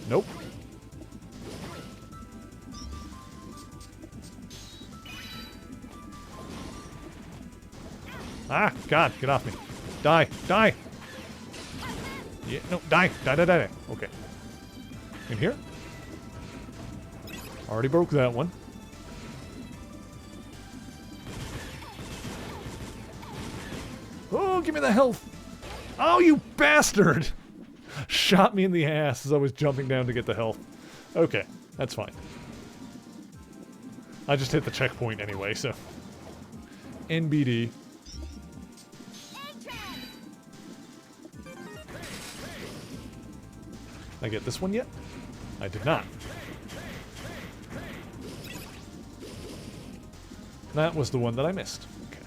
Nope. Ah, God, get off me. Die, die. Yeah, no, die, die, die, die, die. Okay. In here? Already broke that one. Oh, give me the health. Oh, you bastard. Shot me in the ass as I was jumping down to get the health. Okay, that's fine. I just hit the checkpoint anyway, so. NBD. I get this one yet? I did not. That was the one that I missed. Okay.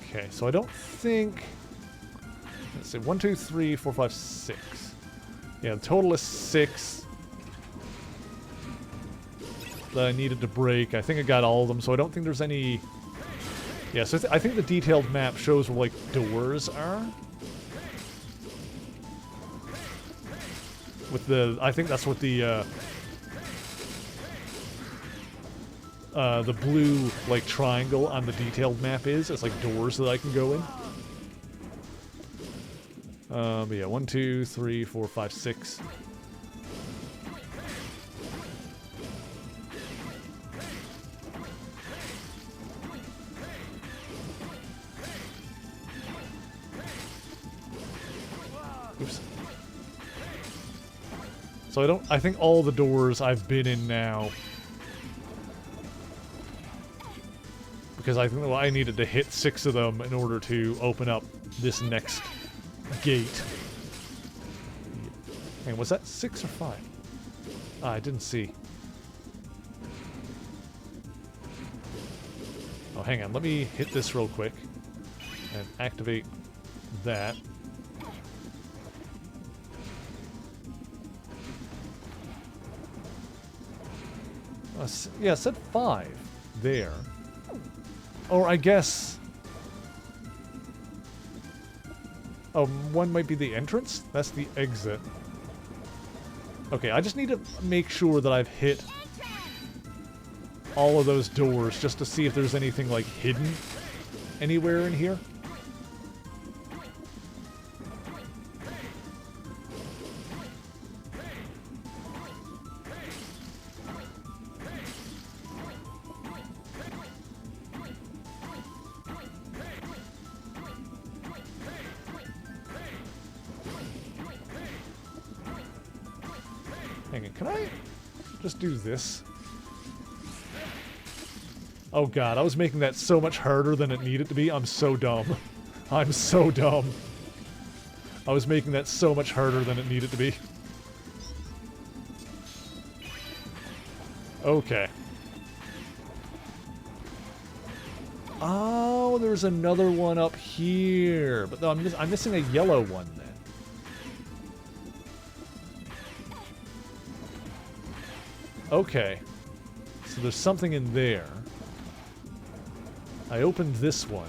Okay, so I don't think... Let's see, 1, 2, 3, 4, 5, 6. Yeah, the total is 6 that I needed to break. I think I got all of them, so I don't think there's any... Yeah, so I think the detailed map shows where, like, doors are. With the... I think that's what the blue, like, triangle on the detailed map is. It's like doors that I can go in. But yeah, 1, 2, 3, 4, 5, 6. Oops. So I think all the doors I've been in now. Because I think I needed to hit 6 of them in order to open up this next gate. Hang on, was that 6 or 5? Ah, I didn't see. Oh, hang on. Let me hit this real quick and activate that. Yeah, it said 5 there. Or I guess... Oh, one might be the entrance? That's the exit. Okay, I just need to make sure that I've hit all of those doors just to see if there's anything, like, hidden anywhere in here. Hang on, can I just do this? Oh god, I was making that so much harder than it needed to be. I'm so dumb. I'm so dumb. I was making that so much harder than it needed to be. Okay. Oh, there's another one up here. But no, I'm missing a yellow one then. Okay. So there's something in there. I opened this one.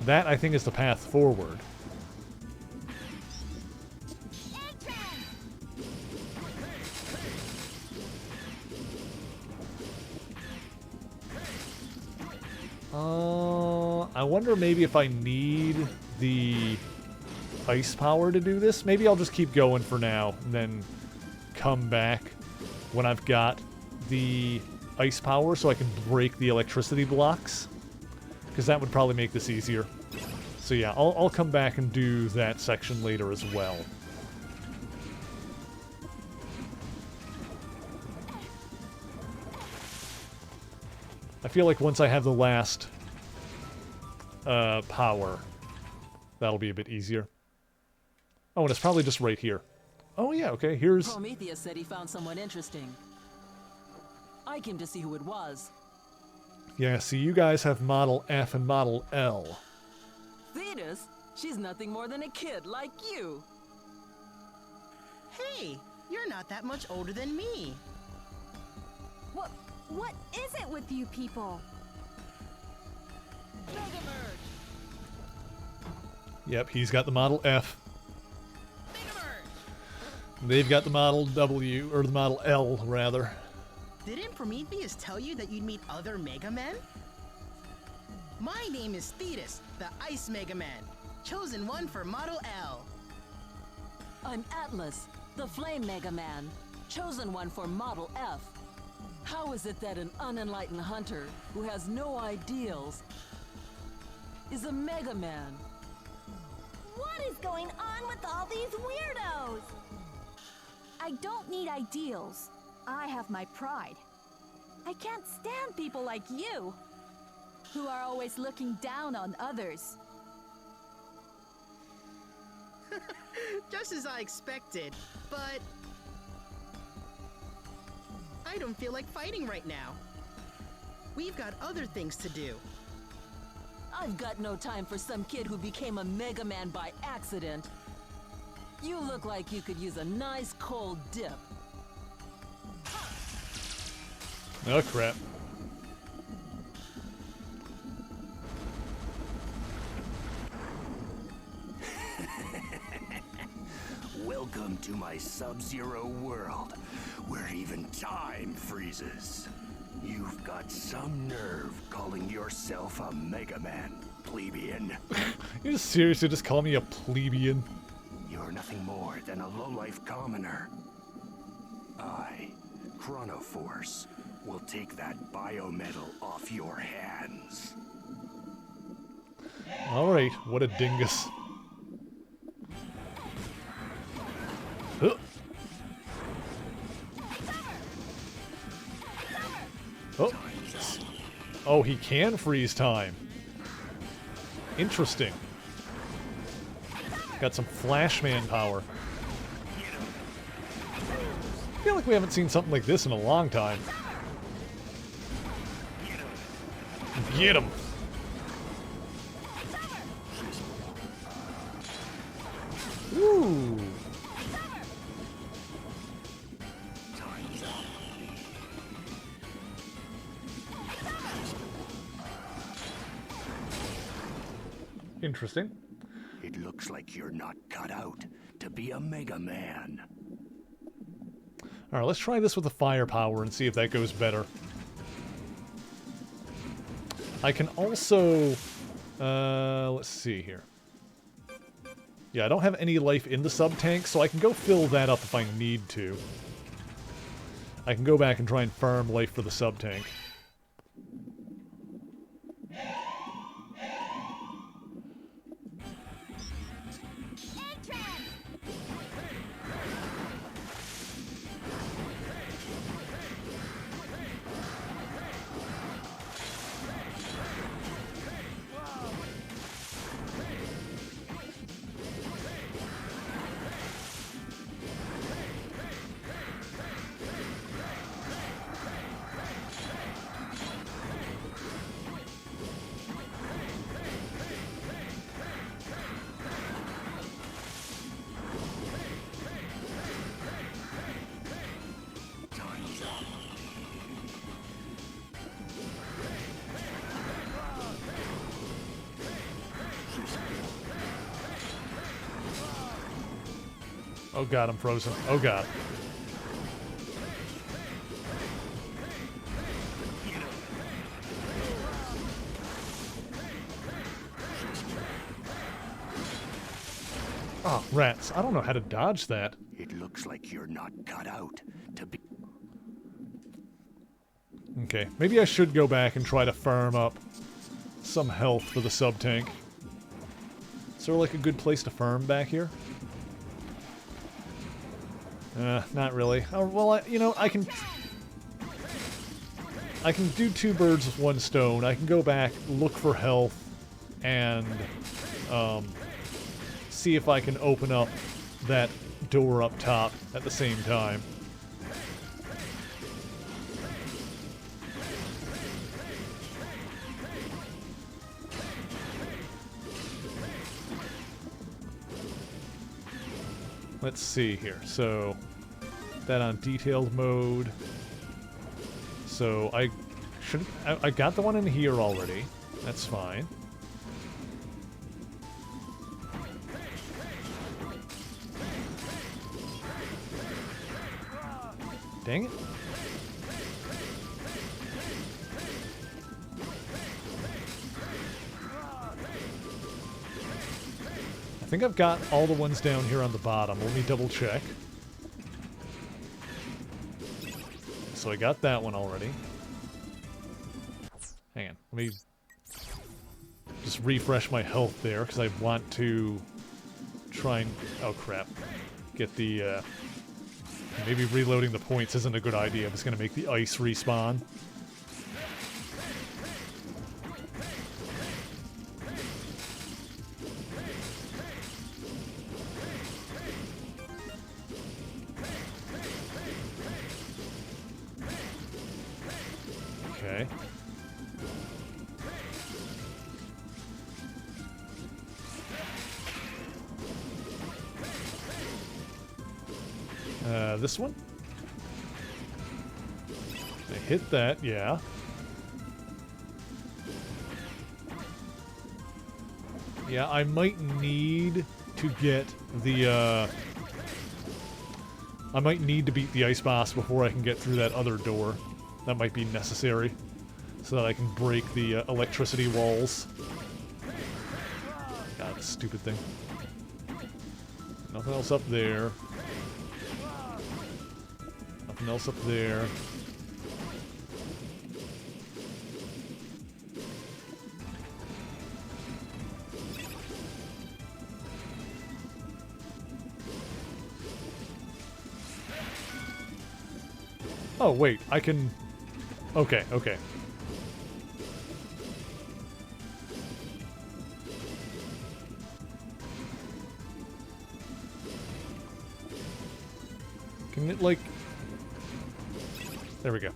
That, I think, is the path forward. I wonder maybe if I need the ice power to do this. Maybe I'll just keep going for now and then come back when I've got the ice power so I can break the electricity blocks. Because that would probably make this easier. So yeah, I'll come back and do that section later as well. I feel like once I have the last power, that'll be a bit easier. Oh, and it's probably just right here. Oh yeah, okay, here's... Prometheus said he found someone interesting. I came to see who it was. Yeah, see, you guys have Model F and Model L. Thetis? She's nothing more than a kid like you. Hey, you're not that much older than me. What is it with you people? Yep, he's got the Model F. They've got the Model W, or the Model L, rather. Didn't Prometheus tell you that you'd meet other Mega Men? My name is Thetis, the Ice Mega Man, chosen one for Model L. I'm Atlas, the Flame Mega Man, chosen one for Model F. How is it that an unenlightened hunter who has no ideals is a Mega Man? What is going on with all these weirdos? I don't need ideals. I have my pride. I can't stand people like you, who are always looking down on others. Just as I expected, but I don't feel like fighting right now. We've got other things to do. I've got no time for some kid who became a Mega Man by accident. You look like you could use a nice cold dip. Oh, crap. Welcome to my Sub-Zero world, where even time freezes. You've got some nerve calling yourself a Mega Man, plebeian. You just seriously just call me a plebeian? You're nothing more than a low-life commoner. I, Chronoforce, will take that biometal off your hands. Alright, what a dingus. Huh. Oh. Oh, he can freeze time. Interesting. Got some Flashman power. I feel like we haven't seen something like this in a long time. Get him! Ooh! Interesting. It looks like you're not cut out to be a Mega Man. Alright, let's try this with the firepower and see if that goes better. I can also... let's see here. Yeah, I don't have any life in the sub-tank, so I can go fill that up if I need to. I can go back and try and farm life for the sub-tank. Oh god, I'm frozen. Oh god. Oh, rats. I don't know how to dodge that. It looks like you're not cut out to be... Okay, maybe I should go back and try to farm up some health for the sub-tank. Is there like a good place to farm back here? Not really. Oh, well, you know, I can... I can do two birds with one stone. I can go back, look for health, and see if I can open up that door up top at the same time. Let's see here. So, that on detailed mode. So, I got the one in here already. That's fine. Dang it. I think I've got all the ones down here on the bottom. Let me double check. So I got that one already. Hang on. Let me just refresh my health there, because I want to try and... Oh, crap. Get the... Maybe reloading the points isn't a good idea if it's going to make the ice respawn. Okay. This one? I hit that, yeah. Yeah, I might need to get the, I might need to beat the ice boss before I can get through that other door. That might be necessary, so that I can break the electricity walls. God, stupid thing. Nothing else up there. Nothing else up there. Oh, wait, I can... Okay, okay. Can it, like... There we go.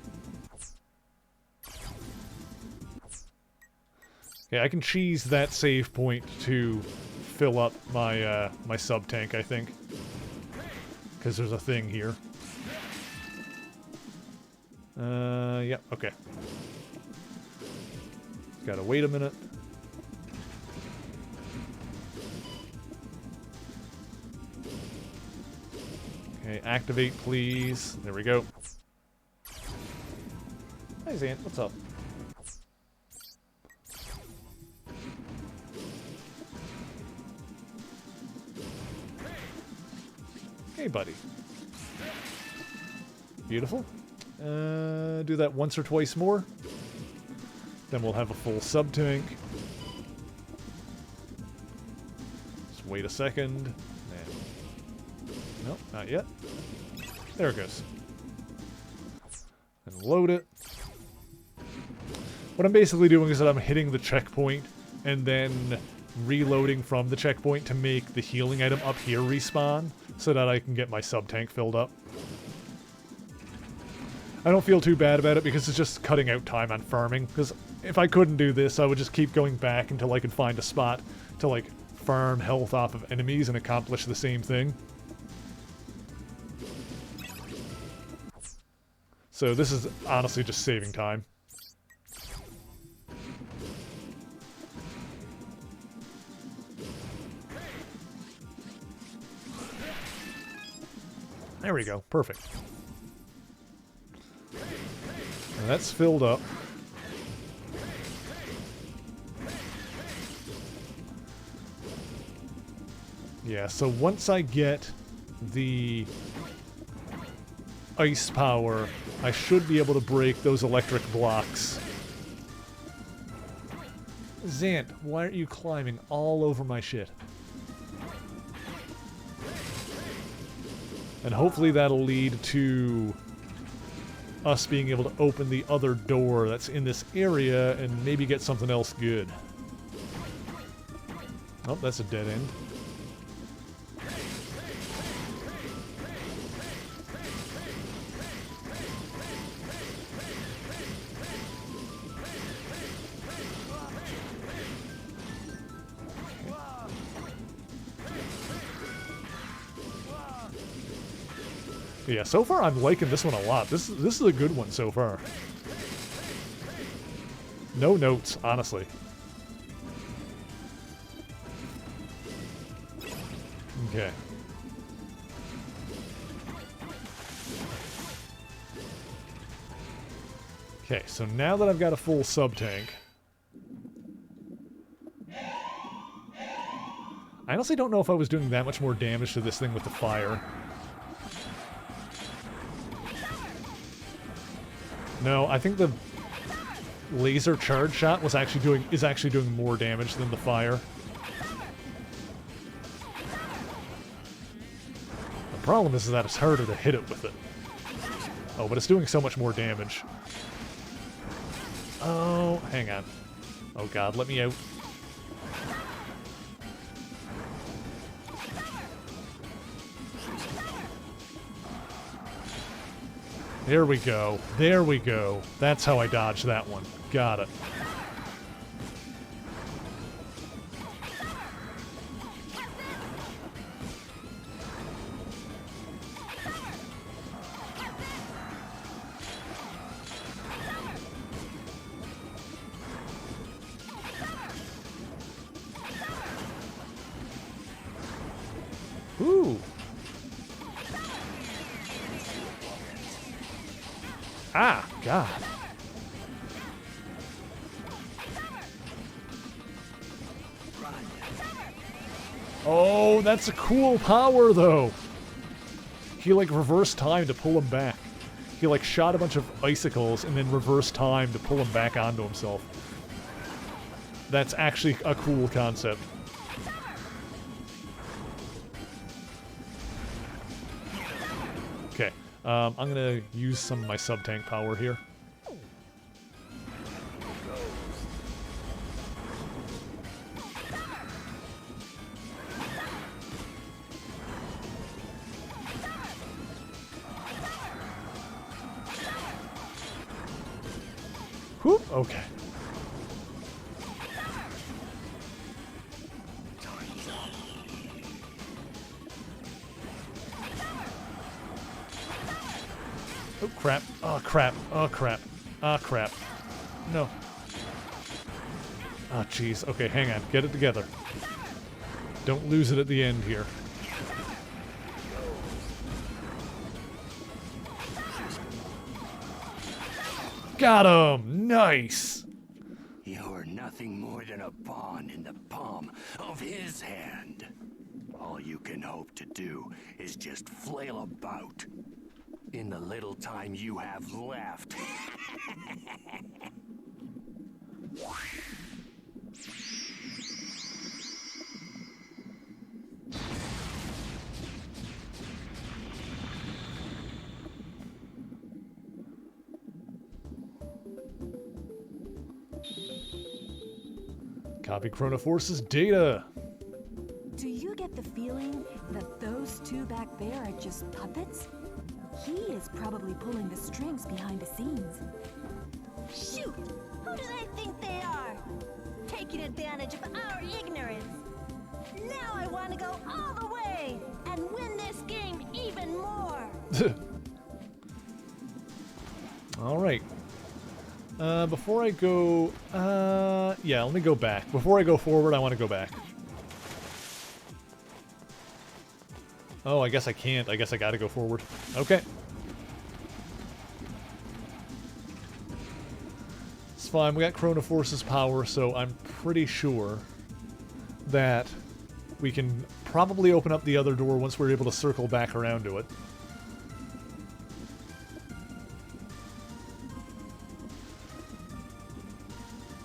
Yeah, I can cheese that save point to fill up my, my sub-tank, I think. Because there's a thing here. Yeah, okay. Gotta wait a minute. Okay, activate, please. There we go. Hey, Zant, what's up? Hey, buddy. Beautiful. Do that once or twice more. Then we'll have a full sub-tank. Just wait a second. And... Nope, not yet. There it goes. And load it. What I'm basically doing is that I'm hitting the checkpoint and then reloading from the checkpoint to make the healing item up here respawn so that I can get my sub-tank filled up. I don't feel too bad about it because it's just cutting out time on farming, because if I couldn't do this, I would just keep going back until I could find a spot to, like, farm health off of enemies and accomplish the same thing. So this is honestly just saving time. There we go. Perfect. And that's filled up. Yeah, so once I get the ice power, I should be able to break those electric blocks. Zant, why aren't you climbing all over my shit? And hopefully that'll lead to us being able to open the other door that's in this area and maybe get something else good. Oh, that's a dead end. Yeah, so far I'm liking this one a lot. This is a good one so far. No notes, honestly. Okay. Okay, so now that I've got a full sub-tank, I honestly don't know if I was doing that much more damage to this thing with the fire. No, I think the laser charge shot is actually doing more damage than the fire. The problem is that it's harder to hit it with it. Oh, but it's doing so much more damage. Oh, hang on. Oh god, let me out. There we go. There we go. That's how I dodged that one. Got it. Ooh. Ah, God. Oh, that's a cool power, though. He, like, reversed time to pull him back. He, like, shot a bunch of icicles and then reversed time to pull him back onto himself. That's actually a cool concept. Okay. I'm gonna use some of my sub-tank power here. Whoop, okay. Oh crap, oh crap, oh crap, oh crap. No. Oh jeez, okay, hang on, get it together. Don't lose it at the end here. Got him! Nice! You're nothing more than a pawn in the palm of his hand. All you can hope to do is just flail about in the little time you have left. Copy Chronoforce's data. Do you get the feeling that those two back there are just puppets? He is probably pulling the strings behind the scenes. Shoot! Who do they think they are? Taking advantage of our ignorance. Now I want to go all the way and win this game even more. All right. Before I go, yeah, let me go back. Before I go forward, I want to go back. Oh, I guess I can't. I guess I gotta go forward. Okay. It's fine. We got Chronoforce's power, so I'm pretty sure that we can probably open up the other door once we're able to circle back around to it.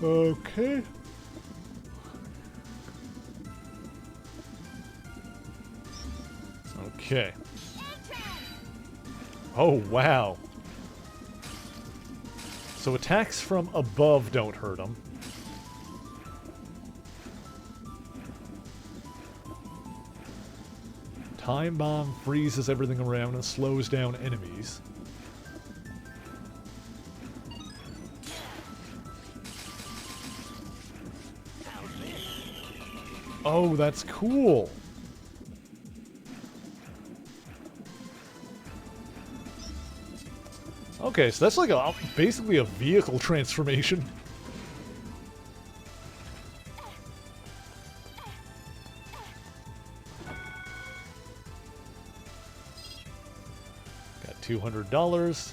Okay. Okay. Oh, wow. So attacks from above don't hurt him. Time Bomb freezes everything around and slows down enemies. Oh, that's cool. Okay, so that's like basically a vehicle transformation. Got $200.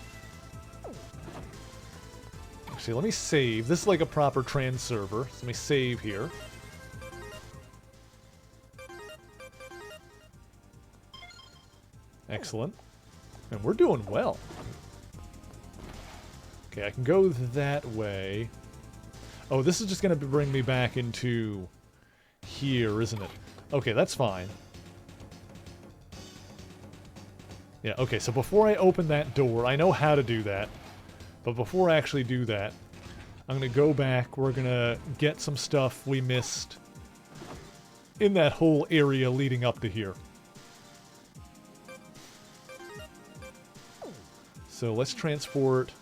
Actually, let me save. This is like a proper trans server. So let me save here. Excellent. And we're doing well. Okay, I can go that way. Oh, this is just going to bring me back into here, isn't it? Okay, that's fine. Yeah, okay, so before I open that door, I know how to do that. But before I actually do that, I'm going to go back. We're going to get some stuff we missed in that whole area leading up to here. So let's transport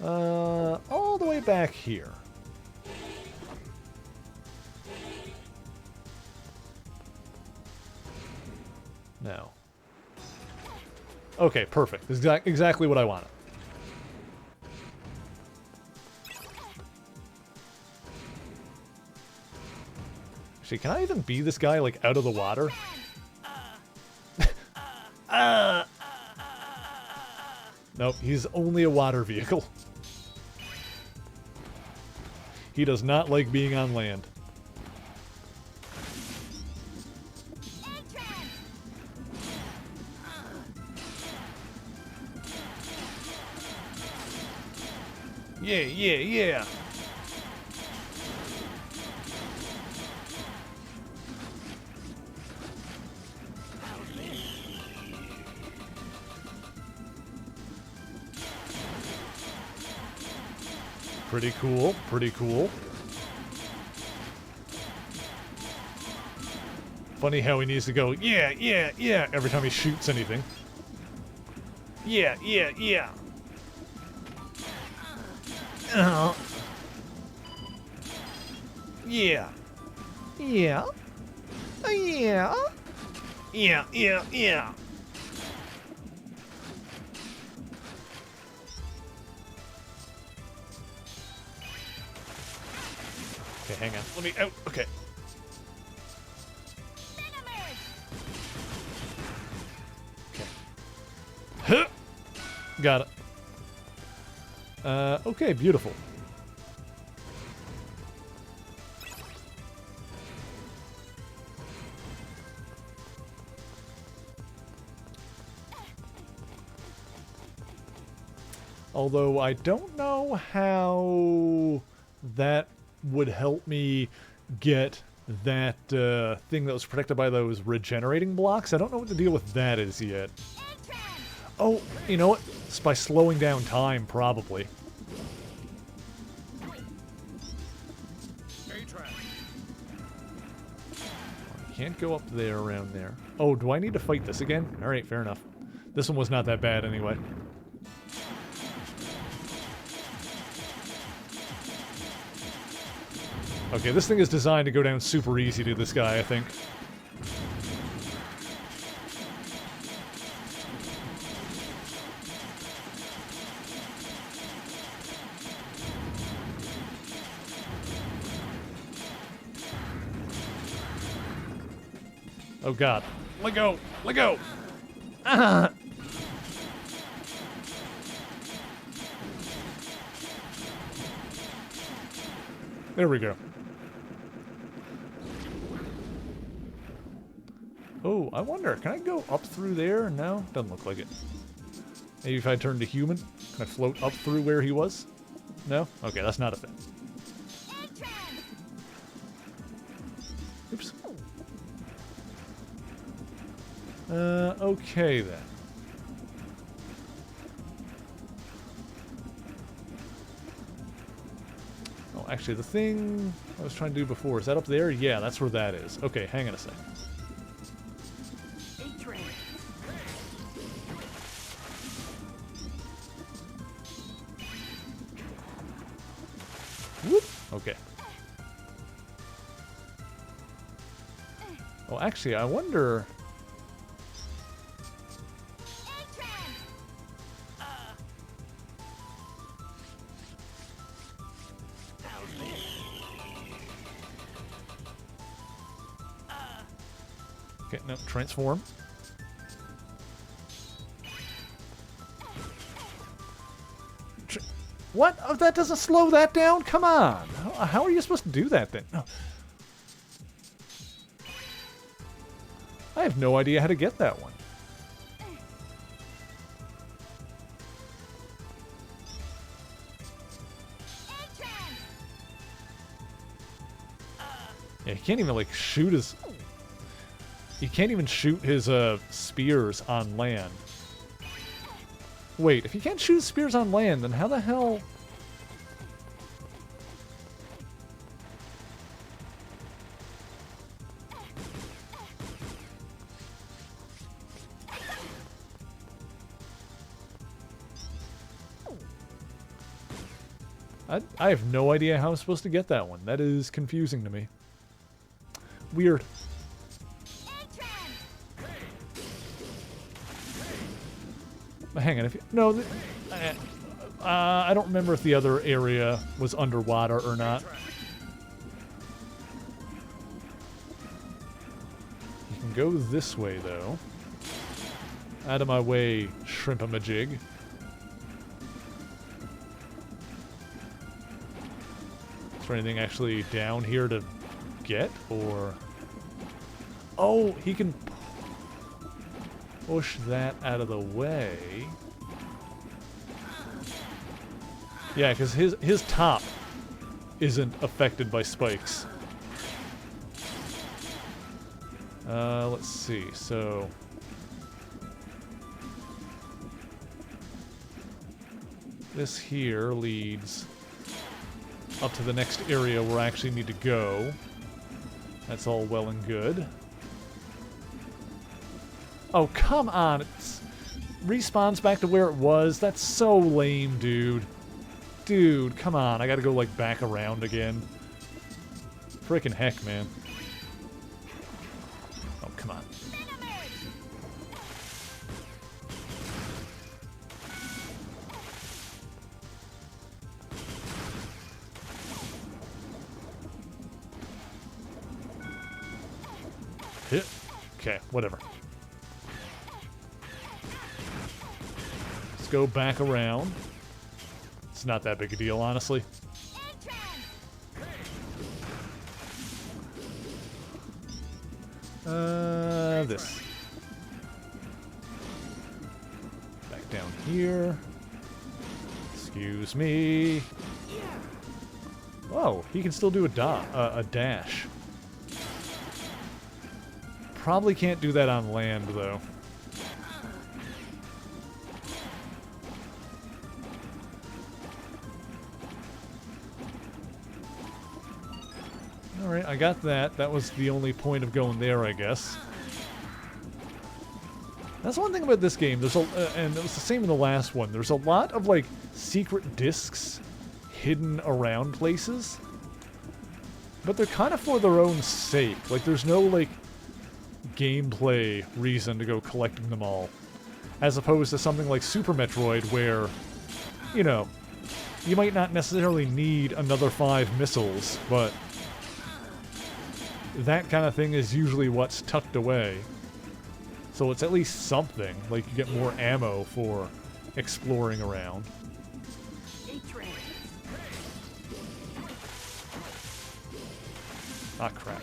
all the way back here. Now. Okay, perfect. Exactly what I wanted. Actually, can I even be this guy, like, out of the water? Nope, he's only a water vehicle. He does not like being on land. Yeah, yeah, yeah. Pretty cool, pretty cool. Funny how he needs to go, yeah, yeah, yeah, every time he shoots anything. Yeah, yeah, yeah. Yeah. Yeah. Yeah. Yeah, yeah, yeah. Okay, hang on. Let me out. Okay. Okay. Huh. Got it. Okay, beautiful. Although I don't know how that would help me get that thing that was protected by those regenerating blocks. I don't know what the deal with that is yet. Oh, you know what? It's by slowing down time, probably. Can't go up there around there. Oh, do I need to fight this again? Alright, fair enough. This one was not that bad anyway. Okay, this thing is designed to go down super easy to this guy, I think. Oh god. Let go! Let go! Ah! There we go. Oh, I wonder, can I go up through there? No, doesn't look like it. Maybe if I turn to human, can I float up through where he was? No? Okay, that's not a thing. Oops. Okay then. actually, the thing I was trying to do before, is that up there? Yeah, that's where that is. Okay, hang on a second. Whoop! Okay. Oh, actually, I wonder... Okay, no, transform. What? Oh, that doesn't slow that down? Come on! How are you supposed to do that then? No. I have no idea how to get that one. Yeah, he can't even, like, shoot his... He can't even shoot his, spears on land. Wait, if he can't shoot his spears on land, then how the hell... I have no idea how I'm supposed to get that one. That is confusing to me. Weird. Hang on, if you... No, I don't remember if the other area was underwater or not. You can go this way, though. Out of my way, shrimp-a-majig. Is there anything actually down here to get, or... Oh, he can push that out of the way. Yeah, because his top isn't affected by spikes. Let's see, so... This here leads up to the next area where I actually need to go. That's all well and good. Oh, come on. It respawns back to where it was. That's so lame, dude. Dude, come on. I gotta go, like, back around again. Frickin' heck, man. Oh, come on. Hit. Okay, whatever. Let's go back around. It's not that big a deal, honestly. This. Back down here. Excuse me. Oh, he can still do a dash. Probably can't do that on land, though. Alright, I got that. That was the only point of going there, I guess. That's one thing about this game. There's and it was the same in the last one. There's a lot of, like, secret discs hidden around places. But they're kind of for their own sake. Like, there's no, like, gameplay reason to go collecting them all. As opposed to something like Super Metroid where, you know, you might not necessarily need another 5 missiles, but that kind of thing is usually what's tucked away. So it's at least something. Like, you get more ammo for exploring around. Ah, crap.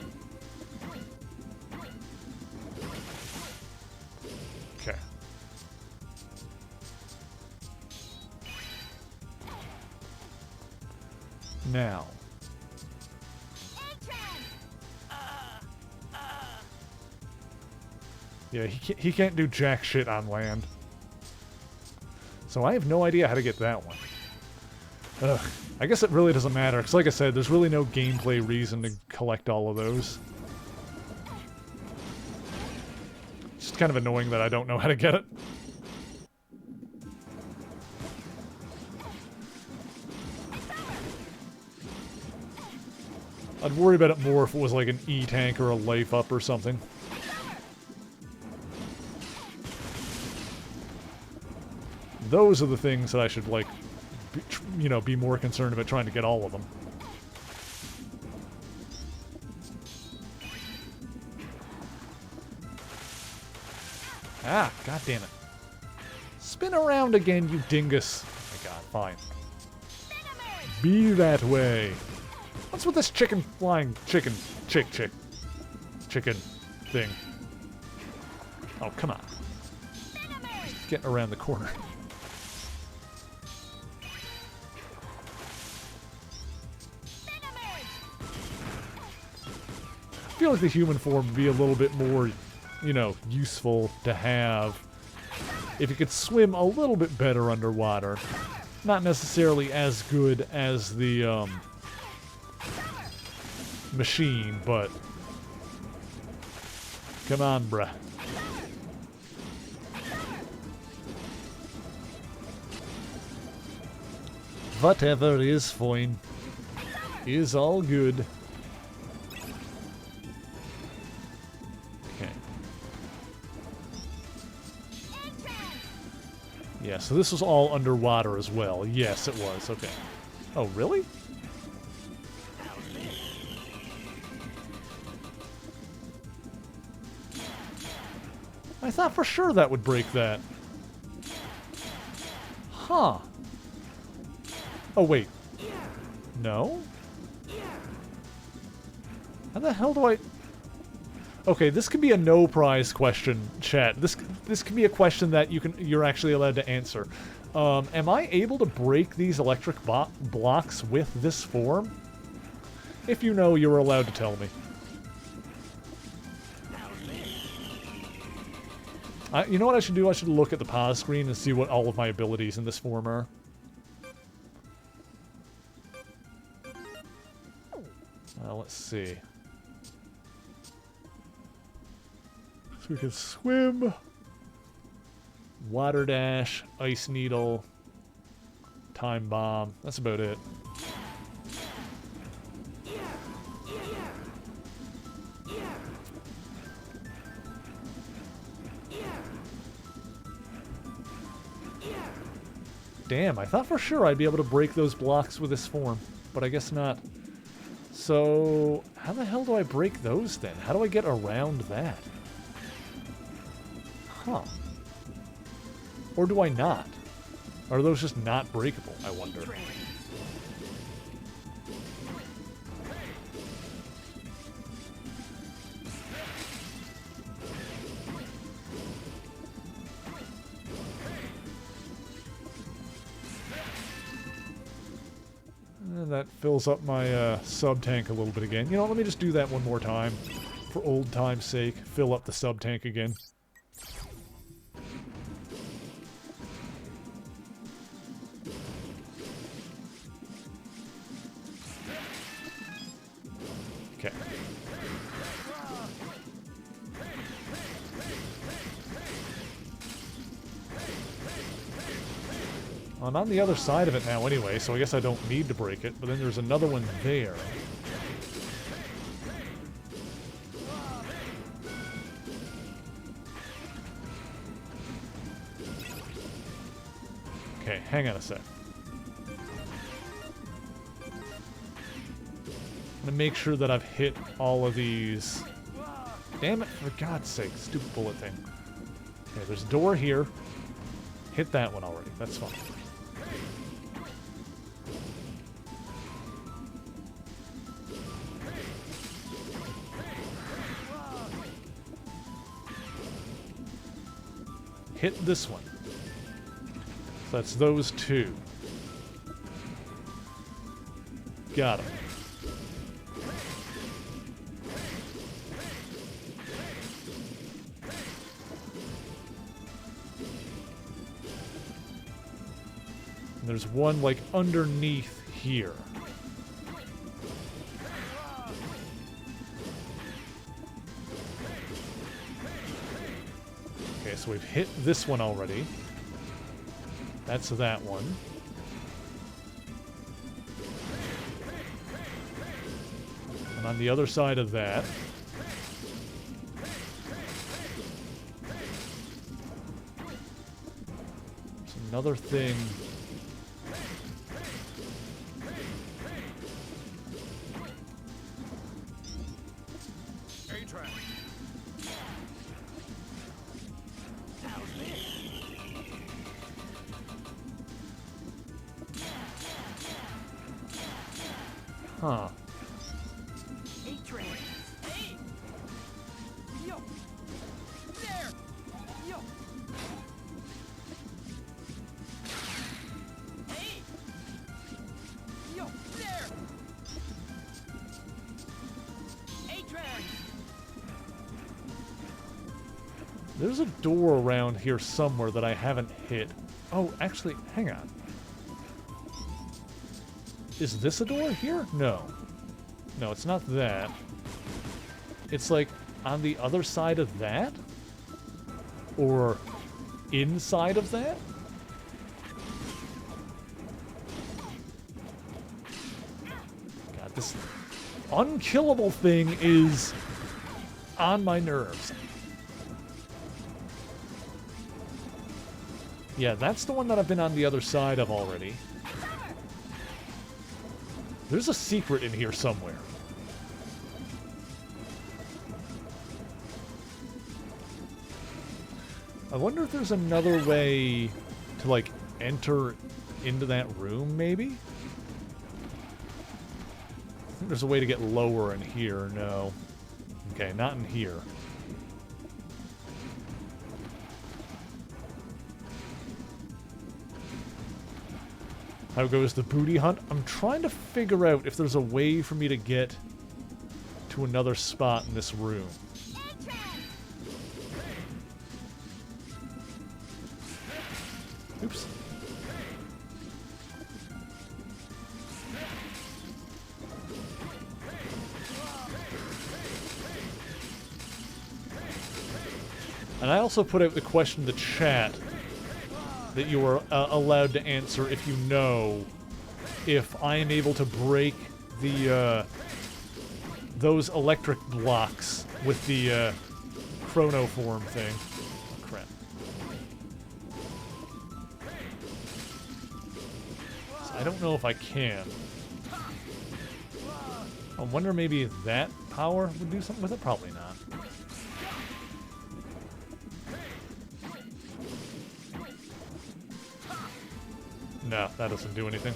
Okay. Now. Yeah, he can't do jack shit on land. So I have no idea how to get that one. Ugh. I guess it really doesn't matter, because like I said, there's really no gameplay reason to collect all of those. It's just kind of annoying that I don't know how to get it. I'd worry about it more if it was like an E-tank or a life up or something. Those are the things that I should, like, be more concerned about trying to get all of them. Ah, god damn it. Spin around again, you dingus. Oh my god, fine. Be that way. What's with this chicken thing? Oh, come on. Just getting around the corner. I feel like the human form would be a little bit more, useful to have if you could swim a little bit better underwater. Not necessarily as good as the, machine, but come on, bruh. Whatever is fine. Is all good. Okay. Yeah, so this was all underwater as well. Yes, it was. Okay. Oh, really? I thought for sure that would break that. Huh. Oh, wait. No? How the hell do I... Okay, this could be a no prize question, chat. This could be a question that you're actually allowed to answer. Am I able to break these electric blocks with this form? If you know, you're allowed to tell me. You know what I should do? I should look at the pause screen and see what all of my abilities in this form are. Let's see. So we can swim, water dash, ice needle, time bomb. That's about it. Damn, I thought for sure I'd be able to break those blocks with this form, but I guess not. So, how the hell do I break those then? How do I get around that? Huh. Or do I not? Are those just not breakable, I wonder? And that fills up my sub-tank a little bit again. You know, let me just do that one more time. For old time's sake, fill up the sub-tank again. Okay. I'm on the other side of it now anyway, so I guess I don't need to break it, but then there's another one there. Okay, hang on a sec. I'm gonna make sure that I've hit all of these. Damn it, for God's sake, stupid bullet thing. Okay, there's a door here. Hit that one already, that's fine. Hit this one. So that's those two. Got him. And there's one, like, underneath here. Okay, so we've hit this one already. That's that one. And on the other side of that... there's another thing... Huh. Hey! Yo! There! Yo! Hey! Yo! There! A-Train! There's a door around here somewhere that I haven't hit. Oh, actually, hang on. Is this a door here? No. No, it's not that. It's like on the other side of that? Or inside of that? God, this unkillable thing is on my nerves. Yeah, that's the one that I've been on the other side of already. There's a secret in here somewhere. I wonder if there's another way to, like, enter into that room, maybe? I think there's a way to get lower in here. No. Okay, not in here. How goes the booty hunt? I'm trying to figure out if there's a way for me to get to another spot in this room. Oops. And I also put out the question in the chat that you are allowed to answer if you know if I am able to break the those electric blocks with the chronoform thing. Oh, crap. So I don't know if I can. I wonder maybe that power would do something with it? Probably not. No, that doesn't do anything.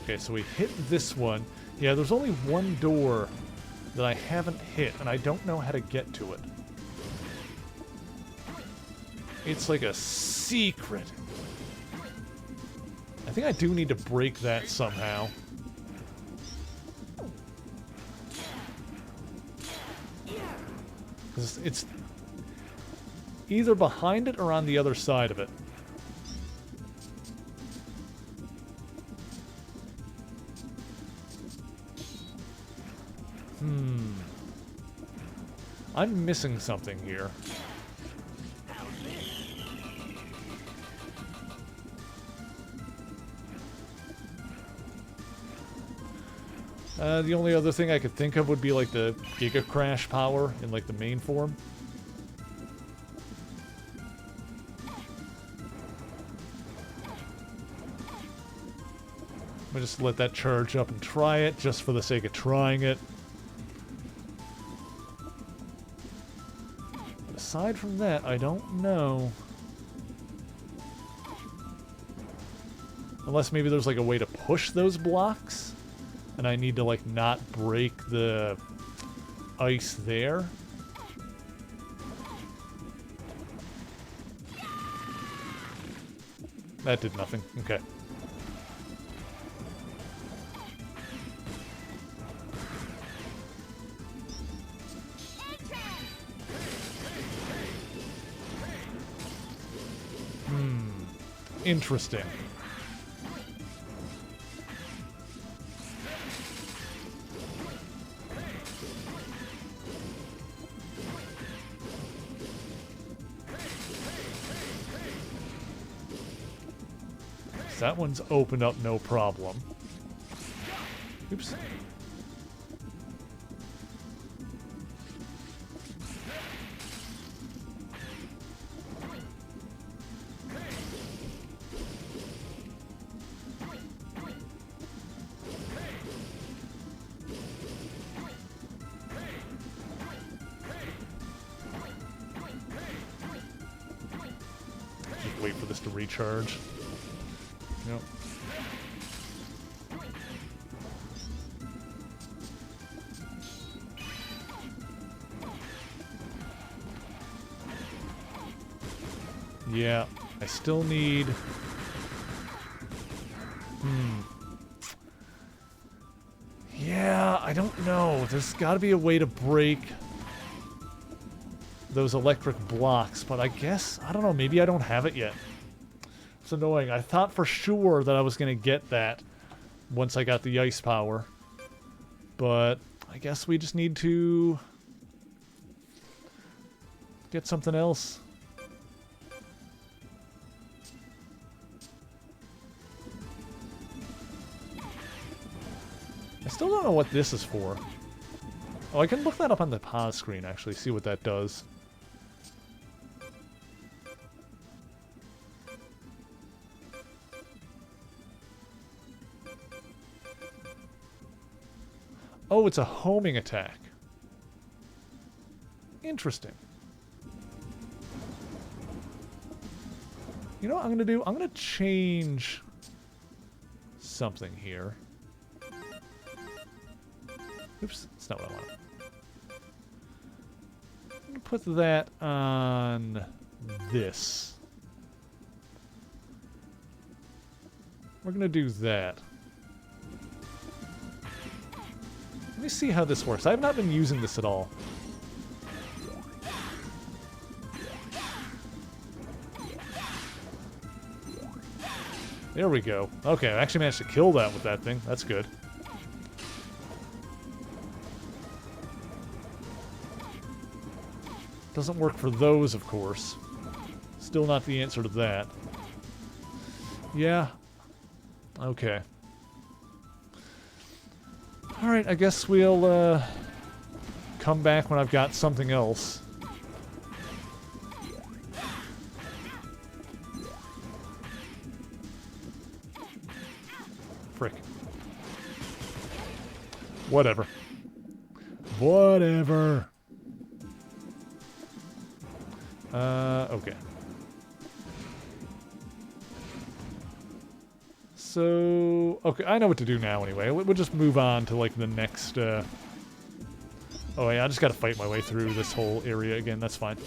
Okay, so we hit this one. Yeah, there's only one door that I haven't hit, and I don't know how to get to it. It's like a secret. I think I do need to break that somehow. It's either behind it or on the other side of it. I'm missing something here. The only other thing I could think of would be like the Giga Crash power in like the main form. I'm gonna just let that charge up and try it, just for the sake of trying it. But aside from that, I don't know. Unless maybe there's like a way to push those blocks, and I need to like not break the ice there. That did nothing. Okay. Interesting. That one's opened up no problem. Oops. Just wait for this to recharge. Yep. Yeah, I still need... Yeah, I don't know. There's got to be a way to break those electric blocks, but I guess, I don't know, maybe I don't have it yet. It's annoying. I thought for sure that I was going to get that once I got the ice power, but I guess we just need to get something else. I still don't know what this is for. Oh, I can look that up on the pause screen, actually, see what that does. Oh, it's a homing attack. Interesting. You know what I'm going to do? I'm going to change something here. Oops, that's not what I wanted. I'm going to put that on this. We're going to do that. Let me see how this works. I have not been using this at all. There we go. Okay, I actually managed to kill that with that thing. That's good. Doesn't work for those, of course. Still not the answer to that. Yeah. Okay. Alright, I guess we'll, come back when I've got something else. Frick. Whatever. Whatever. Okay. So, okay, I know what to do now anyway. We'll just move on to, like, the next, Oh, yeah, I just gotta fight my way through this whole area again. That's fine.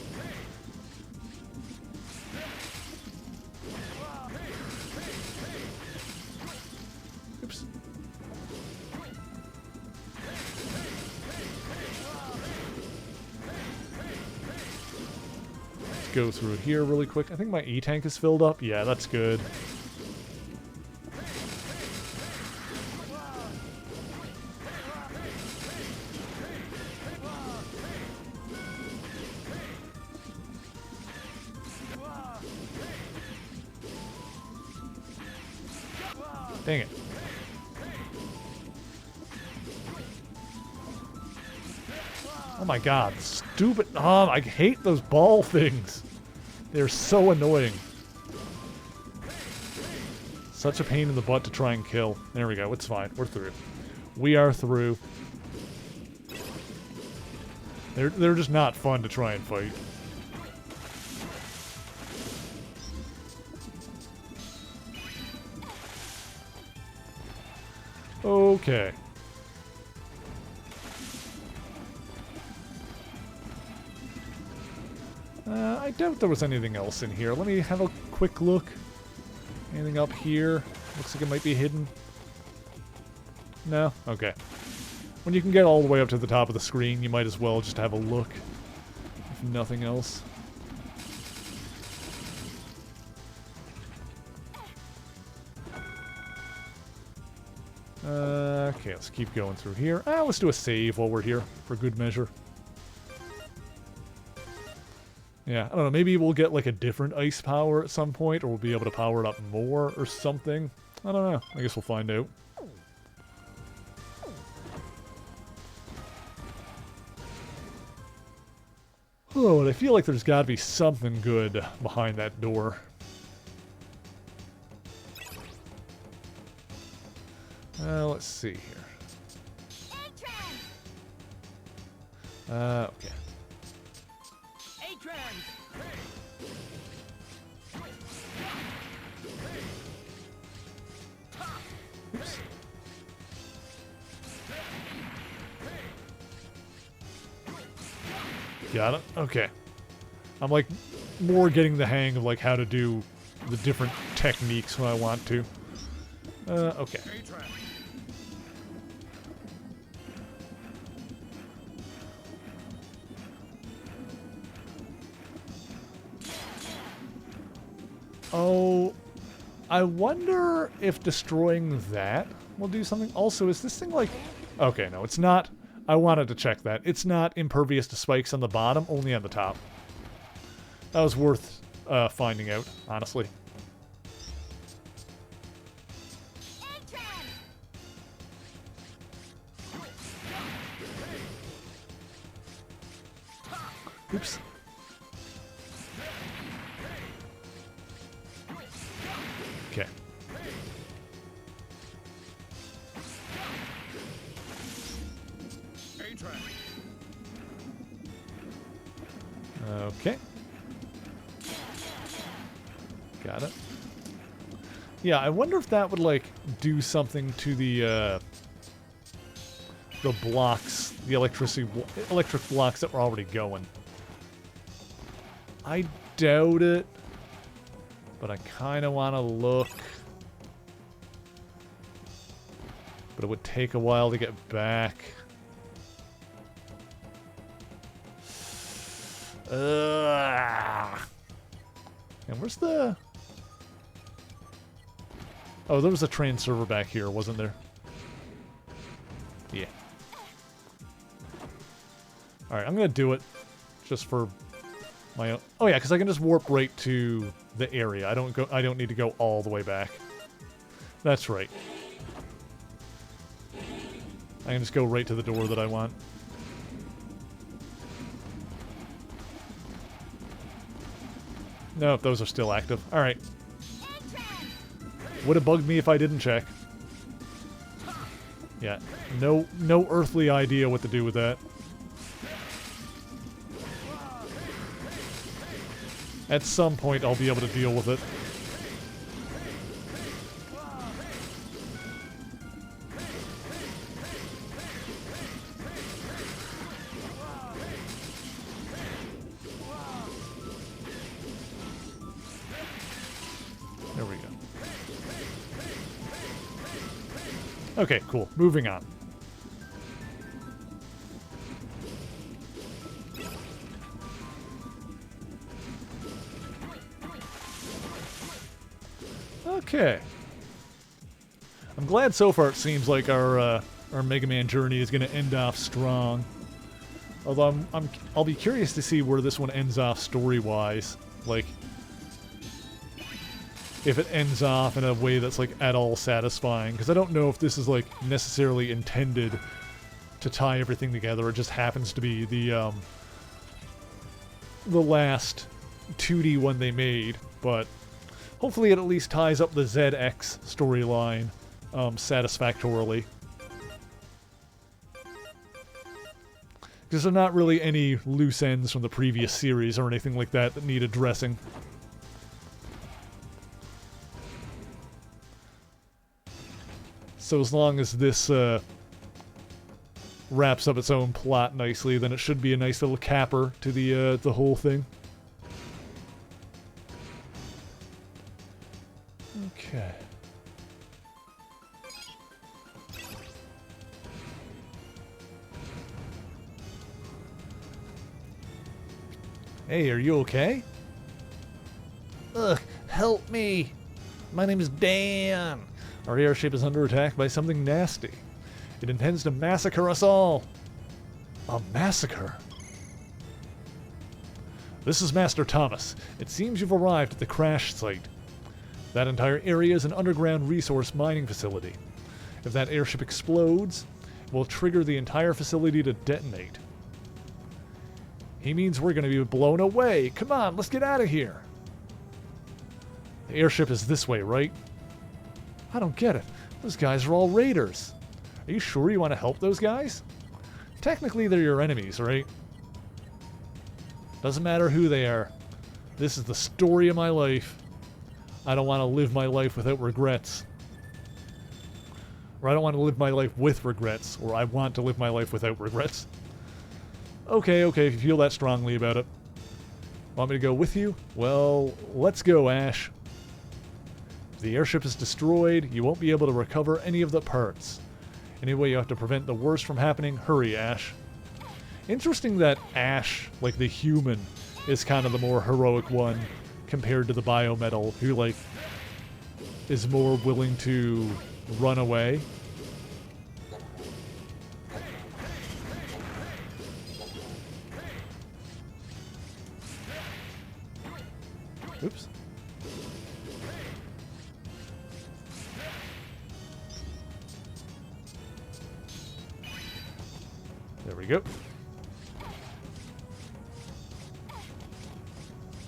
Oops. Let's go through here really quick. I think my E-tank is filled up. Yeah, that's good. Dang it. Oh my god, stupid. Oh, I hate those ball things. They're so annoying. Such a pain in the butt to try and kill. There we go, it's fine. We're through. We are through. They're just not fun to try and fight. Okay. I doubt there was anything else in here. Let me have a quick look. Anything up here? Looks like it might be hidden. No? Okay. When you can get all the way up to the top of the screen, you might as well just have a look. If nothing else. Okay, let's keep going through here. Let's do a save while we're here, for good measure. Yeah, I don't know, maybe we'll get like a different ice power at some point, or we'll be able to power it up more or something. I don't know. I guess we'll find out. Oh, and I feel like there's got to be something good behind that door. Let's see here. Okay. Oops. Got it? Okay. I'm like more getting the hang of like how to do the different techniques when I want to. Okay. Oh, I wonder if destroying that will do something. Also, is this thing like... Okay, no, it's not. I wanted to check that. It's not impervious to spikes on the bottom, only on the top. That was worth finding out, honestly. Oops. Okay. Okay. Got it. Yeah, I wonder if that would, like, do something to the blocks, the electric blocks that were already going. I doubt it, but I kind of want to look. But it would take a while to get back. And where's the... Oh, there was a train server back here, wasn't there? Yeah. Alright, I'm gonna do it. Just for my own... Oh yeah, because I can just warp right to the area. I don't need to go all the way back. That's right. I can just go right to the door that I want. No, those are still active. Alright. Would have bugged me if I didn't check. Yeah, no earthly idea what to do with that. At some point, I'll be able to deal with it. There we go. Okay, cool. Moving on. Okay. I'm glad so far it seems like our Mega Man journey is going to end off strong. Although I'll be curious to see where this one ends off story-wise. Like, if it ends off in a way that's like at all satisfying, because I don't know if this is like necessarily intended to tie everything together. It just happens to be the last 2D one they made, but hopefully it at least ties up the ZX storyline satisfactorily. Because there are not really any loose ends from the previous series or anything like that that need addressing. So as long as this wraps up its own plot nicely, then it should be a nice little capper to the whole thing. Okay. Hey, are you okay? Ugh, help me. My name is Dan. Our airship is under attack by something nasty. It intends to massacre us all. A massacre? This is Master Thomas. It seems you've arrived at the crash site. That entire area is an underground resource mining facility. If that airship explodes, it will trigger the entire facility to detonate. He means we're going to be blown away. Come on, let's get out of here. The airship is this way, right? I don't get it. Those guys are all raiders. Are you sure you want to help those guys? Technically, they're your enemies, right? Doesn't matter who they are. This is the story of my life. I don't want to live my life without regrets. Or I don't want to live my life with regrets. Or I want to live my life without regrets. Okay, if you feel that strongly about it. Want me to go with you? Well, let's go, Ash. If the airship is destroyed, you won't be able to recover any of the parts. Anyway, you have to prevent the worst from happening. Hurry, Ash. Interesting that Ash, like the human, is kind of the more heroic one compared to the biometal, who, like, is more willing to run away. Oops. There we go.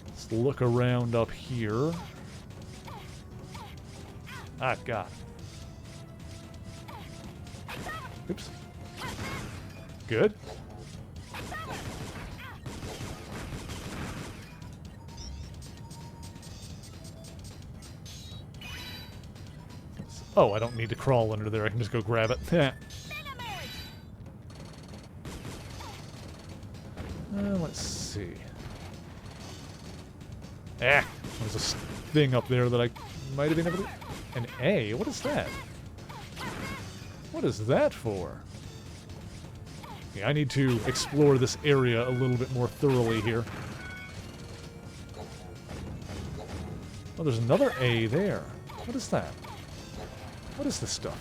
Let's look around up here. Ah, God. Oops. Good. Oh, I don't need to crawl under there. I can just go grab it. Let's see. There's a thing up there that I might have been able to... An A? What is that? What is that for? Yeah, I need to explore this area a little bit more thoroughly here. Oh, there's another A there. What is that? What is this stuff?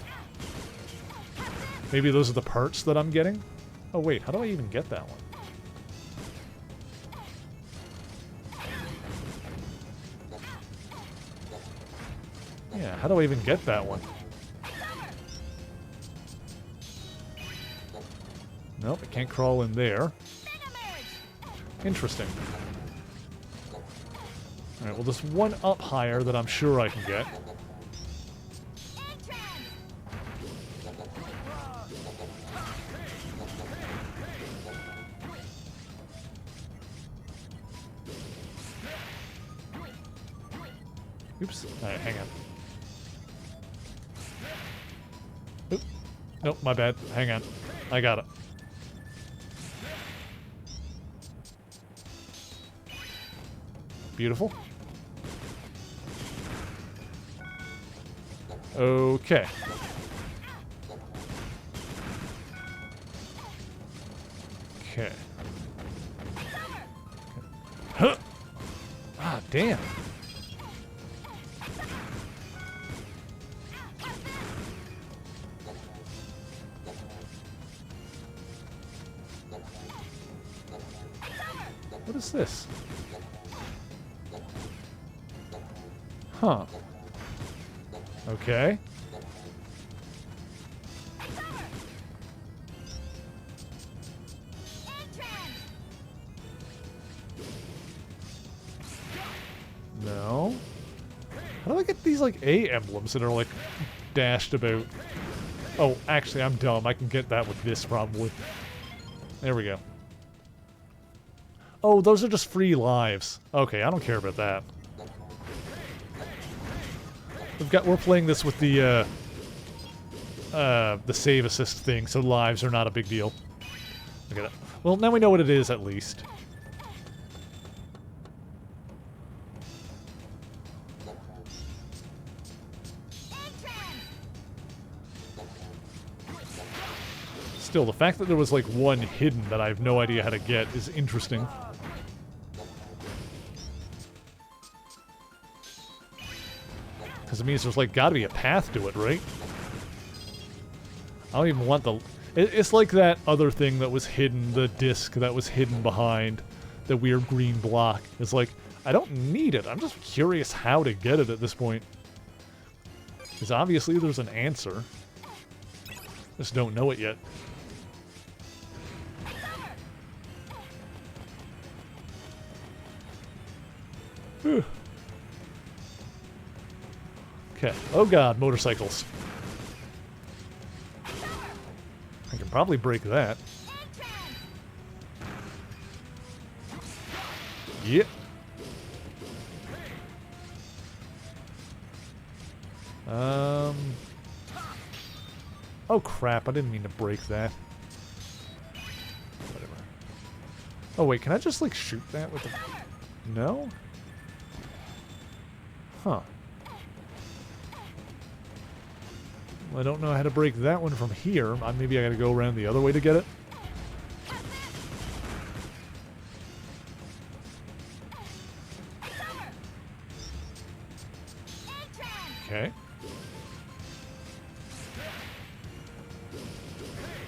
Maybe those are the parts that I'm getting? Oh wait, how do I even get that one? Yeah, how do I even get that one? Nope, I can't crawl in there. Interesting. Alright, well there's one up higher that I'm sure I can get. Oops. Alright, hang on. Oop. Nope, my bad. Hang on. I got it. Beautiful. Okay. Okay. Huh. Ah, damn. What is this? Huh. Okay. No. How do I get these, like, A emblems that are, like, dashed about? Oh, actually, I'm dumb. I can get that with this, probably. There we go. Oh, those are just free lives. Okay, I don't care about that. We're playing this with the save assist thing, so lives are not a big deal. Look at that. Well, now we know what it is, at least. Still, the fact that there was, like, one hidden that I have no idea how to get is interesting. Because it means there's like gotta be a path to it, right? I don't even want the... It's like that other thing that was hidden, the disc that was hidden behind the weird green block. It's like, I don't need it. I'm just curious how to get it at this point. Because obviously there's an answer. Just don't know it yet. Whew. Okay. Oh god, motorcycles. I can probably break that. Yep. Oh crap, I didn't mean to break that. Whatever. Oh wait, can I just like shoot that with the... No? Huh. Well, I don't know how to break that one from here. Maybe I gotta go around the other way to get it. Okay.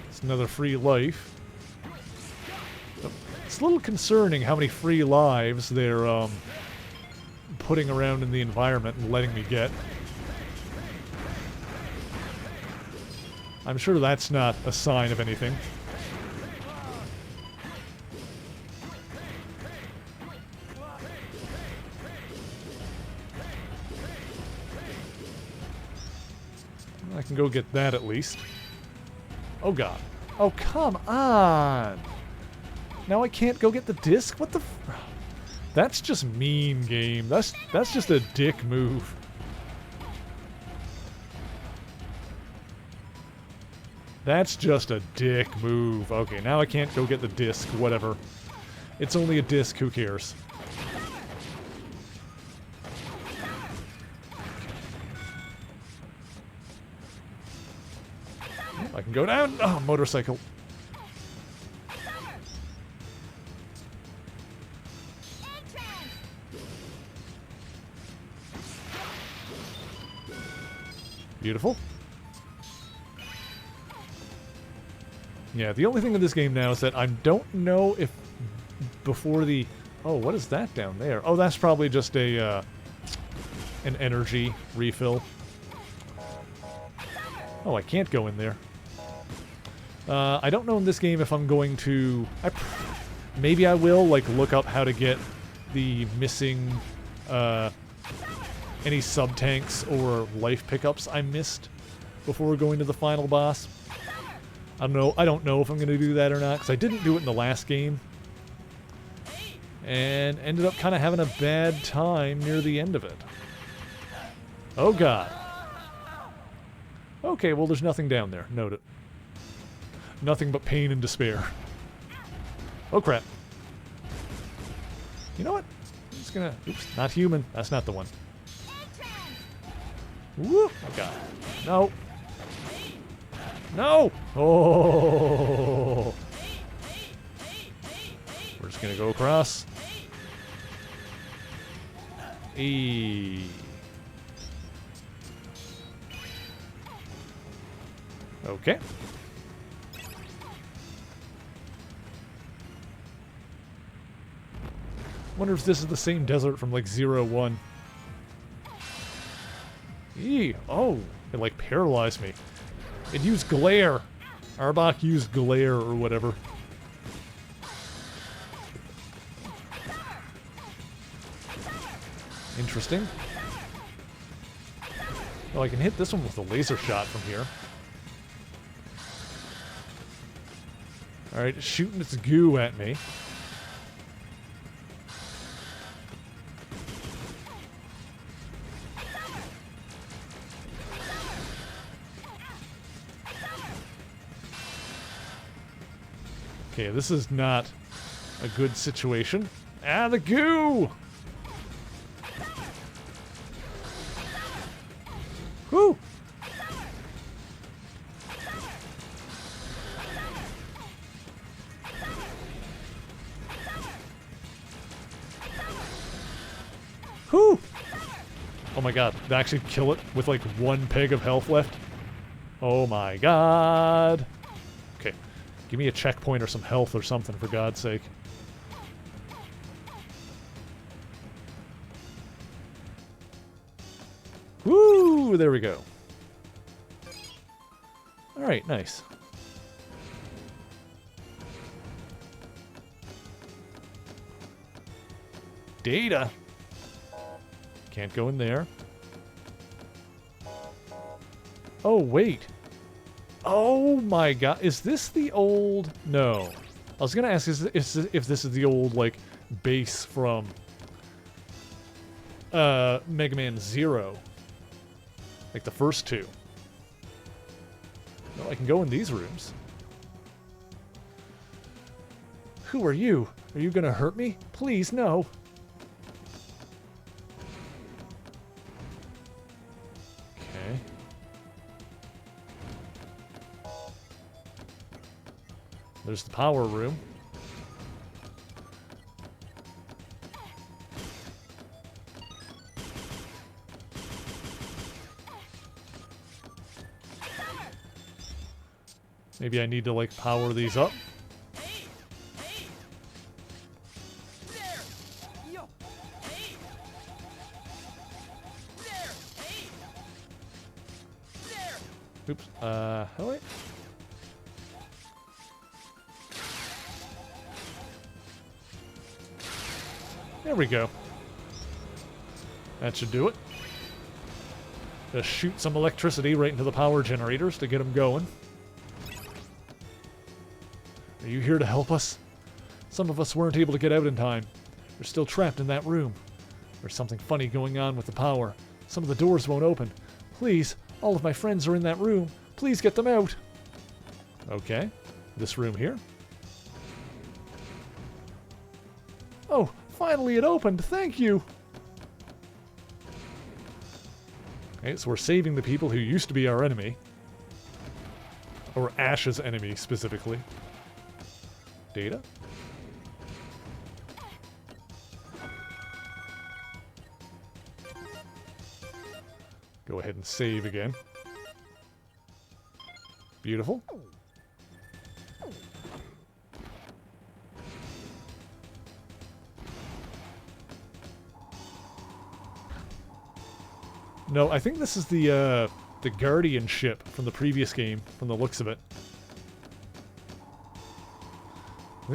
It's another free life. It's a little concerning how many free lives they're putting around in the environment and letting me get. I'm sure that's not a sign of anything. I can go get that at least. Oh god. Oh, come on! Now I can't go get the disc? What the f... That's just mean, game. That's just a dick move. That's just a dick move. Okay, now I can't go get the disc. Whatever. It's only a disc. Who cares? I can go down. Oh, motorcycle. Beautiful. Yeah, the only thing in this game now is that I don't know if before the... Oh, what is that down there? Oh, that's probably just a an energy refill. Oh, I can't go in there. I don't know in this game if I'm going to... maybe I will, like, look up how to get the missing... any sub-tanks or life pickups I missed before going to the final boss. I don't know if I'm going to do that or not, because I didn't do it in the last game. And ended up kind of having a bad time near the end of it. Oh god. Okay, well there's nothing down there. Note it. Nothing but pain and despair. Oh crap. You know what? I'm just gonna... Oops, not human. That's not the one. Whoop! Oh god. No. No! Oh! We're just gonna go across. E. Okay. Wonder if this is the same desert from like 0-1. Eee! Oh! It like paralyzed me. It used glare. Arbok used glare or whatever. Interesting. Oh, I can hit this one with a laser shot from here. Alright, it's shooting its goo at me. Okay, this is not a good situation. Ah, the goo! Whew! Whew! Oh my god, did I actually kill it with like 1 peg of health left? Oh my god. Okay, give me a checkpoint or some health or something, for God's sake. Woo! There we go. Alright, nice. Data! Can't go in there. Oh, wait. Oh my god. Is this the old... No. I was gonna ask if this is the old, like, base from... Mega Man Zero. Like the first 2. No, I can go in these rooms. Who are you? Are you gonna hurt me? Please, no. Okay. There's the power room. Maybe I need to, like, power these up. Oops. Oh wait. There we go. That should do it. Just shoot some electricity right into the power generators to get them going. Are you here to help us? Some of us weren't able to get out in time. We're still trapped in that room. There's something funny going on with the power. Some of the doors won't open. Please, all of my friends are in that room. Please get them out. Okay. This room here. Oh, finally it opened. Thank you. Okay, so we're saving the people who used to be our enemy. Or Ash's enemy, specifically. Data. Go ahead and save again. Beautiful. No, I think this is the Guardian ship from the previous game, from the looks of it.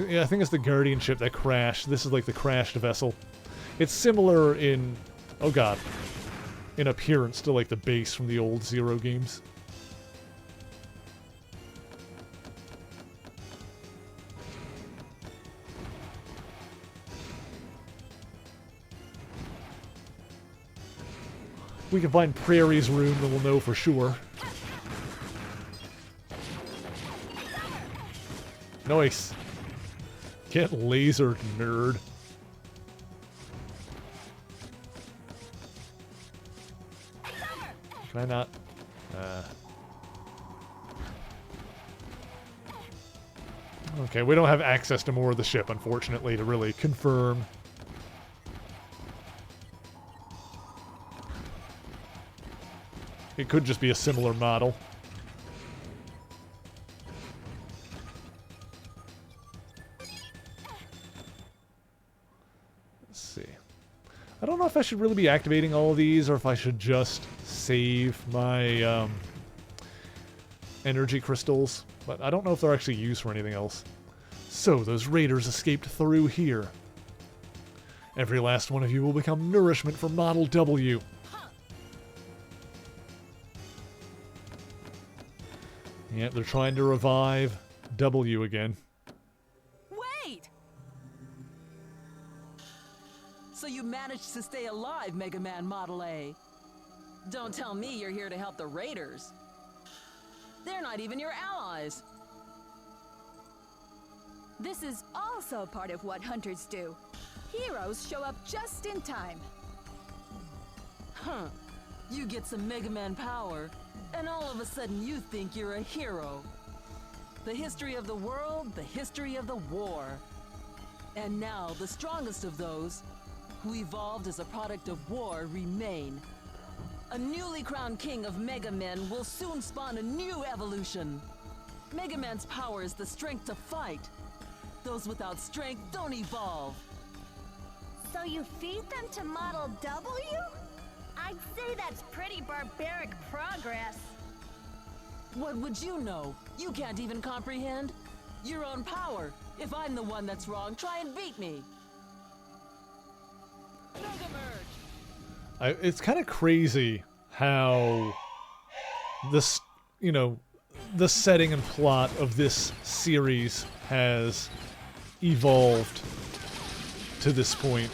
Yeah, I think it's the Guardian ship that crashed. This is like the crashed vessel. It's similar in... oh god. In appearance to like the base from the old Zero games. We can find Prairie's room and we'll know for sure. Nice. Get lasered, nerd. Can I not? Okay, we don't have access to more of the ship, unfortunately, to really confirm. It could just be a similar model. Let's see. I don't know if I should really be activating all of these or if I should just save my energy crystals, but I don't know if they're actually used for anything else. So, those raiders escaped through here. Every last one of you will become nourishment for Model W. Yeah, they're trying to revive W again. Wait! So you managed to stay alive, Mega Man Model A. Don't tell me you're here to help the raiders. They're not even your allies. This is also part of what hunters do. Heroes show up just in time. Huh. You get some Mega Man power, and all of a sudden you think you're a hero. The history of the world, the history of the war. And now the strongest of those, who evolved as a product of war, remain. A newly crowned king of Mega Men will soon spawn a new evolution. Mega Man's power is the strength to fight. Those without strength don't evolve. So you feed them to Model W? I'd say that's pretty barbaric progress. What would you know? You can't even comprehend your own power. If I'm the one that's wrong, try and beat me. Mega Merge! It's kind of crazy how this, you know, the setting and plot of this series has evolved to this point.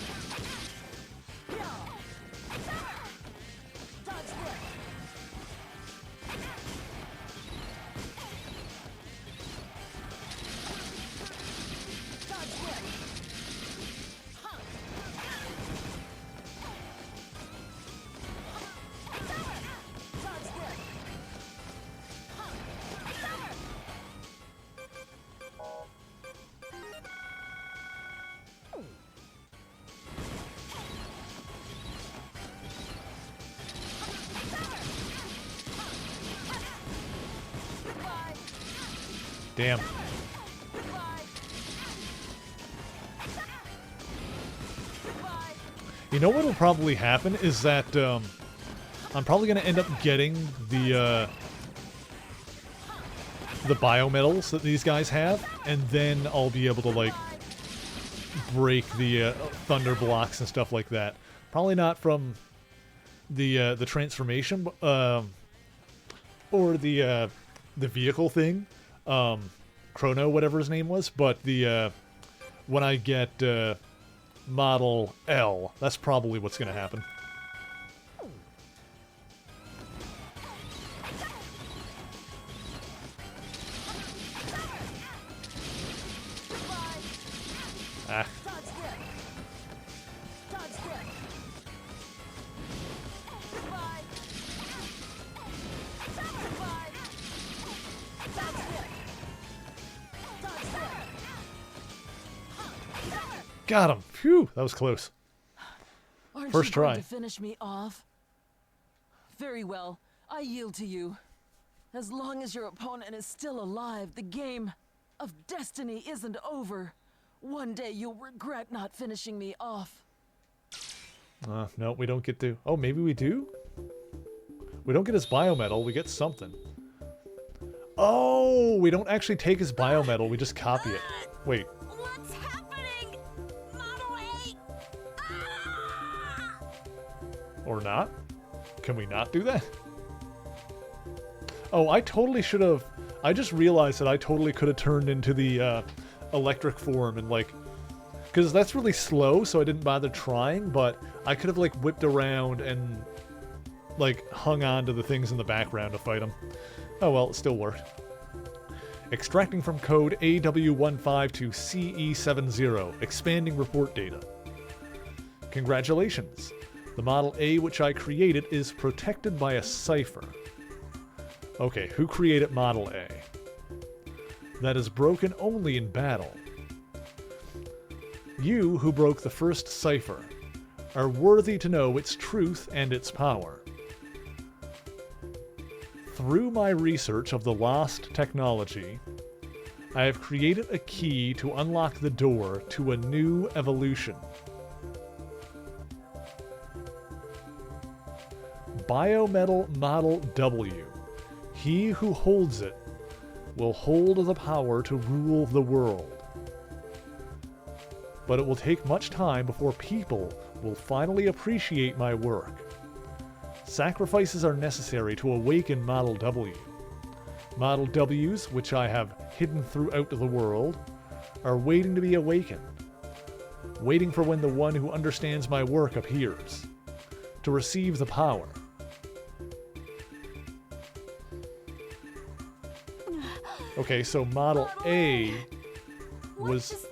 Damn. You know what will probably happen is that I'm probably going to end up getting the biometals that these guys have, and then I'll be able to like break the thunder blocks and stuff like that. Probably not from the transformation or the vehicle thing. Chrono, whatever his name was, but the when I get Model L, that's probably what's going to happen. Ah. Got him. Phew, that was close. Aren't First you try. going to finish me off? Very well. I yield to you. As long as your opponent is still alive, the game of destiny isn't over. One day you'll regret not finishing me off. No, we don't get to... Oh, maybe we do? We don't get his biometal, we get something. Oh, we don't actually take his biometal, we just copy it. Wait. What's happening? Model 8! Or not? Can we not do that? Oh, I totally should have... I just realized that I totally could have turned into the electric form and like... Because that's really slow, so I didn't bother trying, but I could have like whipped around and like hung on to the things in the background to fight them. Oh well, it still worked. Extracting from code AW15 to CE70, expanding report data. Congratulations! The Model A which I created is protected by a cipher. Okay, who created Model A? That is broken only in battle. You, who broke the first cipher, are worthy to know its truth and its power. Through my research of the lost technology, I have created a key to unlock the door to a new evolution. Biometal Model W. He who holds it will hold the power to rule the world. But it will take much time before people will finally appreciate my work. Sacrifices are necessary to awaken Model W. Model Ws, which I have hidden throughout the world, are waiting to be awakened. Waiting for when the one who understands my work appears. To receive the power. Okay, so Model A was...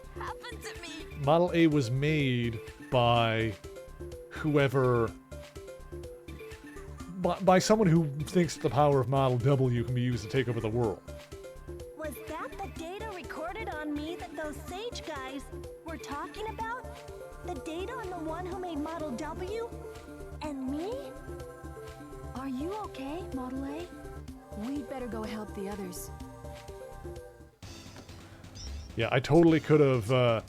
Model A was made by whoever... By someone who thinks the power of Model W can be used to take over the world. Was that the data recorded on me that those Sage guys were talking about? The data on the one who made Model W? And me? Are you okay, Model A? We'd better go help the others. Yeah, I totally could have,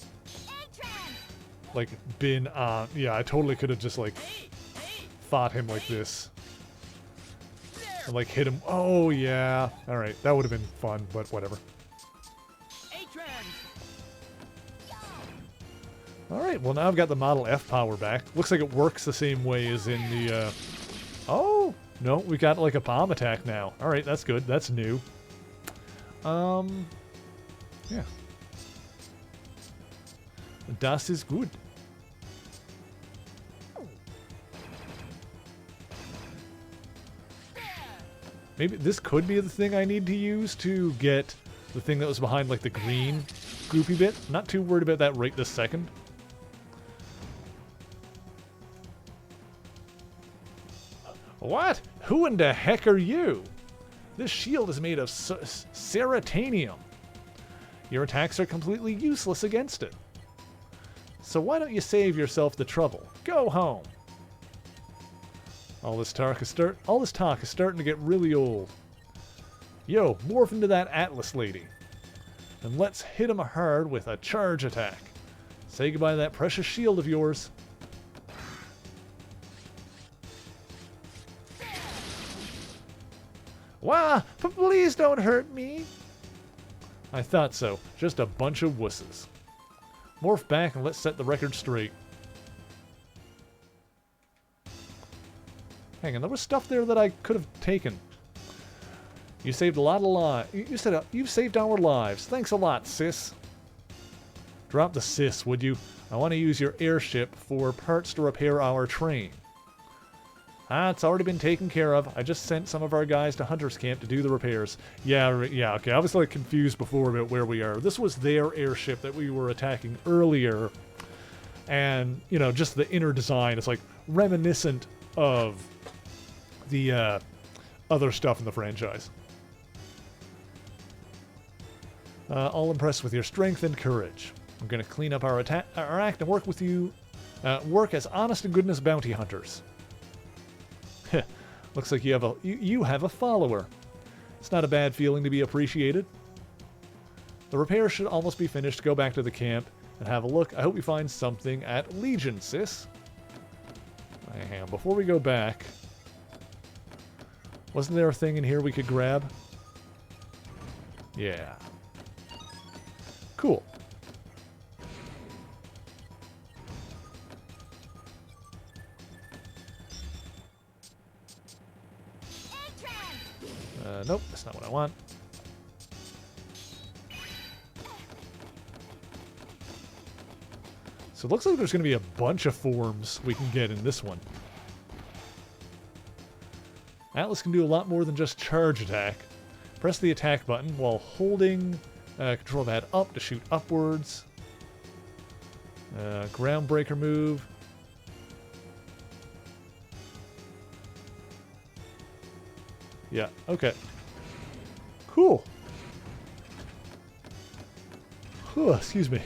like, been on... Yeah, I totally could have just, like, fought him like this. And, like, hit him. Oh, yeah. Alright, that would have been fun, but whatever. Alright, well now I've got the Model F power back. Looks like it works the same way as in the, Oh! No, we got, like, a bomb attack now. Alright, that's good. That's new. Yeah. Das ist gut. Maybe this could be the thing I need to use to get the thing that was behind, like, the green groupie bit. Not too worried about that right this second. What? Who in the heck are you? This shield is made of ceratanium. Your attacks are completely useless against it. So why don't you save yourself the trouble? Go home. All this talk is starting to get really old. Yo, morph into that Atlas lady. And let's hit him hard with a charge attack. Say goodbye to that precious shield of yours. Wah! Please don't hurt me! I thought so. Just a bunch of wusses. Morph back and let's set the record straight. Hang on, there was stuff there that I could have taken. You saved a lot of lives. You've saved our lives. Thanks a lot, sis. Drop the sis, would you? I want to use your airship for parts to repair our train. Ah, it's already been taken care of. I just sent some of our guys to Hunter's Camp to do the repairs. Yeah, okay. I was like confused before about where we are. This was their airship that we were attacking earlier. And, you know, just the inner design is like reminiscent of the other stuff in the franchise. All impressed with your strength and courage. I'm going to clean up our act and work with you. Work as honest-to-goodness bounty hunters. Looks like you have a follower. It's not a bad feeling to be appreciated. The repair should almost be finished. Go back to the camp and have a look. I hope you find something at Legion, sis. Hang on, before we go back, wasn't there a thing in here we could grab? Yeah. Cool. Nope, that's not what I want. So it looks like there's going to be a bunch of forms we can get in this one. Atlas can do a lot more than just charge attack. Press the attack button while holding control pad up to shoot upwards. Groundbreaker move. Yeah, okay. Cool. Whew, excuse me.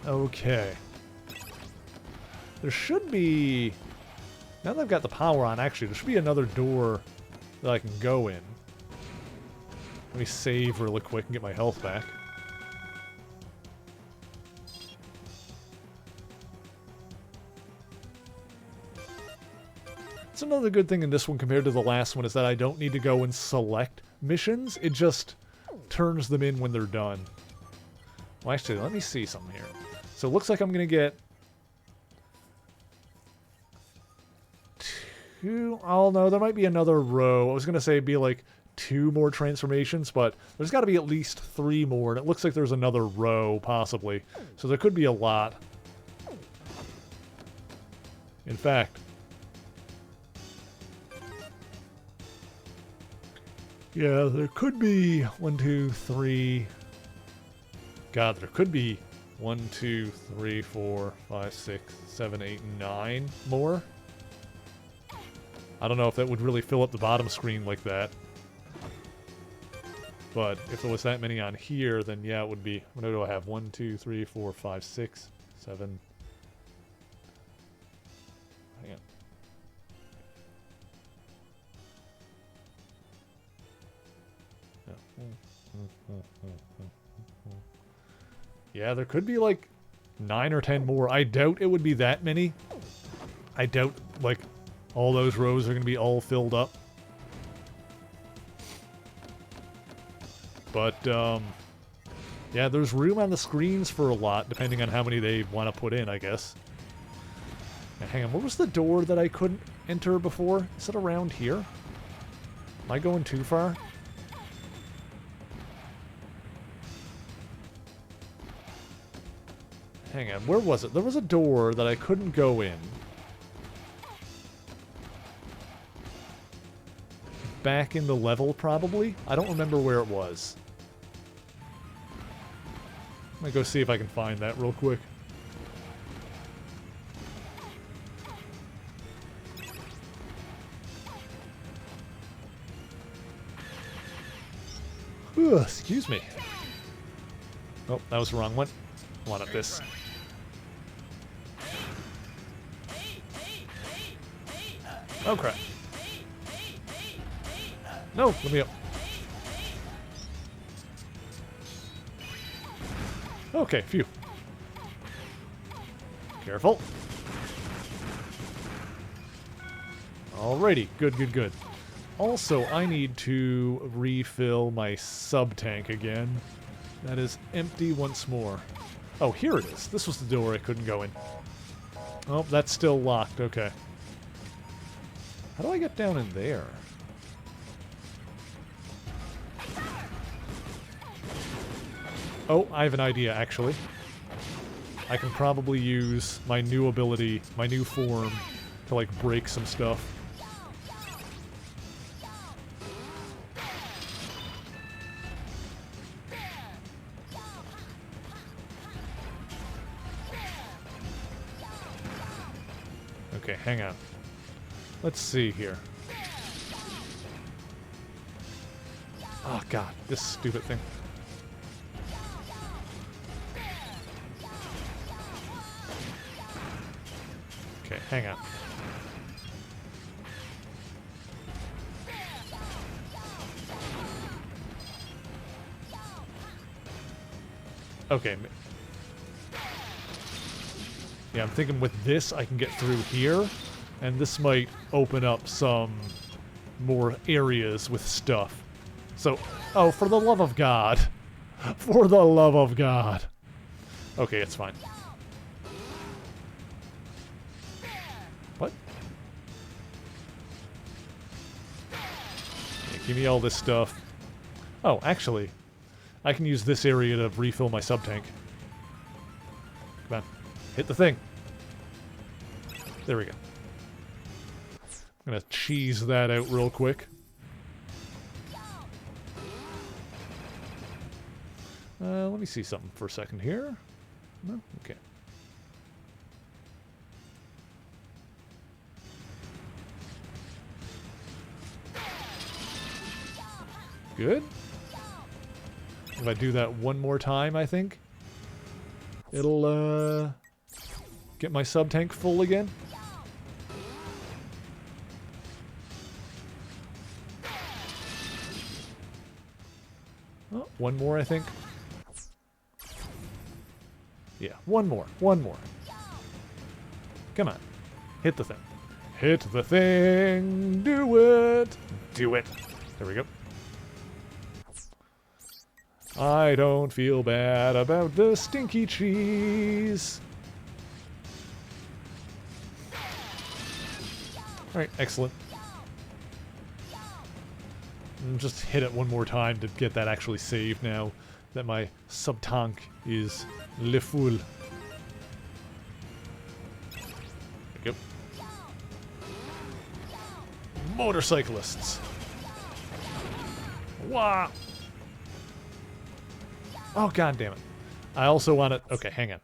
Okay. There should be... Now that I've got the power on, actually, there should be another door that I can go in. Let me save really quick and get my health back. It's another good thing in this one compared to the last one is that I don't need to go and select missions. It just turns them in when they're done. Well, actually, let me see something here. So it looks like I'm going to get... Oh, no, there might be another row. I was going to say it'd be like 2 more transformations, but there's got to be at least 3 more, and it looks like there's another row, possibly. So there could be a lot. In fact... Yeah, there could be 1, 2, 3... God, there could be 1, 2, 3, 4, 5, 6, 7, 8, 9 more. I don't know if that would really fill up the bottom screen like that. But if there was that many on here, then yeah, it would be... What do I have? 1, 2, 3, 4, 5, 6, 7... Hang on. Yeah, there could be like 9 or 10 more. I doubt it would be that many. I doubt like all those rows are going to be all filled up. But yeah, there's room on the screens for a lot, depending on how many they want to put in, I guess. Now, hang on, what was the door that I couldn't enter before? Is it around here? Am I going too far? Hang on, where was it? There was a door that I couldn't go in. Back in the level, probably? I don't remember where it was. I'm gonna go see if I can find that real quick. Ugh, excuse me. Oh, that was the wrong one. I wanted this. Oh, crap. No, let me up. Okay, phew. Careful. Alrighty, good, good, good. Also, I need to refill my sub-tank again. That is empty once more. Oh, here it is. This was the door I couldn't go in. Oh, that's still locked. Okay. How do I get down in there? Oh, I have an idea, actually. I can probably use my new ability, my new form, to, like, break some stuff. Okay, hang on. Let's see here. Oh, God, this stupid thing. Okay, hang on. Okay. Yeah, I'm thinking with this I can get through here, and this might open up some more areas with stuff. So, oh, for the love of God. For the love of God. Okay, it's fine. What? Yeah, give me all this stuff. Oh, actually, I can use this area to refill my sub-tank. Come on. Hit the thing. There we go. I'm gonna cheese that out real quick. Let me see something for a second here. No? Okay. Good. If I do that one more time, I think it'll get my sub-tank full again. Oh, one more, I think. Yeah, one more. One more. Come on. Hit the thing. Hit the thing. Do it. Do it. There we go. I don't feel bad about the stinky cheese. Alright, excellent. And just hit it one more time to get that actually saved now that my sub-tank is le full. There we go. Motorcyclists. Wow. Oh, god damn it. I also want it. Okay, hang on.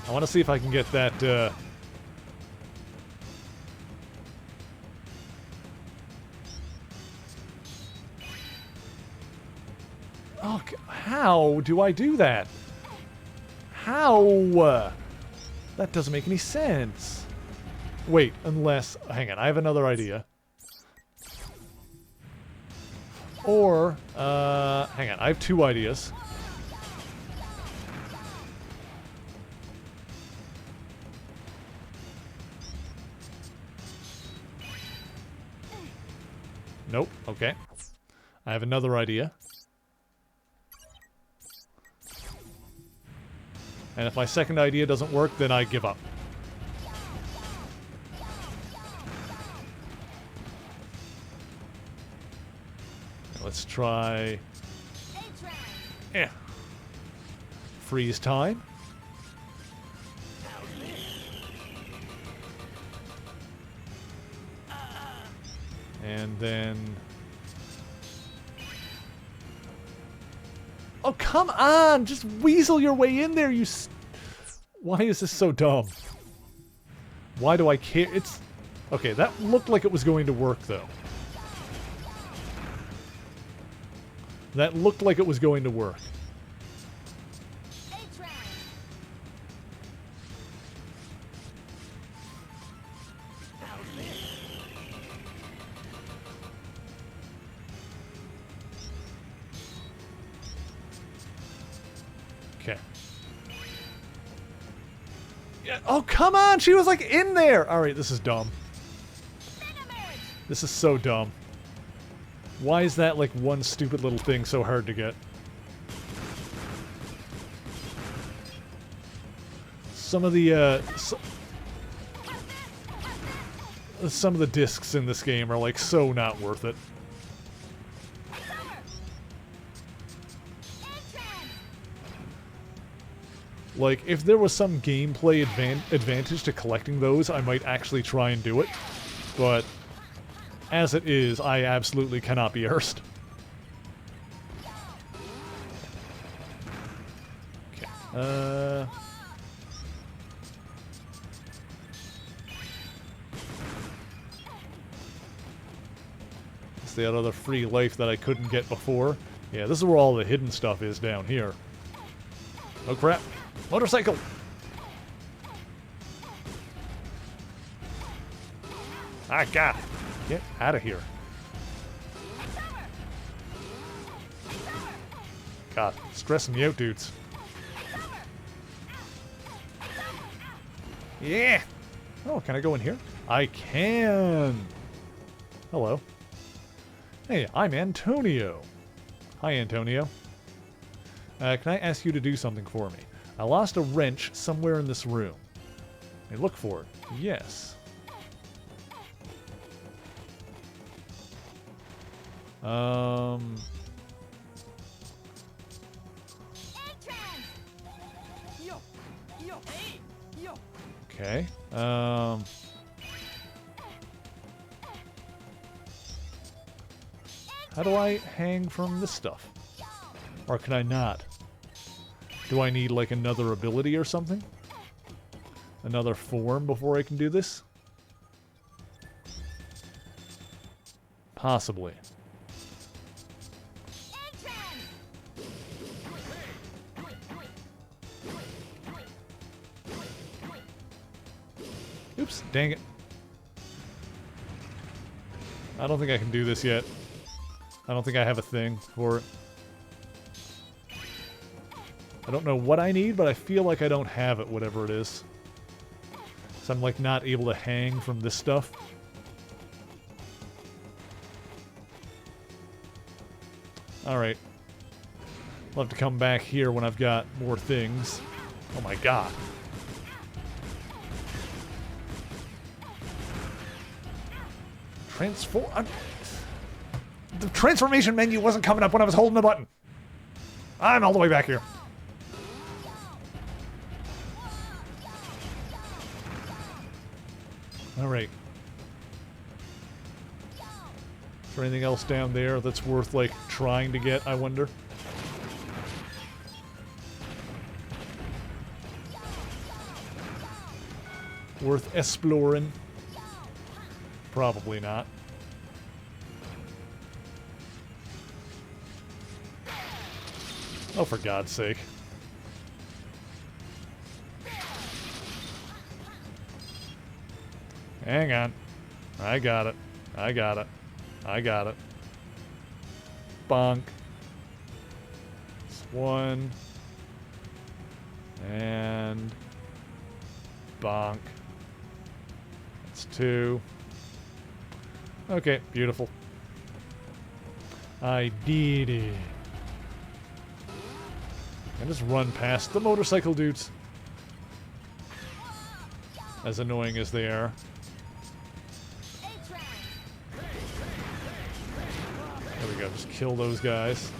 I want to see if I can get that, Oh, how do I do that? How? That doesn't make any sense. Wait, unless... Hang on, I have another idea. Or, hang on, I have two ideas. Nope, okay. I have another idea. And if my second idea doesn't work, then I give up. Let's try... Yeah. Freeze time. And then... Oh, come on! Just weasel your way in there, you Why is this so dumb? Why do I care? It's... Okay, that looked like it was going to work, though. That looked like it was going to work. Okay. Yeah, oh, come on! She was, like, in there! Alright, this is dumb. This is so dumb. Why is that, like, one stupid little thing so hard to get? Some of the, some of the discs in this game are, like, so not worth it. Like, if there was some gameplay advantage to collecting those, I might actually try and do it. But... as it is, I absolutely cannot be arsed. Okay. It's the other free life that I couldn't get before. Yeah, this is where all the hidden stuff is down here. Oh crap. Motorcycle! I got it. Get out of here. God, stressing me out, dudes. Yeah! Oh, can I go in here? I can! Hello. Hey, I'm Antonio. Hi, Antonio. Can I ask you to do something for me? I lost a wrench somewhere in this room. Hey, look for it. Yes. Okay. How do I hang from this stuff? Or can I not? Do I need, like, another ability or something? Another form before I can do this? Possibly. Oops, dang it. I don't think I can do this yet. I don't think I have a thing for it. I don't know what I need, but I feel like I don't have it, whatever it is. So I'm, like, not able to hang from this stuff. Alright. I'll have to come back here when I've got more things. Oh my god. The transformation menu wasn't coming up when I was holding the button. I'm all the way back here. Alright. Is there anything else down there that's worth, like, trying to get, I wonder? Worth exploring? Probably not. Oh, for God's sake. Hang on. I got it. I got it. I got it. Bonk. It's one. And bonk. That's two. Okay, beautiful. I did it. And just run past the motorcycle dudes. As annoying as they are. There we go, just kill those guys.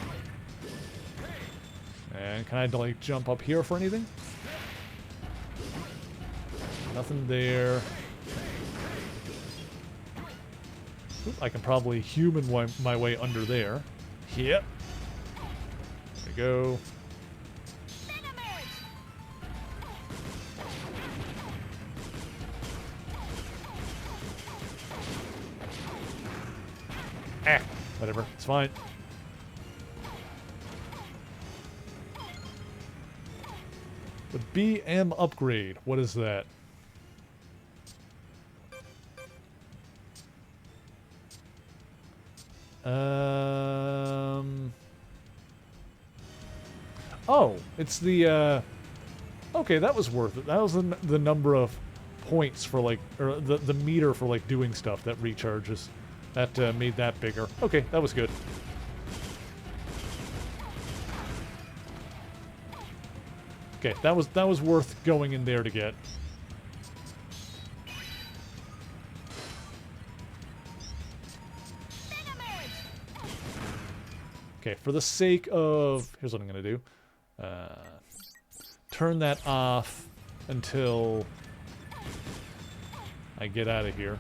And can I, like, jump up here for anything? Nothing there. Oop, I can probably human my way under there. Yep. There we go. Ah, whatever. It's fine. The BM upgrade. What is that? Oh, it's the, okay, that was worth it. That was the number of points for, like, or the meter for, like, doing stuff that recharges. That made that bigger. Okay, that was good. Okay, that was worth going in there to get. Okay, for the sake of... Here's what I'm going to do. Turn that off until I get out of here.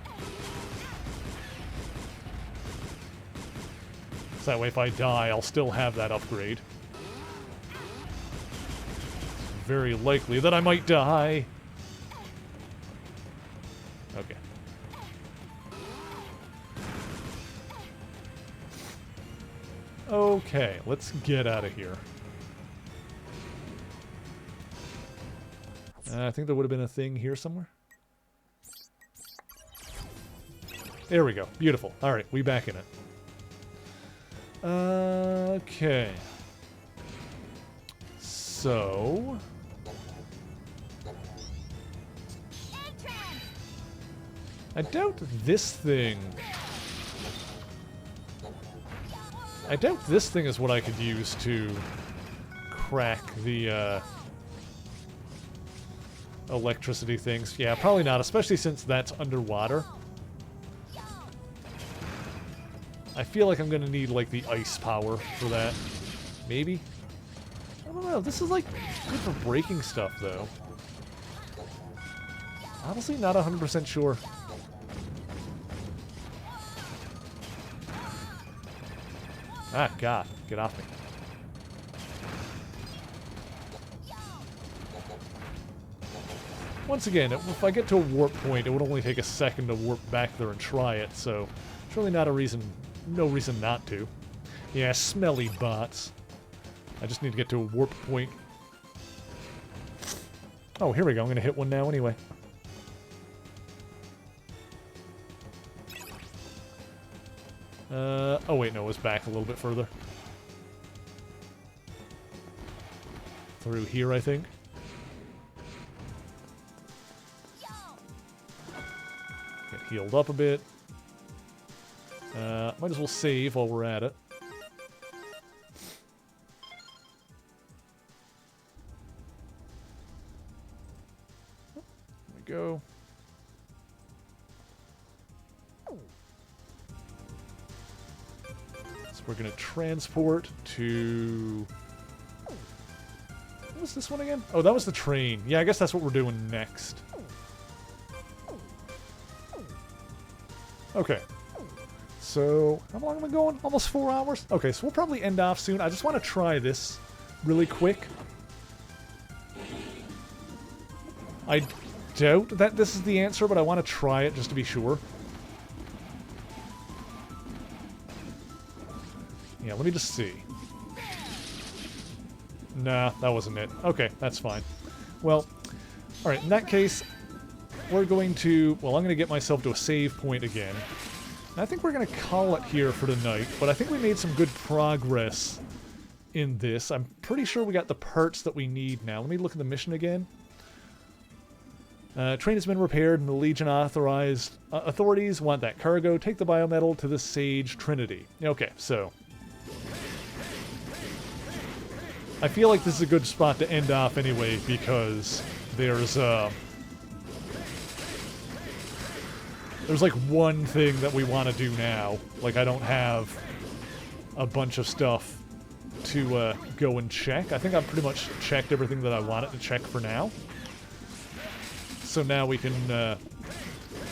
So that way if I die, I'll still have that upgrade. It's very likely that I might die. Okay. Okay, let's get out of here. I think there would have been a thing here somewhere. There we go. Beautiful. Alright, we back in it. Okay. So... I doubt this thing... I doubt this thing is what I could use to crack the, electricity things. Yeah, probably not, especially since that's underwater. I feel like I'm gonna need, like, the ice power for that. Maybe? I don't know, this is, like, good for breaking stuff, though. Honestly, not 100% sure. Ah, God. Get off me. Once again, if I get to a warp point, it would only take a second to warp back there and try it, so it's really not a reason, no reason not to. Yeah, smelly bots. I just need to get to a warp point. Oh, here we go. I'm going to hit one now anyway. Oh wait, no, it was back a little bit further. Through here, I think. Get healed up a bit. Might as well save while we're at it. There we go. We're going to transport to... What was this one again? Oh, that was the train. Yeah, I guess that's what we're doing next. Okay. So, how long am I going? Almost 4 hours? Okay, so we'll probably end off soon. I just want to try this really quick. I doubt that this is the answer, but I want to try it just to be sure. Yeah, let me just see. Nah, that wasn't it. Okay, that's fine. Well, alright, in that case, we're going to... Well, I'm going to get myself to a save point again. And I think we're going to call it here for tonight, but I think we made some good progress in this. I'm pretty sure we got the parts that we need now. Let me look at the mission again. Train has been repaired, and the Legion authorized authorities want that cargo. Take the biometal to the Sage Trinity. Okay, so... I feel like this is a good spot to end off anyway, because there's like one thing that we want to do now. Like, I don't have a bunch of stuff to go and check. I think I've pretty much checked everything that I wanted to check for now. So now we can,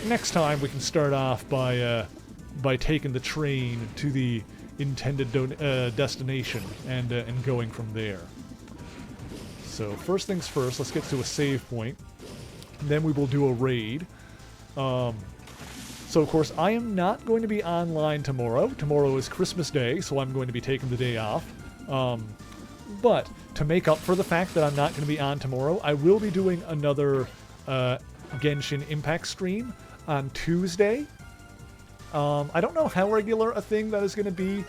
next time we can start off by taking the train to the intended destination and going from there. So first things first, let's get to a save point. Then we will do a raid. So of course I am not going to be online tomorrow. Tomorrow is Christmas Day, so I'm going to be taking the day off. But to make up for the fact that I'm not going to be on tomorrow, I will be doing another Genshin Impact stream on Tuesday. I don't know how regular a thing that is going to be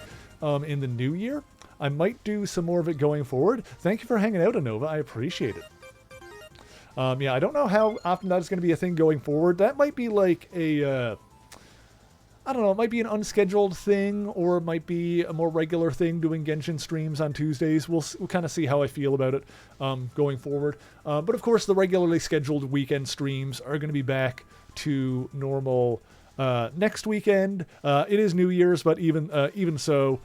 in the new year. I might do some more of it going forward. Thank you for hanging out, Anova. I appreciate it. Yeah, I don't know how often that is going to be a thing going forward. That might be like a... I don't know, it might be an unscheduled thing, or it might be a more regular thing doing Genshin streams on Tuesdays. We'll kind of see how I feel about it going forward. But of course, the regularly scheduled weekend streams are going to be back to normal next weekend. It is New Year's, but even so,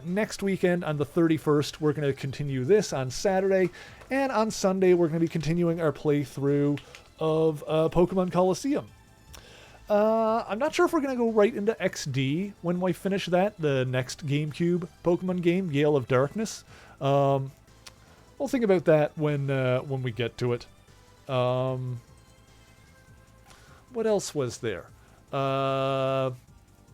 next weekend on the 31st, we're going to continue this on Saturday. And on Sunday, we're going to be continuing our playthrough of Pokemon Colosseum. I'm not sure if we're going to go right into XD when we finish that, the next GameCube Pokemon game, Gale of Darkness. We'll think about that when we get to it. What else was there?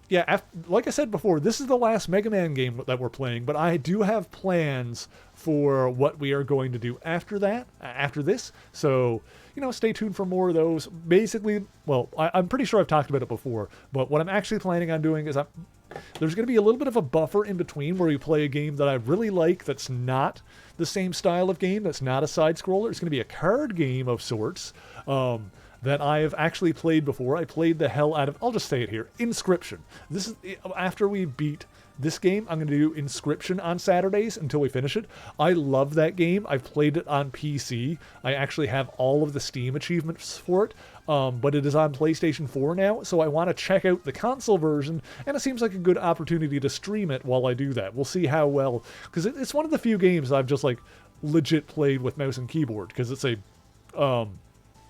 Yeah, like I said before, this is the last Mega Man game that we're playing, but I do have plans for what we are going to do after that, after this. So, you know, stay tuned for more of those. Basically, well, I'm pretty sure I've talked about it before, but what I'm actually planning on doing is there's going to be a little bit of a buffer in between where we play a game that I really like that's not the same style of game, that's not a side-scroller. It's going to be a card game of sorts that I have actually played before. I played the hell out of, I'll just say it here, Inscription. This is, after we beat this game, I'm going to do Inscription on Saturdays until we finish it. I love that game. I've played it on PC. I actually have all of the Steam achievements for it, but it is on PlayStation 4 now, so I want to check out the console version, and it seems like a good opportunity to stream it while I do that. We'll see how well, because it's one of the few games I've just, like, legit played with mouse and keyboard, because it's a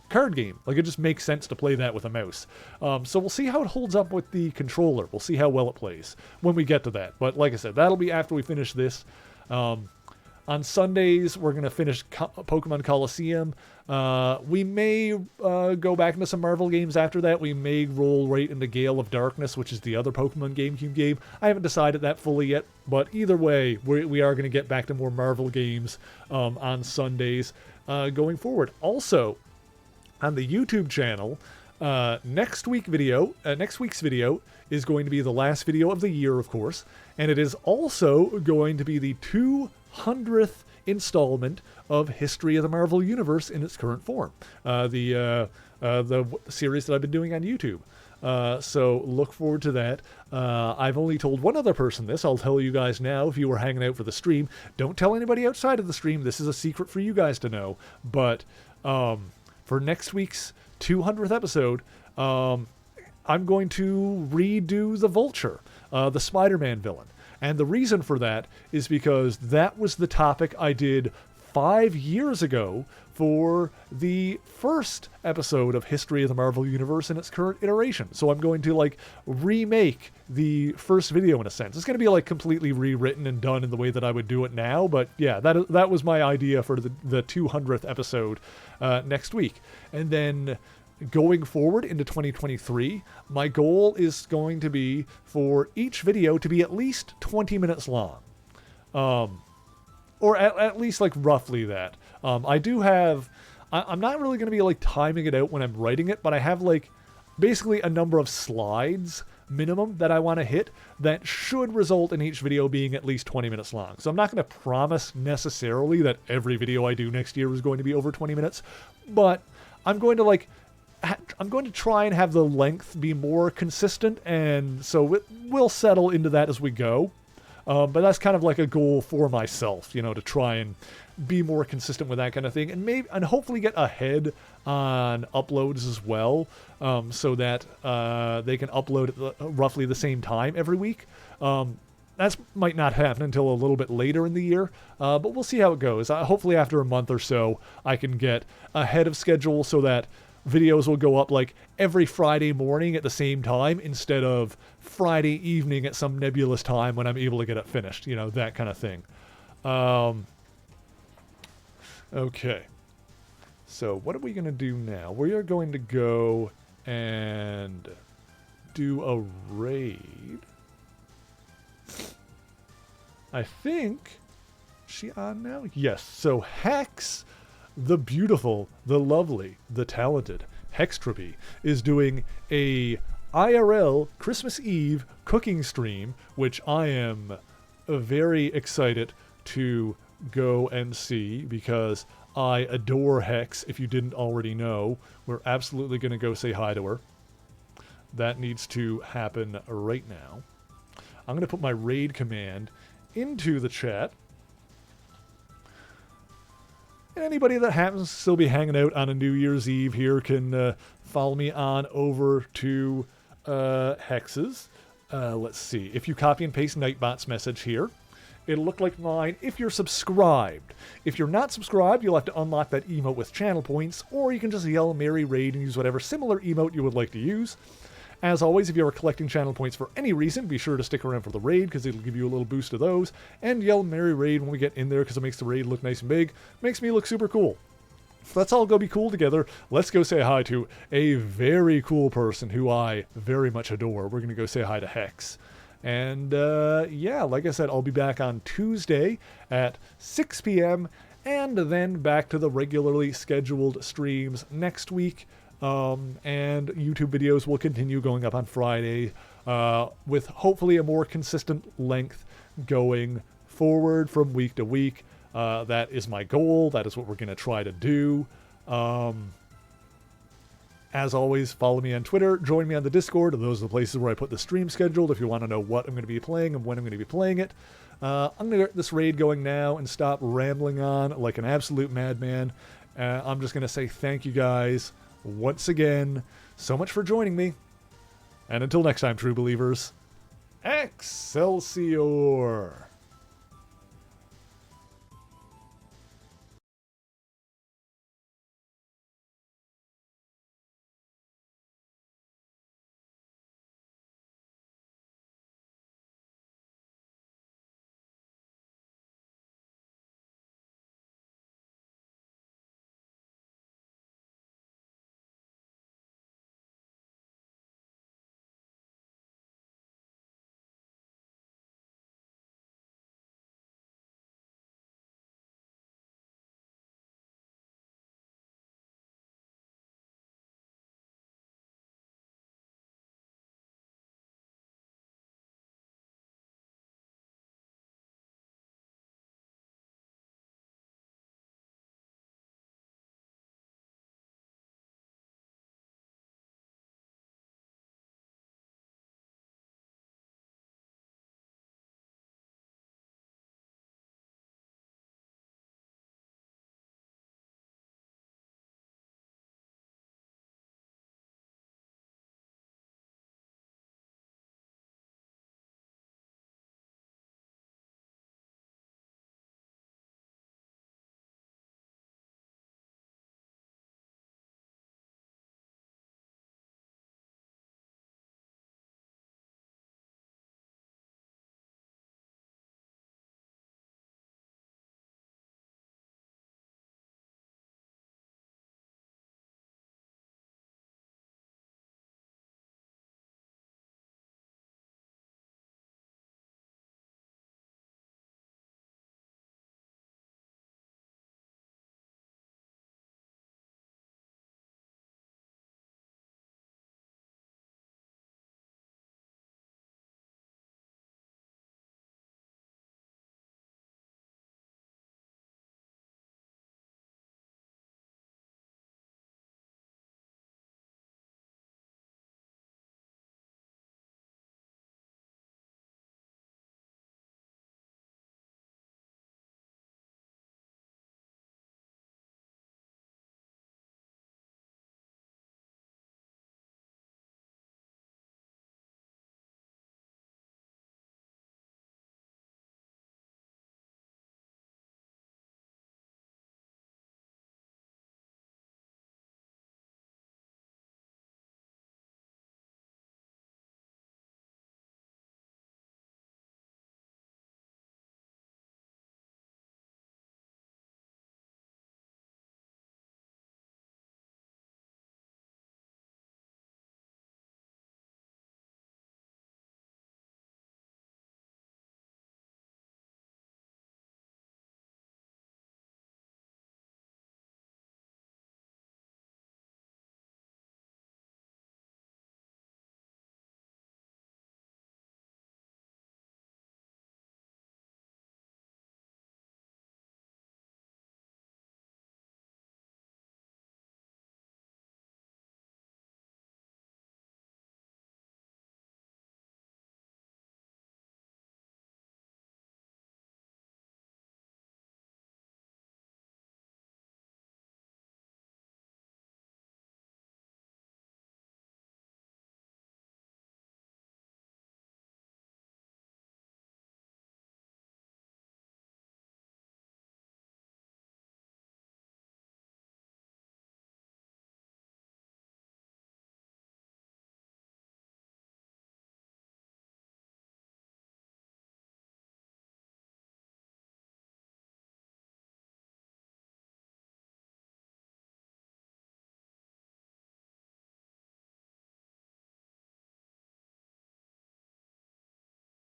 card game. Like, it just makes sense to play that with a mouse. So we'll see how it holds up with the controller. We'll see how well it plays when we get to that. But like I said, that'll be after we finish this. On Sundays, we're going to finish Pokemon Colosseum. We may go back into some Marvel games after that. We may roll right into Gale of Darkness, which is the other Pokemon GameCube game. I haven't decided that fully yet, but either way, we are going to get back to more Marvel games on Sundays going forward. Also, on the YouTube channel, next week's video is going to be the last video of the year, of course, and it is also going to be the 200th installment of History of the Marvel Universe in its current form, the series that I've been doing on YouTube. So look forward to that. I've only told one other person this. I'll tell you guys now if you were hanging out for the stream. Don't tell anybody outside of the stream. This is a secret for you guys to know. But for next week's 200th episode, I'm going to redo the Vulture, the Spider-Man villain. And the reason for that is because that was the topic I did 5 years ago for the first episode of History of the Marvel Universe in its current iteration. So I'm going to, like, remake the first video in a sense. It's going to be, like, completely rewritten and done in the way that I would do it now. But yeah, that was my idea for the 200th episode next week. And then going forward into 2023, my goal is going to be for each video to be at least 20 minutes long. Or at least, like, roughly that. I do have I'm not really going to be like timing it out when I'm writing it, but I have like basically a number of slides minimum that I want to hit that should result in each video being at least 20 minutes long. So I'm not going to promise necessarily that every video I do next year is going to be over 20 minutes, but I'm going to try and have the length be more consistent, and so we'll settle into that as we go. But that's kind of like a goal for myself, you know, to try and be more consistent with that kind of thing, and hopefully get ahead on uploads as well, so that they can upload at roughly the same time every week. That might not happen until a little bit later in the year, but we'll see how it goes. Hopefully after a month or so, I can get ahead of schedule so that videos will go up like every Friday morning at the same time instead of Friday evening at some nebulous time when I'm able to get it finished, you know, that kind of thing. Okay. So what are we going to do now? We are going to go and do a raid. I think... Is she on now? Yes. So Hex, the beautiful, the lovely, the talented Hextropy is doing a IRL Christmas Eve cooking stream, which I am very excited to go and see because I adore Hex. If you didn't already know, we're absolutely going to go say hi to her. That needs to happen right now. I'm going to put my raid command into the chat. Anybody that happens to still be hanging out on a New Year's Eve here can follow me on over to Hex's. Let's see. If you copy and paste Nightbot's message here, it'll look like mine if you're subscribed. If you're not subscribed, you'll have to unlock that emote with channel points, or you can just yell Merry Raid and use whatever similar emote you would like to use. As always, if you are collecting channel points for any reason, be sure to stick around for the raid because it'll give you a little boost of those, and yell Merry Raid when we get in there because it makes the raid look nice and big. Makes me look super cool. So let's all go be cool together. Let's go say hi to a very cool person who I very much adore. We're going to go say hi to Hex. And yeah, like I said, I'll be back on Tuesday at 6 p.m. and then back to the regularly scheduled streams next week. And YouTube videos will continue going up on Friday with hopefully a more consistent length going forward from week to week. That is my goal. That is what we're going to try to do. As always, follow me on Twitter. Join me on the Discord. Those are the places where I put the stream scheduled if you want to know what I'm going to be playing and when I'm going to be playing it. I'm going to get this raid going now and stop rambling on like an absolute madman. I'm just going to say thank you guys once again so much for joining me. And until next time, true believers, Excelsior!